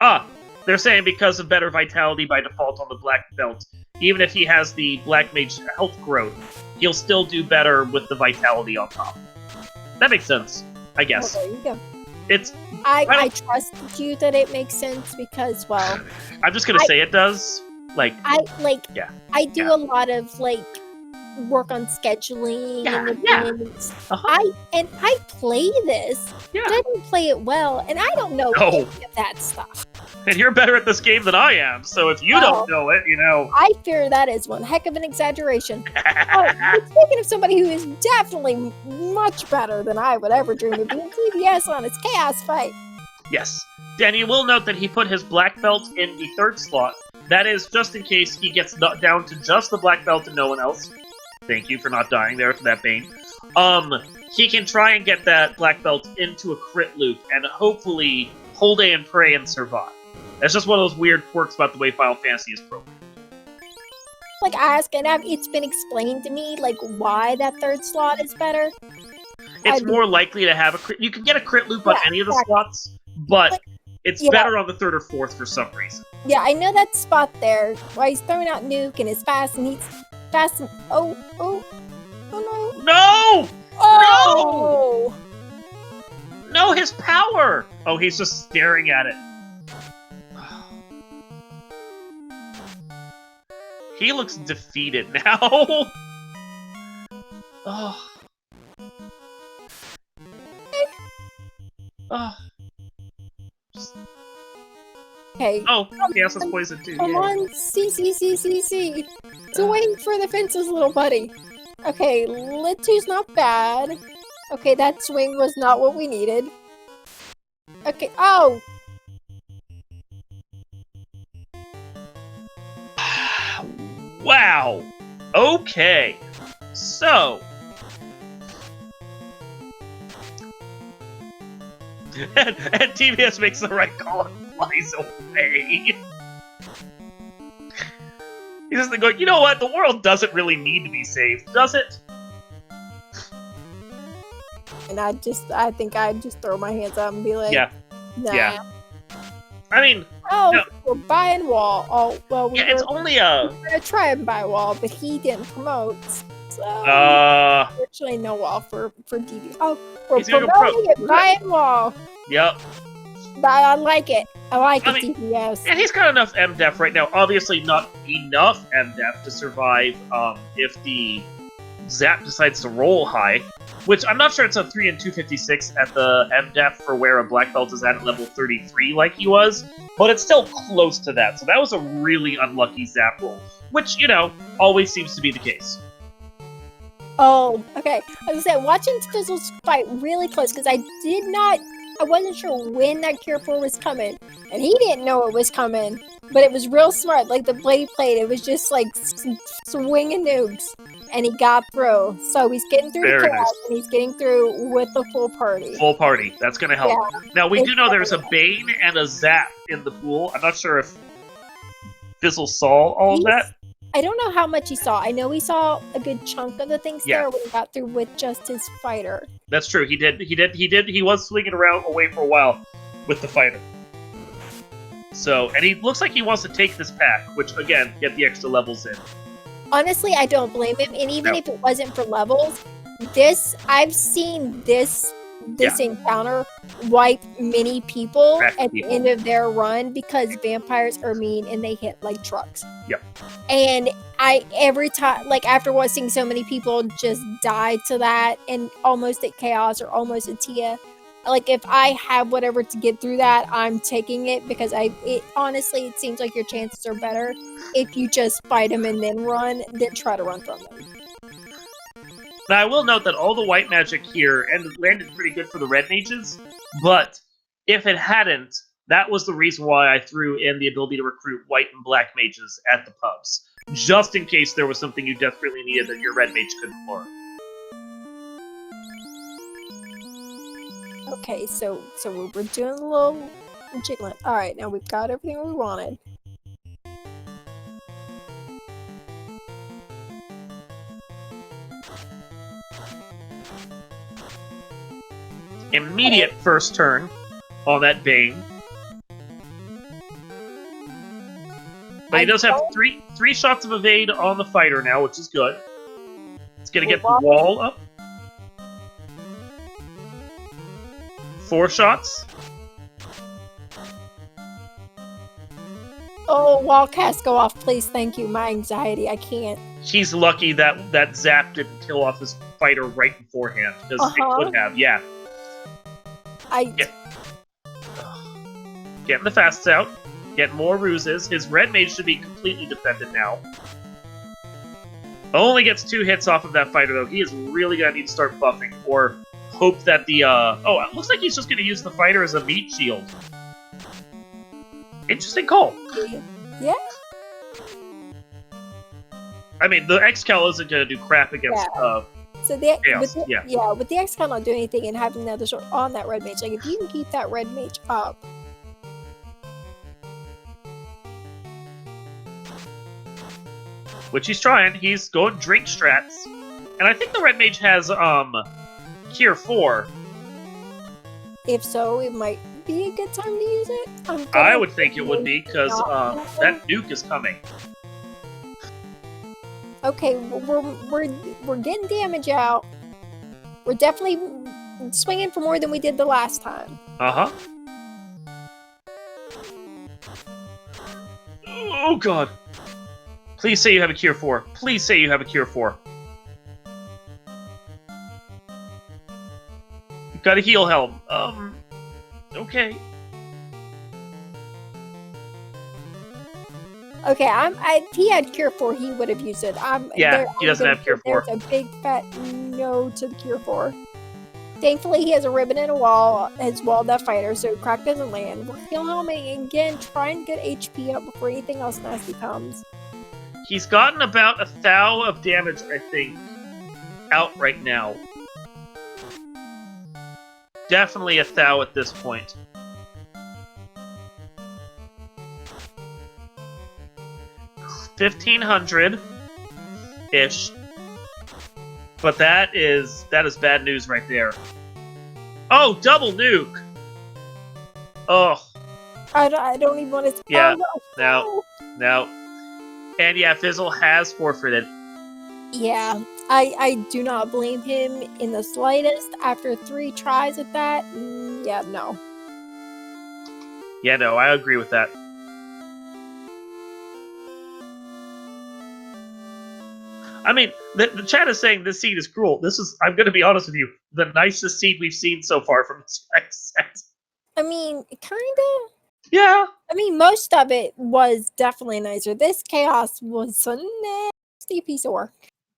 Ah, they're saying because of better vitality by default on the black belt, even if he has the black mage health growth, he'll still do better with the vitality on top. That makes sense, I guess. Well, there you go. It's. I trust you that it makes sense because, well, I'm just gonna say it does. Like, I do Yeah. a lot of work on scheduling Yeah, and yeah. events. Uh-huh. I play this, Yeah. but I don't play it well, and I don't know No. any of that stuff. And you're better at this game than I am, so if you don't know it, you know. I fear that is one heck of an exaggeration. But speaking of somebody who is definitely much better than I would ever dream of being TBS on his chaos fight. Yes. Dan, you will note that he put his black belt in the 3rd slot. That is just in case he gets down to just the black belt and no one else. Thank you for not dying there for that bane. He can try and get that black belt into a crit loop and hopefully hold A and pray and survive. That's just one of those weird quirks about the way Final Fantasy is programmed. It's been explained to me why that 3rd slot is better. It's more likely to have a crit. You can get a crit loop on Yeah, any of the exactly. slots, but it's yeah. better on the 3rd or 4th for some reason. Yeah, I know that spot there. Why he's throwing out nuke and is fast and he's fast and oh no. No! Oh! No, his power! Oh, he's just staring at it. He looks defeated now. Oh. Oh. Okay. Oh, Chaos is poisoned too. Come Yeah. on, C. So waiting for the fences, little buddy. Okay, lit 2's not bad. Okay, that swing was not what we needed. Okay, oh! Wow. Okay. So. And TBS makes the right call and flies away. He's just going, you know what? The world doesn't really need to be saved, does it? And I think I'd just throw my hands up and be like, Yeah. nah. Yeah. I mean, Oh, no. we're buying wall. Oh, well, we yeah, it's were only a. gonna try and buy wall, but he didn't promote. So, unfortunately, no wall for DB. Oh, we're He's gonna go promoting pro. it, buying wall. Yep. I like it. I like I it, mean, DPS. And he's got enough MDef right now. Obviously, not enough MDef to survive if the Zap decides to roll high. Which, I'm not sure it's a 3 and 256 at the MDef for where a black belt is at level 33 like he was. But it's still close to that. So that was a really unlucky Zap roll. Which, always seems to be the case. Oh, okay. I was gonna say, watching Fizzle's fight really close because I wasn't sure when that Cure 4 was coming, and he didn't know it was coming, but it was real smart. Like the blade plate, it was just like swinging nukes, and he got through. So he's getting through Very the chaos, nice. and he's getting through with the full party. Full party. That's going to help. Yeah. Now, we do know there's a Definitely. Bane and a Zap in the pool. I'm not sure if Fizzle saw all of that. I don't know how much he saw. I know he saw a good chunk of the things Yeah. there when he got through with just his fighter. That's true. He did. He was swinging around away for a while with the fighter. So, and he looks like he wants to take this pack, which again, get the extra levels in. Honestly, I don't blame him. And even No. if it wasn't for levels, I've seen this Yeah. encounter wipe many people Crack at people. the end of their run because vampires are mean and they hit like trucks. Yep. And every time, like after watching so many people just die to that and almost at chaos or almost at Tia, like if I have whatever to get through that, I'm taking it because honestly, it seems like your chances are better if you just fight them and then run than try to run from them. Now, I will note that all the white magic here landed pretty good for the red mages, but if it hadn't, that was the reason why I threw in the ability to recruit white and black mages at the pubs, just in case there was something you desperately needed that your red mage couldn't learn. Okay, so we're doing a little jiggling. All right, now we've got everything we wanted. Immediate first turn on that Bane. But he does have three shots of evade on the fighter now, which is good. It's gonna get the wall up. 4 shots. Oh, wall cast go off, please. Thank you. My anxiety, I can't. He's lucky that zap didn't kill off his fighter right beforehand, because it could have, yeah. Getting the fasts out. Get more ruses. His red mage should be completely defended now. Only gets 2 hits off of that fighter, though. He is really gonna need to start buffing, or hope that the, oh, it looks like he's just gonna use the fighter as a meat shield. Interesting call. Yeah. I mean, the X-Cal isn't gonna do crap against, So Chaos, with the X-Con not doing anything and having the other sword on that red mage, like if you can keep that red mage up. Which he's trying. He's going drink strats. And I think the red mage has, Cure 4. If so, it might be a good time to use it. I would think it would be, because, that nuke is coming. Okay, we're getting damage out. We're definitely swinging for more than we did the last time. Uh-huh. Oh, God. Please say you have a Cure 4. Please say you have a Cure 4. You've got a heal helm. Okay. Okay, if he had Cure 4, he would have used it. He doesn't have Cure 4. There's a big fat no to the Cure 4. Thankfully, he has a ribbon and a wall, has walled that fighter, so crack doesn't land. We're heal helming again, try and get HP up before anything else nasty comes. He's gotten about 1,000 of damage, I think, out right now. Definitely 1,000 at this point. $1,500-ish. But that is bad news right there. Oh, double nuke! Oh. I don't even want to... Yeah, oh, no. And yeah, Fizzle has forfeited. Yeah, I do not blame him in the slightest. After 3 tries at that, yeah, no. Yeah, no, I agree with that. I mean, the chat is saying this seed is cruel. This is, I'm going to be honest with you, the nicest seed we've seen so far from this set. I mean, kinda. Yeah. I mean, most of it was definitely nicer. This chaos was a nasty piece of work.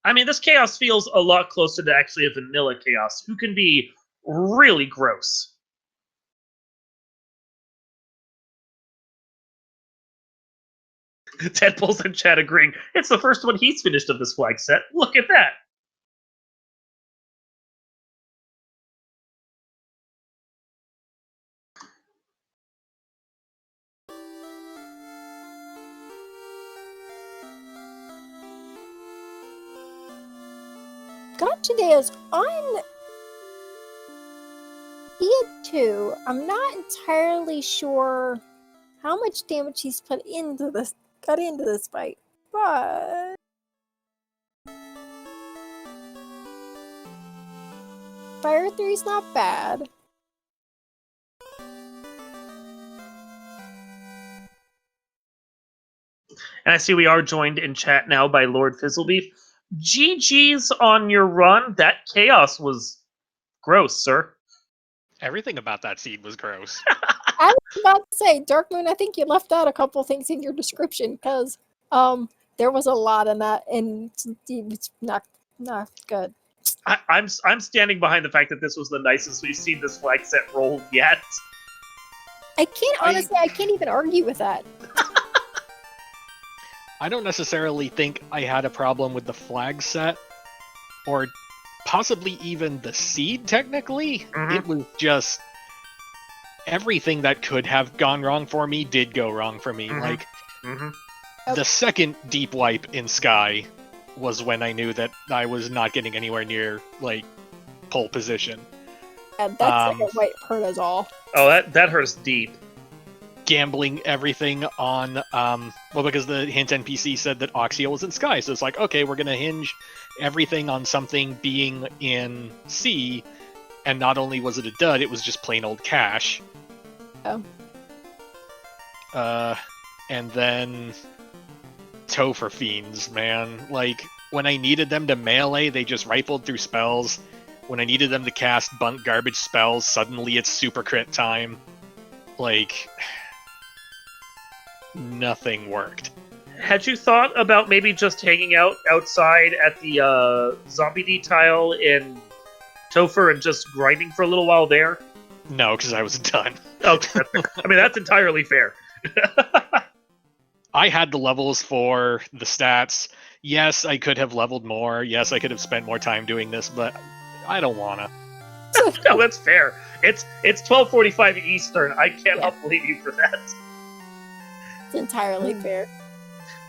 I mean, this chaos feels a lot closer to actually a vanilla chaos, who can be really gross. Deadpool's in chat agreeing. It's the first one he's finished of this flag set. Look at that. Gotchadeo's on E2. I'm not entirely sure how much damage he's got into this fight, but Fire 3's not bad. And I see we are joined in chat now by Lord Fizzlebeef. GG's on your run. That chaos was gross, sir. Everything about that seed was gross. I was about to say, Dark Moon, I think you left out a couple things in your description, because there was a lot in that, and it's not good. I'm standing behind the fact that this was the nicest we've seen this flag set roll yet. I can't even argue with that. I don't necessarily think I had a problem with the flag set, or possibly even the seed, technically. Mhm. It was just everything that could have gone wrong for me did go wrong for me. Mhm. Like, Mm-hmm. the second deep wipe in Sky was when I knew that I was not getting anywhere near, like, pole position. And that's like a white hurt us all. Oh, that hurts deep. Gambling everything on, well, because the hint NPC said that Oxio was in Sky, so it's like, okay, we're gonna hinge everything on something being in C, and not only was it a dud, it was just plain old cash. Oh. And then Topher Fiends, man. Like, when I needed them to melee, they just rifled through spells. When I needed them to cast bunk garbage spells, suddenly it's super crit time. Like, nothing worked. Had you thought about maybe just hanging out outside at the zombie D tile in Topher and just grinding for a little while there? No, because I was done. Okay, I mean that's entirely fair. I had the levels for the stats. Yes, I could have leveled more. Yes, I could have spent more time doing this, but I don't wanna. No, that's fair. It's 12:45 Eastern. I cannot blame you for that. It's entirely fair.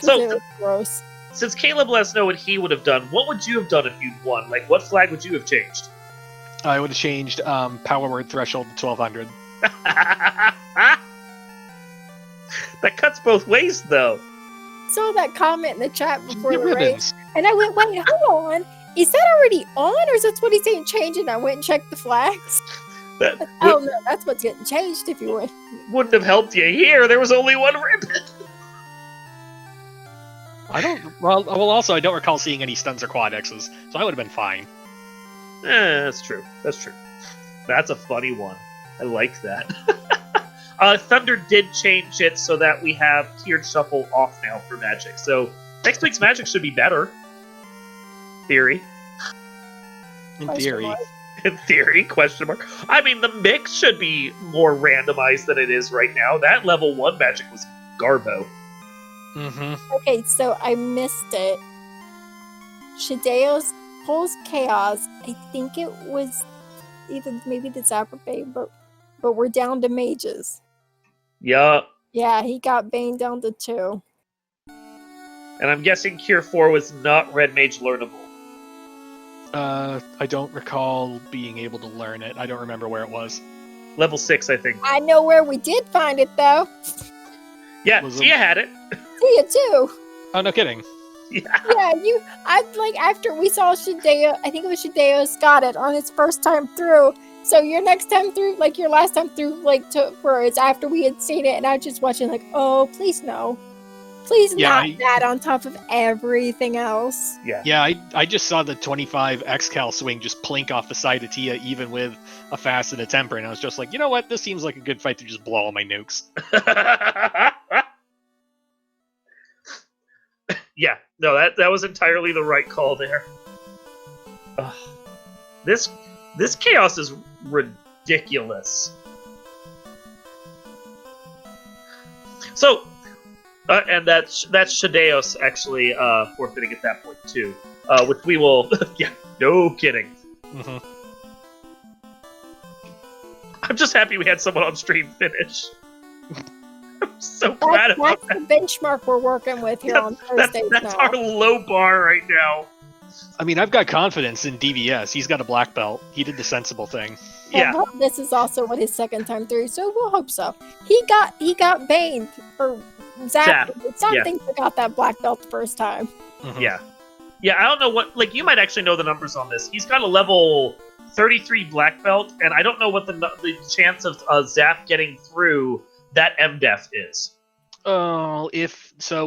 'Cause So- it was gross. Since Caleb let us know what he would have done, what would you have done if you'd won? Like, what flag would you have changed? I would have changed Power Word Threshold to 1200. That cuts both ways, though. Saw that comment in the chat before Get the race, ribbons. and I went, wait, hold on. Is that already on, or is that what he's saying change? And I went and checked the flags. That Oh no, that's what's getting changed if you would. wouldn't have helped you here. There was only one ribbon. I don't. Well, also I don't recall seeing any stuns or quad X's, so I would have been fine. That's true. That's true. That's a funny one. I like that. Thunder did change it so that we have tiered shuffle off now for Magic. So next week's Magic should be better. Theory. In Question theory. mark. In theory, question mark. I mean, the mix should be more randomized than it is right now. That level 1 Magic was garbo. Mm-hmm. Okay, so I missed it. Shideo's pulls chaos. I think it was either maybe the Zapper Bane, but we're down to mages. Yup. Yeah, he got Bane down to 2. And I'm guessing Cure 4 was not Red Mage learnable. I don't recall being able to learn it. I don't remember where it was. Level 6, I think. I know where we did find it though. Yeah, Was Tia it- had it. See it too. Oh, no kidding. Yeah. Yeah, I like after we saw Shideo, I think it was Shideo's got it on his first time through. So your next time through, like your last time through, like where it's after we had seen it, and I was just watching like, oh, please no. Please Yeah, not that on top of everything else. Yeah, I just saw the 25 X-Cal swing just plink off the side of Tia, even with a fast and a temper, and I was just like, you know what? This seems like a good fight to just blow all my nukes. Yeah, no, that was entirely the right call there. Ugh. This chaos is ridiculous. So, and that's Shadeos actually forfeiting at that point too, which we will. Yeah, no kidding. Mm-hmm. I'm just happy we had someone on stream finish. I'm so glad That's about the that. benchmark we're working with here on Thursdays That's now. our low bar right now. I mean, I've got confidence in DVS. He's got a black belt. He did the sensible thing. Yeah. Well, this is also what his second time through, so we'll hope so. He got Bane or Zap. Zap, Some yeah. things that got that black belt the first time. Mhm. Yeah. Yeah, I don't know what... Like, you might actually know the numbers on this. He's got a level 33 black belt, and I don't know what the chance of Zap getting through that MDef is. Oh,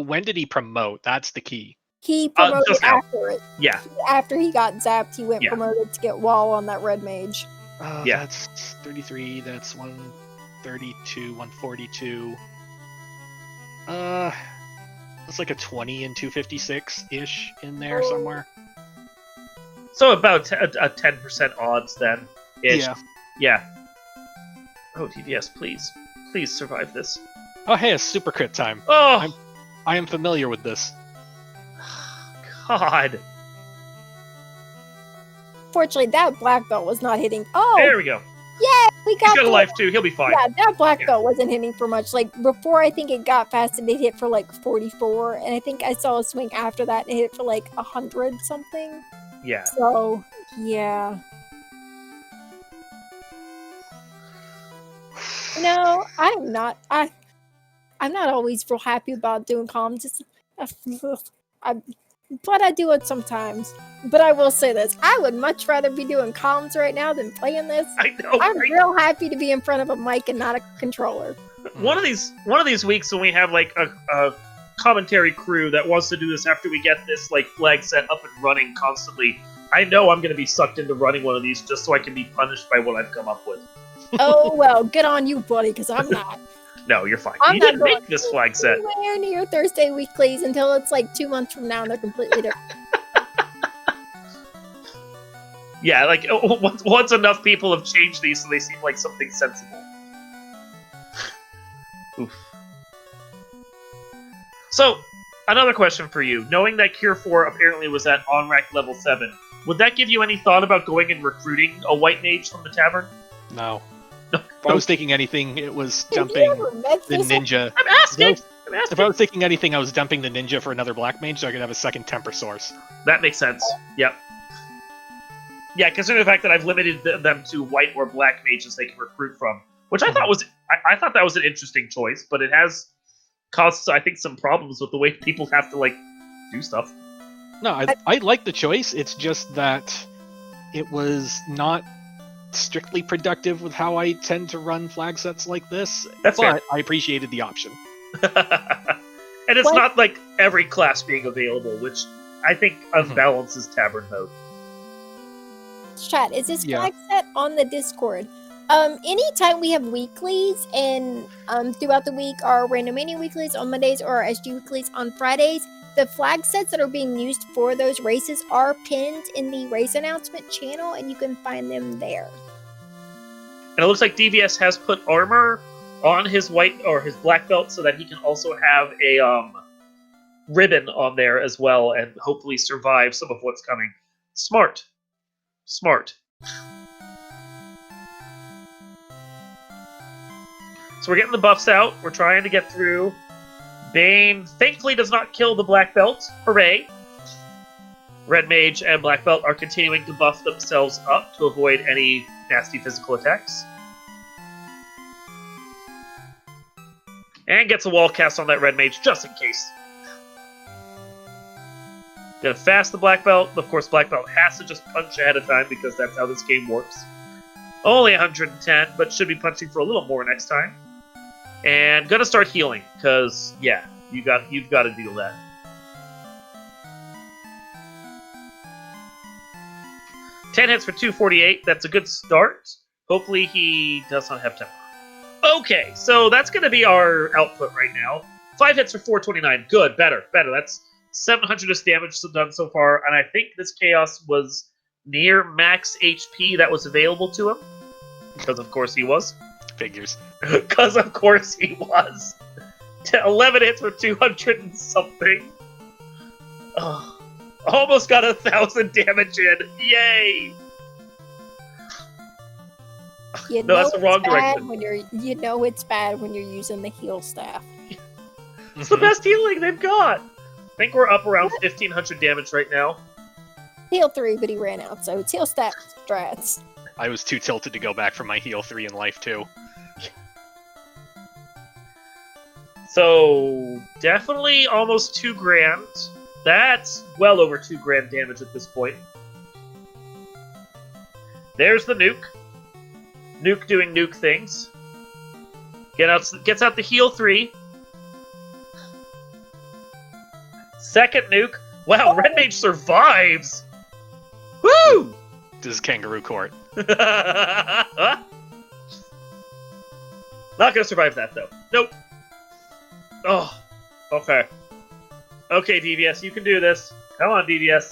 when did he promote? That's the key. He promoted just now. after it. Yeah. After he got zapped, he went Yeah. promoted to get wall on that red mage. Yeah. That's 33, that's 132, 142. It's like a 20 and 256-ish in there somewhere. So about a 10% odds then. Yeah. Yeah. Oh, DVS, please. Please survive this. Oh, hey, it's super crit time. Oh! I am familiar with this. God. Fortunately, that black belt was not hitting. Oh, There we go. yeah, we He's got got a the- life too. He'll be fine. Yeah, that black Yeah. belt wasn't hitting for much. Like before, I think it got fast and it hit for like 44, and I think I saw a swing after that and it hit for like 100 something. Yeah. So yeah. No, I'm not. I'm not always real happy about doing comms. But I do it sometimes. But I will say this: I would much rather be doing comms right now than playing this. I know. I'm right? real happy to be in front of a mic and not a controller. One of these weeks when we have like a commentary crew that wants to do this after we get this like flag set up and running constantly, I know I'm going to be sucked into running one of these just so I can be punished by what I've come up with. Oh well, good on you, buddy, because I'm not. No, you're fine. I'm You not didn't going make this flag set. anywhere near Thursday weeklies until it's like 2 months from now and they're completely different. Yeah, like once enough people have changed these so they seem like something sensible. Oof. So, another question for you. Knowing that Cure 4 apparently was at on-rack level 7, would that give you any thought about going and recruiting a white mage from the tavern? No. If I was thinking anything, it was Have you dumping ever met the this? ninja. I'm asking! If I was thinking anything, I was dumping the ninja for another black mage so I could have a second temper source. That makes sense. Yep. Yeah, considering the fact that I've limited them to white or black mages they can recruit from, which I thought was I thought that was an interesting choice, but it has caused I think some problems with the way people have to like do stuff. No, I like the choice. It's just that it was not strictly productive with how I tend to run flag sets like this. That's but fair. I appreciated the option. And it's What? not like every class being available, which I think unbalances tavern mode. Chat, is this Yeah. flag set on the Discord? Anytime we have weeklies and throughout the week, our Randomania weeklies on Mondays or our SG weeklies on Fridays, the flag sets that are being used for those races are pinned in the race announcement channel, and you can find them there. And it looks like DVS has put armor on his white or his black belt so that he can also have a ribbon on there as well and hopefully survive some of what's coming. Smart. Smart. So we're getting the buffs out. We're trying to get through. Bane thankfully does not kill the black belt. Hooray. Red Mage and Black Belt are continuing to buff themselves up to avoid any nasty physical attacks. And gets a wall cast on that Red Mage just in case. Gonna fast the Black Belt. Of course, Black Belt has to just punch ahead of time because that's how this game works. Only 110, but should be punching for a little more next time. And gonna start healing, because, yeah, you've got to deal that. Ten hits for 248. That's a good start. Hopefully he does not have temper. Okay, so that's going to be our output right now. 5 hits for 429. Good, better. That's 700 damage done so far, and I think this Chaos was near max HP that was available to him. Because of course he was. Figures. Because of course he was. 11 hits for 200 and something. Oh. Almost got 1,000 damage in. Yay! You No, know that's the wrong it's bad direction. when you know it's bad when you're using the heal staff. It's the best healing they've got. I think we're up around 1,500 damage right now. Heal 3, but he ran out, so it's heal staff strats. I was too tilted to go back for my heal 3 in life too. So, definitely almost 2 grand. That's well over 2 grand damage at this point. There's the nuke. Nuke doing nuke things. Gets out the heal 3. Second nuke. Wow, Red Mage survives! Woo! This is Kangaroo Court. Not gonna survive that, though. Nope. Oh, okay. Okay, DVS, you can do this. Come on, DVS.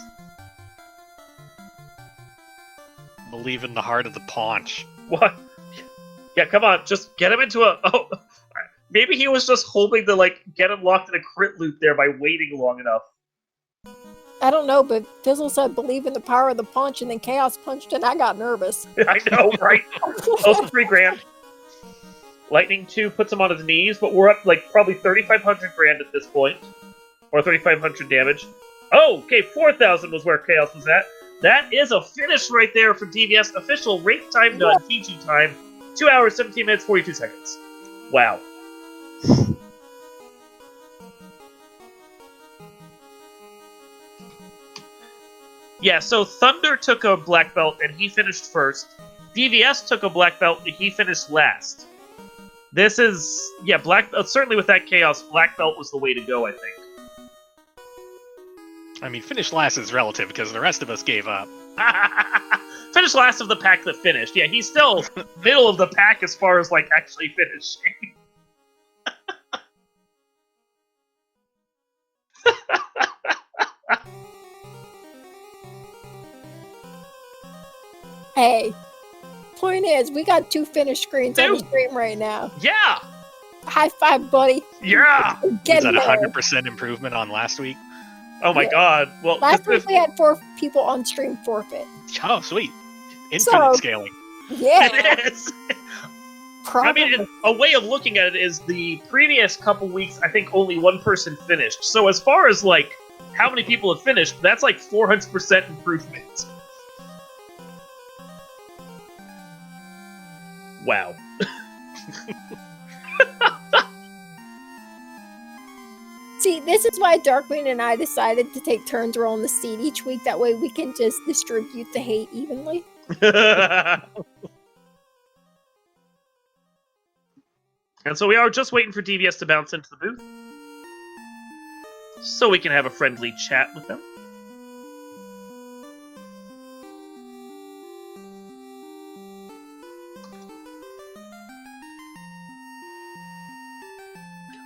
Believe in the heart of the paunch. What? Yeah, come on, just get him into a... Oh, maybe he was just hoping to, like, get him locked in a crit loop there by waiting long enough. I don't know, but Fizzle said believe in the power of the punch, and then Chaos punched, and I got nervous. I know, right? Also 3 grand. Lightning 2 puts him on his knees, but we're up, like, probably 3,500 grand at this point. Or 3,500 damage. Oh, okay, 4,000 was where Chaos was at. That is a finish right there for DVS. Official race time done, TG time. 2 hours, 17 minutes, 42 seconds. Wow. Yeah, so Thunder took a black belt and he finished first. DVS took a black belt and he finished last. This is, yeah, certainly with that chaos, black belt was the way to go, I think. I mean, finish last is relative because the rest of us gave up. Finished last of the pack that finished. Yeah, he's still middle of the pack as far as, like, actually finishing. Hey, point is, we got 2 finished screens on the Dude. stream right now. Yeah! High five, buddy. Yeah! Get Is that there. 100% improvement on last week? Oh my Yeah. god. Well, Last week we had 4 people on stream forfeit. Oh, sweet. Infinite So- scaling. Yeah, it is. probably. I mean, a way of looking at it is the previous couple weeks, I think only one person finished. So as far as, like, how many people have finished, that's like 400% improvement. Wow. See, this is why Darkwing and I decided to take turns rolling the seed each week. That way we can just distribute the hate evenly. And so we are just waiting for DVS to bounce into the booth. So we can have a friendly chat with them.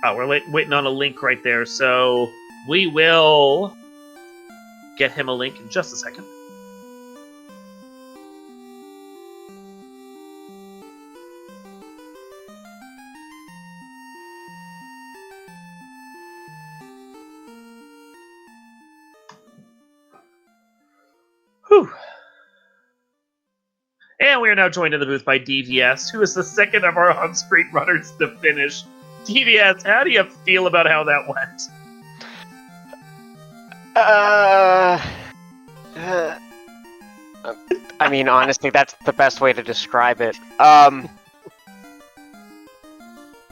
Oh, we're waiting on a link right there, so we will get him a link in just a second. Whew. And we are now joined in the booth by DVS, who is the second of our on-screen runners to finish. DVS, how do you feel about how that went? I mean, honestly, that's the best way to describe it.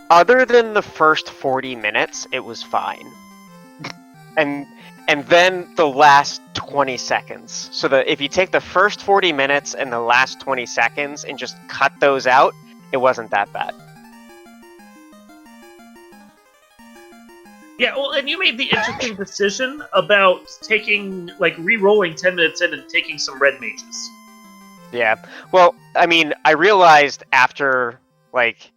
Other than the first 40 minutes, it was fine. And then the last 20 seconds. So if you take the first 40 minutes and the last 20 seconds and just cut those out, it wasn't that bad. Yeah, well, and you made the interesting decision about taking, like, re-rolling 10 minutes in and taking some red mages. Yeah. Well, I mean, I realized after, like,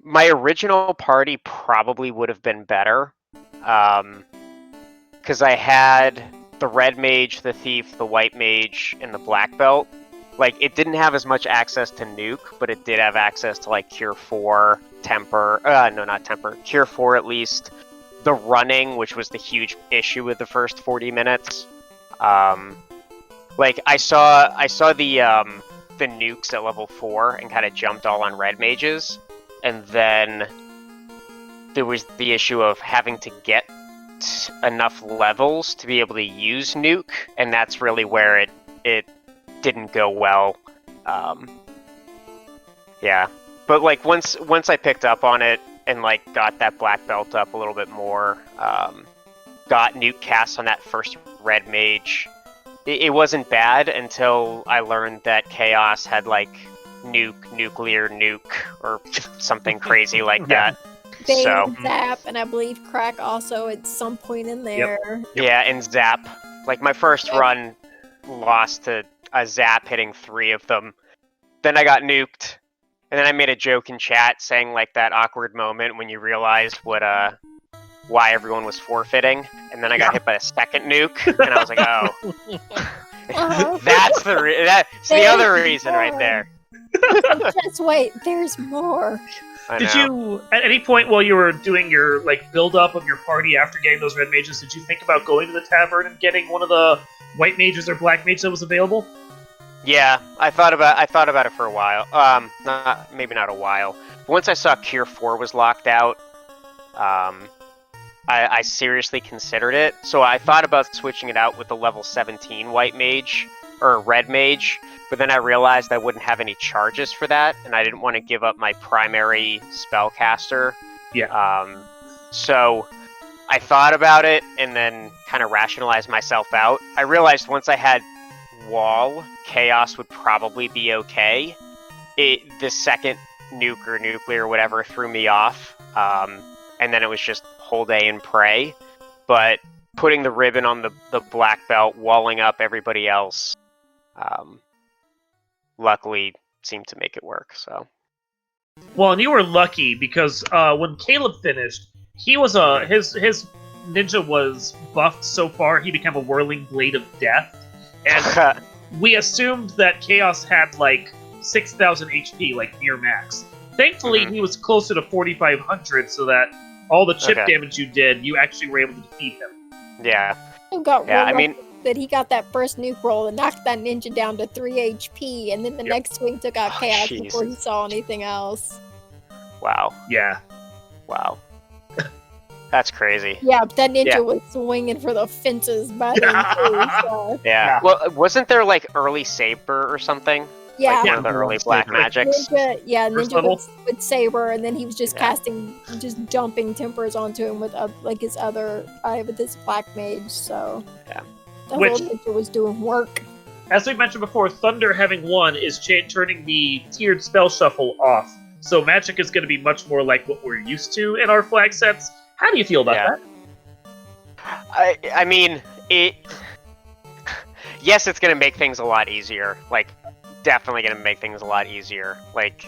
my original party probably would have been better. Because I had the red mage, the thief, the white mage, and the black belt. Like, it didn't have as much access to nuke, but it did have access to, like, Cure 4, Temper. No, not Temper. Cure 4, at least. The running, which was the huge issue with the first 40 minutes. Like, I saw the nukes at level 4 and kind of jumped all on red mages. And then there was the issue of having to get enough levels to be able to use nuke, and that's really where it didn't go well. Yeah, but like once I picked up on it and like got that black belt up a little bit more, because got nuke cast on that first red mage, it wasn't bad until I learned that Chaos had like nuclear nuke or something crazy like that. Bane, So Zap, and I believe Crack also at some point in there. yeah, and Zap. Like my first run lost to a Zap hitting 3 of them. Then I got nuked, and then I made a joke in chat saying like that awkward moment when you realized why everyone was forfeiting, and then I got hit by a second nuke, and I was like, oh, that's the other reason right there. Just wait, there's more. Did you, at any point while you were doing your like build up of your party after getting those red mages, did you think about going to the tavern and getting one of the white mages or black mages that was available? Yeah, I thought about it for a while. Maybe not a while. But once I saw Cure 4 was locked out, I seriously considered it. So I thought about switching it out with the level 17 white mage or red mage, but then I realized I wouldn't have any charges for that, and I didn't want to give up my primary spellcaster. Yeah. So I thought about it and then kind of rationalized myself out. I realized once I had Wall, Chaos would probably be okay. The second nuke or nuclear or whatever threw me off, and then it was just whole day and pray. But putting the ribbon on the black belt, walling up everybody else, luckily seemed to make it work. So. Well, and you were lucky because when Caleb finished, he was his ninja was buffed so far he became a whirling blade of death, and we assumed that Chaos had like 6,000 HP, like near max. Thankfully, he was closer to 4,500, so that all the chip damage you did, you actually were able to defeat him. Yeah. I mean, that he got that first nuke roll and knocked that ninja down to 3 HP, and then the next swing took out Chaos before he saw anything else. Wow. Yeah. Wow. That's crazy. Yeah, but that ninja was swinging for the fences by then, too, so. Yeah. Well, wasn't there like early Saber or something? Yeah. Like one of the early black magics? Ninja with Saber, and then he was just casting, just dumping tempers onto him with his other, with his black mage, so. Yeah. The whole ninja was doing work. As we mentioned before, Thunder having won is turning the tiered spell shuffle off. So magic is going to be much more like what we're used to in our flag sets. How do you feel about that? I mean, yes, it's going to make things a lot easier. Like, definitely going to make things a lot easier. Like,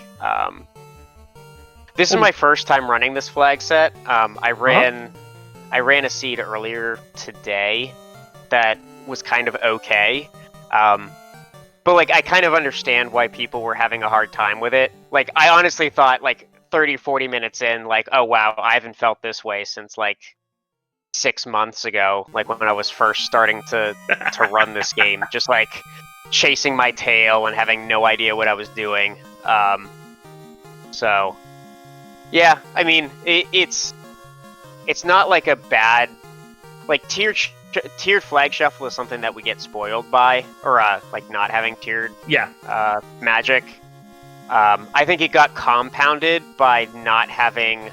this is my first time running this flag set. I ran a seed earlier today that was kind of okay. But, like, I kind of understand why people were having a hard time with it. Like, I honestly thought, like, 30, 40 minutes in, like, oh, wow, I haven't felt this way since, like, 6 months ago, like, when I was first starting to run this game. Just, like, chasing my tail and having no idea what I was doing. So, yeah, I mean, it's not, like, a bad... Like, tiered flag shuffle is something that we get spoiled by, or like not having tiered magic. I think it got compounded by not having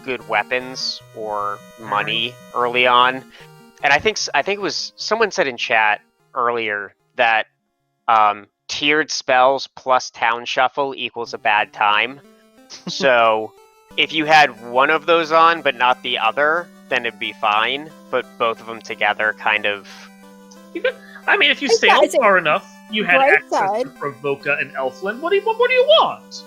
good weapons or money early on. And I think it was someone said in chat earlier that tiered spells plus town shuffle equals a bad time. So if you had one of those on but not the other, then it'd be fine, but both of them together kind of... I mean, if you sailed far enough, you had access to Provoca and Elfland. What do you want?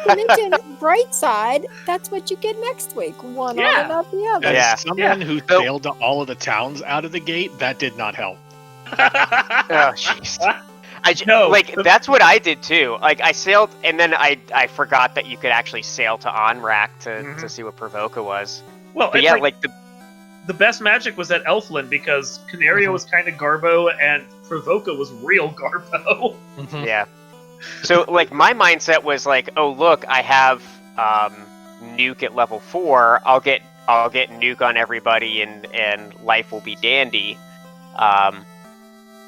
Mention bright side, that's what you get next week. One on and not the other. As someone who sailed to all of the towns out of the gate, that did not help. Oh, jeez. That's what I did too. Like, I sailed, and then I forgot that you could actually sail to Onrak to see what Provoca was. Well, but yeah, like the best magic was at Elfland because Canaria was kind of Garbo and Provoca was real Garbo. Yeah. So, like, my mindset was like, oh, look, I have Nuke at level 4. I'll get Nuke on everybody, and life will be dandy.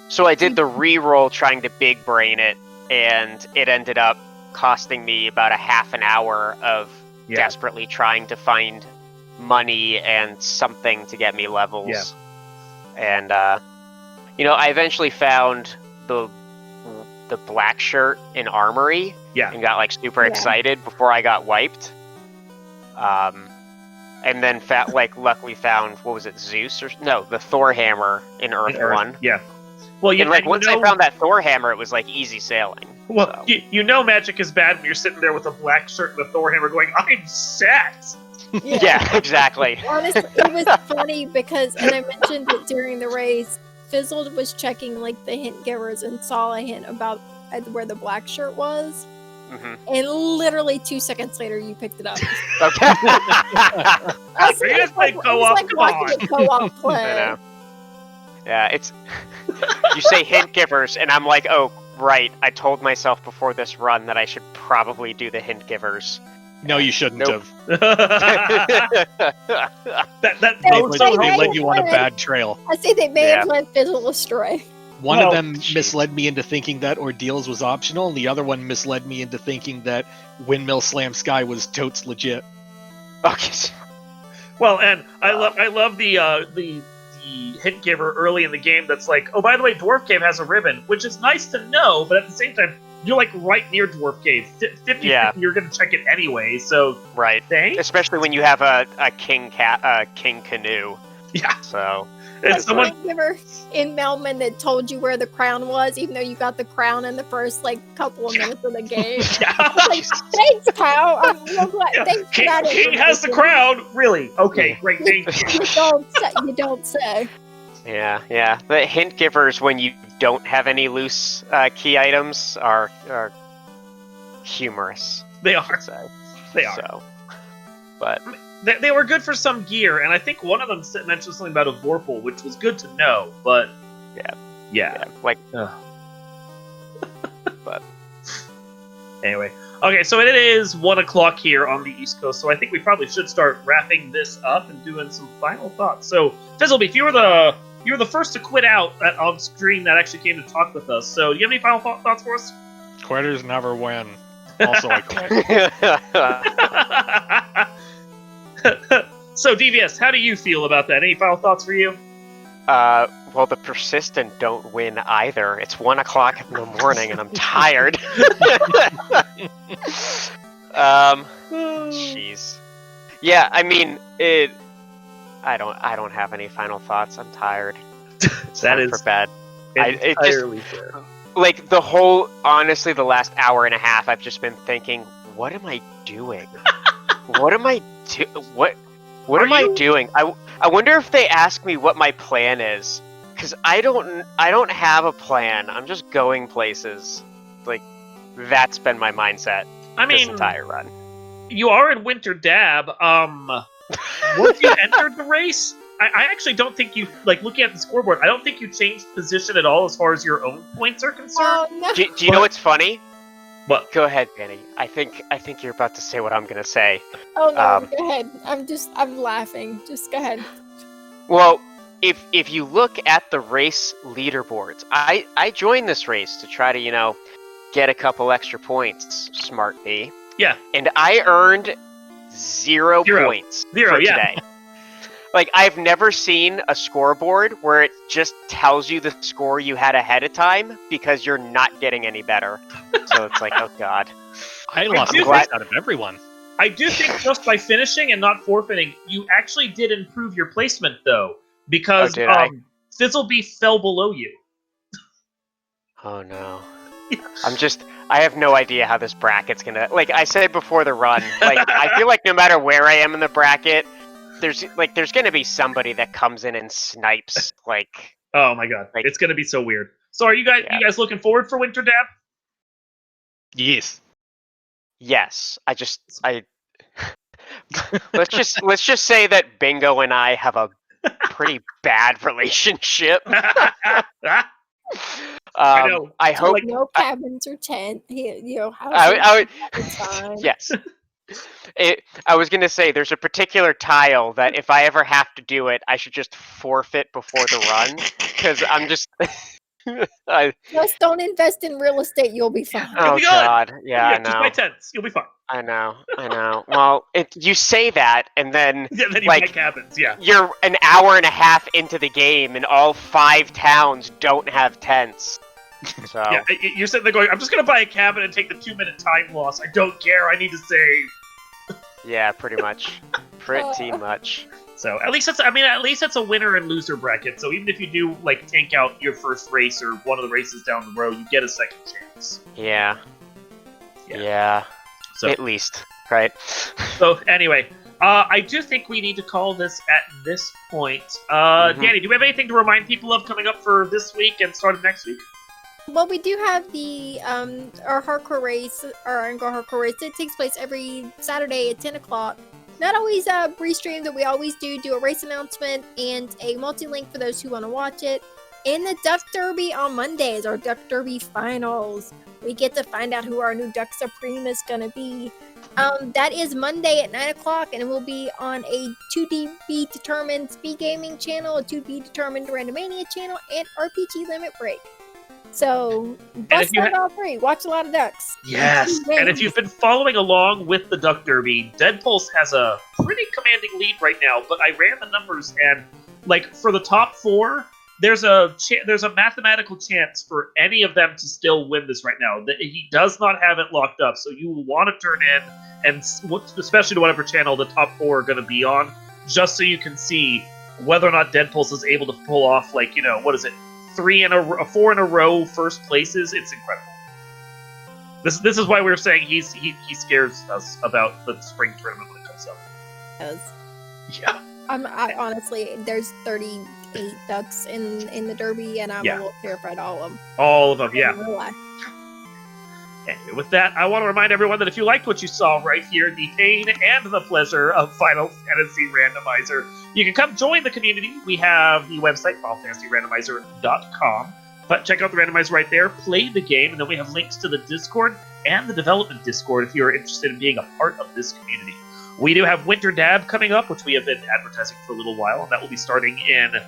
So I did the reroll trying to big brain it, and it ended up costing me about a half an hour of desperately trying to find money and something to get me levels. Yeah. And I eventually found the black shirt in Armory. Yeah. And got like super Yeah. excited before I got wiped. And then luckily found, what was it, Zeus the Thor hammer in Earth 1. Yeah. Well, And once I found that Thor hammer, it was like easy sailing. Well, so. you know magic is bad when you're sitting there with a black shirt and a Thor hammer going, I'm set! Yeah, exactly. Honestly, it was funny because, and I mentioned it during the race, Fizzled was checking like the hint givers and saw a hint about where the black shirt was. Mm-hmm. And literally 2 seconds later, you picked it up. Okay. You guys play co-op, like come watching a co-op I play. know. Yeah, it's. You say hint givers, and I'm like, oh, right. I told myself before this run that I should probably do the hint givers. No, you shouldn't Nope. have. that They bodes so led They wrong. led you on a bad trail. I say they may have Yeah. led Fizzle astray. One Well, of them jeez. misled me into thinking that ordeals was optional, and the other one misled me into thinking that Windmill Slam Sky was totes legit. Okay. Well, and I love the hint giver early in the game that's like, oh, by the way, Dwarf Cave has a ribbon, which is nice to know, but at the same time, you're like right near Dwarf Cave. 50 Yeah. you're gonna check it anyway, so Right. thanks. Especially when you have a king canoe. Yeah. So. And Like someone the giver in Melman that told you where the crown was, even though you got the crown in the first couple of minutes of the game. I was like, thanks, pal. I'm so glad. Yeah. Thanks for King, that King has the information. crown. Really? Okay, great. Thank you. You don't say. Yeah. The hint givers when you don't have any loose key items are humorous. They are. So. They are. So. But. They were good for some gear, and I think one of them mentioned something about a Vorpal, which was good to know, but... Yeah. Yeah. Like. But... Anyway. Okay, so it is 1 o'clock here on the East Coast, so I think we probably should start wrapping this up and doing some final thoughts. So, Fizzleby, you were the first to quit out on stream that actually came to talk with us, so do you have any final thoughts for us? Quitters never win. Also, I quit. So, DVS, how do you feel about that? Any final thoughts for you? Well, the persistent don't win either. It's 1 o'clock in the morning, and I'm tired. Jeez. Yeah, I mean, I don't have any final thoughts. I'm tired. It's That time is for bed. entirely fair. Like honestly, the last hour and a half, I've just been thinking, what am I doing? What am I doing? I wonder if they ask me what my plan is, because I don't have a plan. I'm just going places. Like, that's been my mindset I this mean, entire run. you are in Winter Dab. Once you entered the race, I actually don't think you, like, looking at the scoreboard, I don't think you changed position at all as far as your own points are concerned. Oh, no. Do you know what's funny? What? Go ahead, Danny. I think you're about to say what I'm gonna say. Oh, no. Um, Go ahead. I'm laughing. Just go ahead. Well, if you look at the race leaderboards, I joined this race to try to, get a couple extra points, smart me. Yeah. And I earned zero points Zero, for yeah. today. Like, I've never seen a scoreboard where it just tells you the score you had ahead of time because you're not getting any better. So it's like, oh god. I lost do points think- out of everyone. I do think just by finishing and not forfeiting, you actually did improve your placement, though, because Oh, did I? Fizzleby fell below you. Oh no. I have no idea how this bracket's gonna, like I said before the run, like, I feel like no matter where I am in the bracket, there's gonna be somebody that comes in and snipes, like, Oh my god, Like- it's gonna be so weird. So, are you guys looking forward for Winter Dab? Yes. yes, let's just say that Bingo and I have a pretty bad relationship. I know. I So, hope. like, No cabins or tent. House I would. is fine. Yes. I was gonna say there's a particular tile that if I ever have to do it, I should just forfeit before the run because I'm just. Just don't invest in real estate. You'll be fine. Oh be good. God, yeah, I Just buy know, tents. You'll be fine. I know. Well, you say that, and then Yeah, then you buy like cabins. Yeah. you're an hour and a half into the game, and all 5 towns don't have tents. So Yeah, you're sitting there going, I'm just going to buy a cabin and take the 2-minute time loss. I don't care. I need to save. yeah, pretty much. Pretty much. So at least it's a winner and loser bracket. So even if you do like tank out your first race or one of the races down the road, you get a second chance. Yeah. Yeah. So At least, right? anyway, I do think we need to call this at this point. Danny, do we have anything to remind people of coming up for this week and starting next week? Well, we do have the our hardcore race, our Angle Hardcore race. It takes place every Saturday at 10 o'clock. Not always restreamed, but we always do a race announcement and a multi-link for those who want to watch it. And the Duck Derby on Mondays, our Duck Derby finals. We get to find out who our new Duck Supreme is going to be. That is Monday at 9 o'clock, and it will be on a 2D determined SpeedGaming channel, a 2D determined Randomania channel, and RPG Limit Break. So, bust out all 3. Watch a lot of ducks. Yes, and if you've been following along with the Duck Derby, Deadpulse has a pretty commanding lead right now, but I ran the numbers, and like for the top 4, there's a mathematical chance for any of them to still win this right now. He does not have it locked up, so you will want to turn in, and especially to whatever channel the top 4 are going to be on, just so you can see whether or not Deadpulse is able to pull off, like, 4 in a row first places. It's incredible. This is why we were saying he scares us about the spring tournament when it comes up. Yes. Yeah. I honestly, there's 38 ducks in the Derby, and I'm a little terrified of all of them. All of them, yeah. In real life. Anyway, with that, I want to remind everyone that if you liked what you saw right here, the pain and the pleasure of Final Fantasy Randomizer, you can come join the community. We have the website, FinalFantasyRandomizer.com. But check out the randomizer right there, play the game, and then we have links to the Discord and the development Discord if you're interested in being a part of this community. We do have Winter Dab coming up, which we have been advertising for a little while, and that will be starting in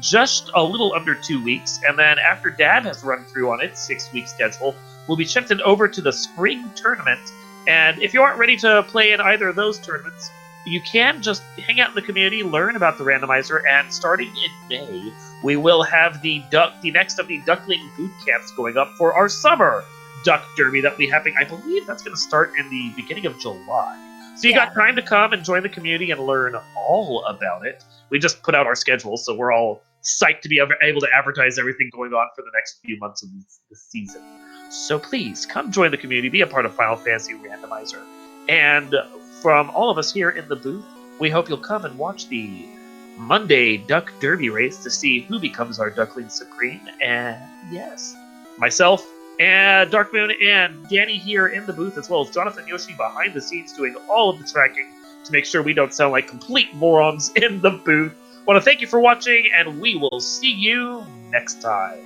just a little under 2 weeks. And then after Dab has run through on its 6-week schedule, we'll be shifted over to the spring tournament. And if you aren't ready to play in either of those tournaments, you can just hang out in the community, learn about the randomizer, and starting in May, we will have the next of the Duckling boot camps going up for our summer Duck Derby that will be happening. I believe that's going to start in the beginning of July. So you got time to come and join the community and learn all about it. We just put out our schedule, so we're all psyched to be able to advertise everything going on for the next few months of the season. So please, come join the community, be a part of Final Fantasy Randomizer. And from all of us here in the booth, we hope you'll come and watch the Monday Duck Derby race to see who becomes our Duckling Supreme. And yes, myself and Darkmoon and Danny here in the booth, as well as Jonathan Yoshi behind the scenes doing all of the tracking to make sure we don't sound like complete morons in the booth. I want to thank you for watching, and we will see you next time.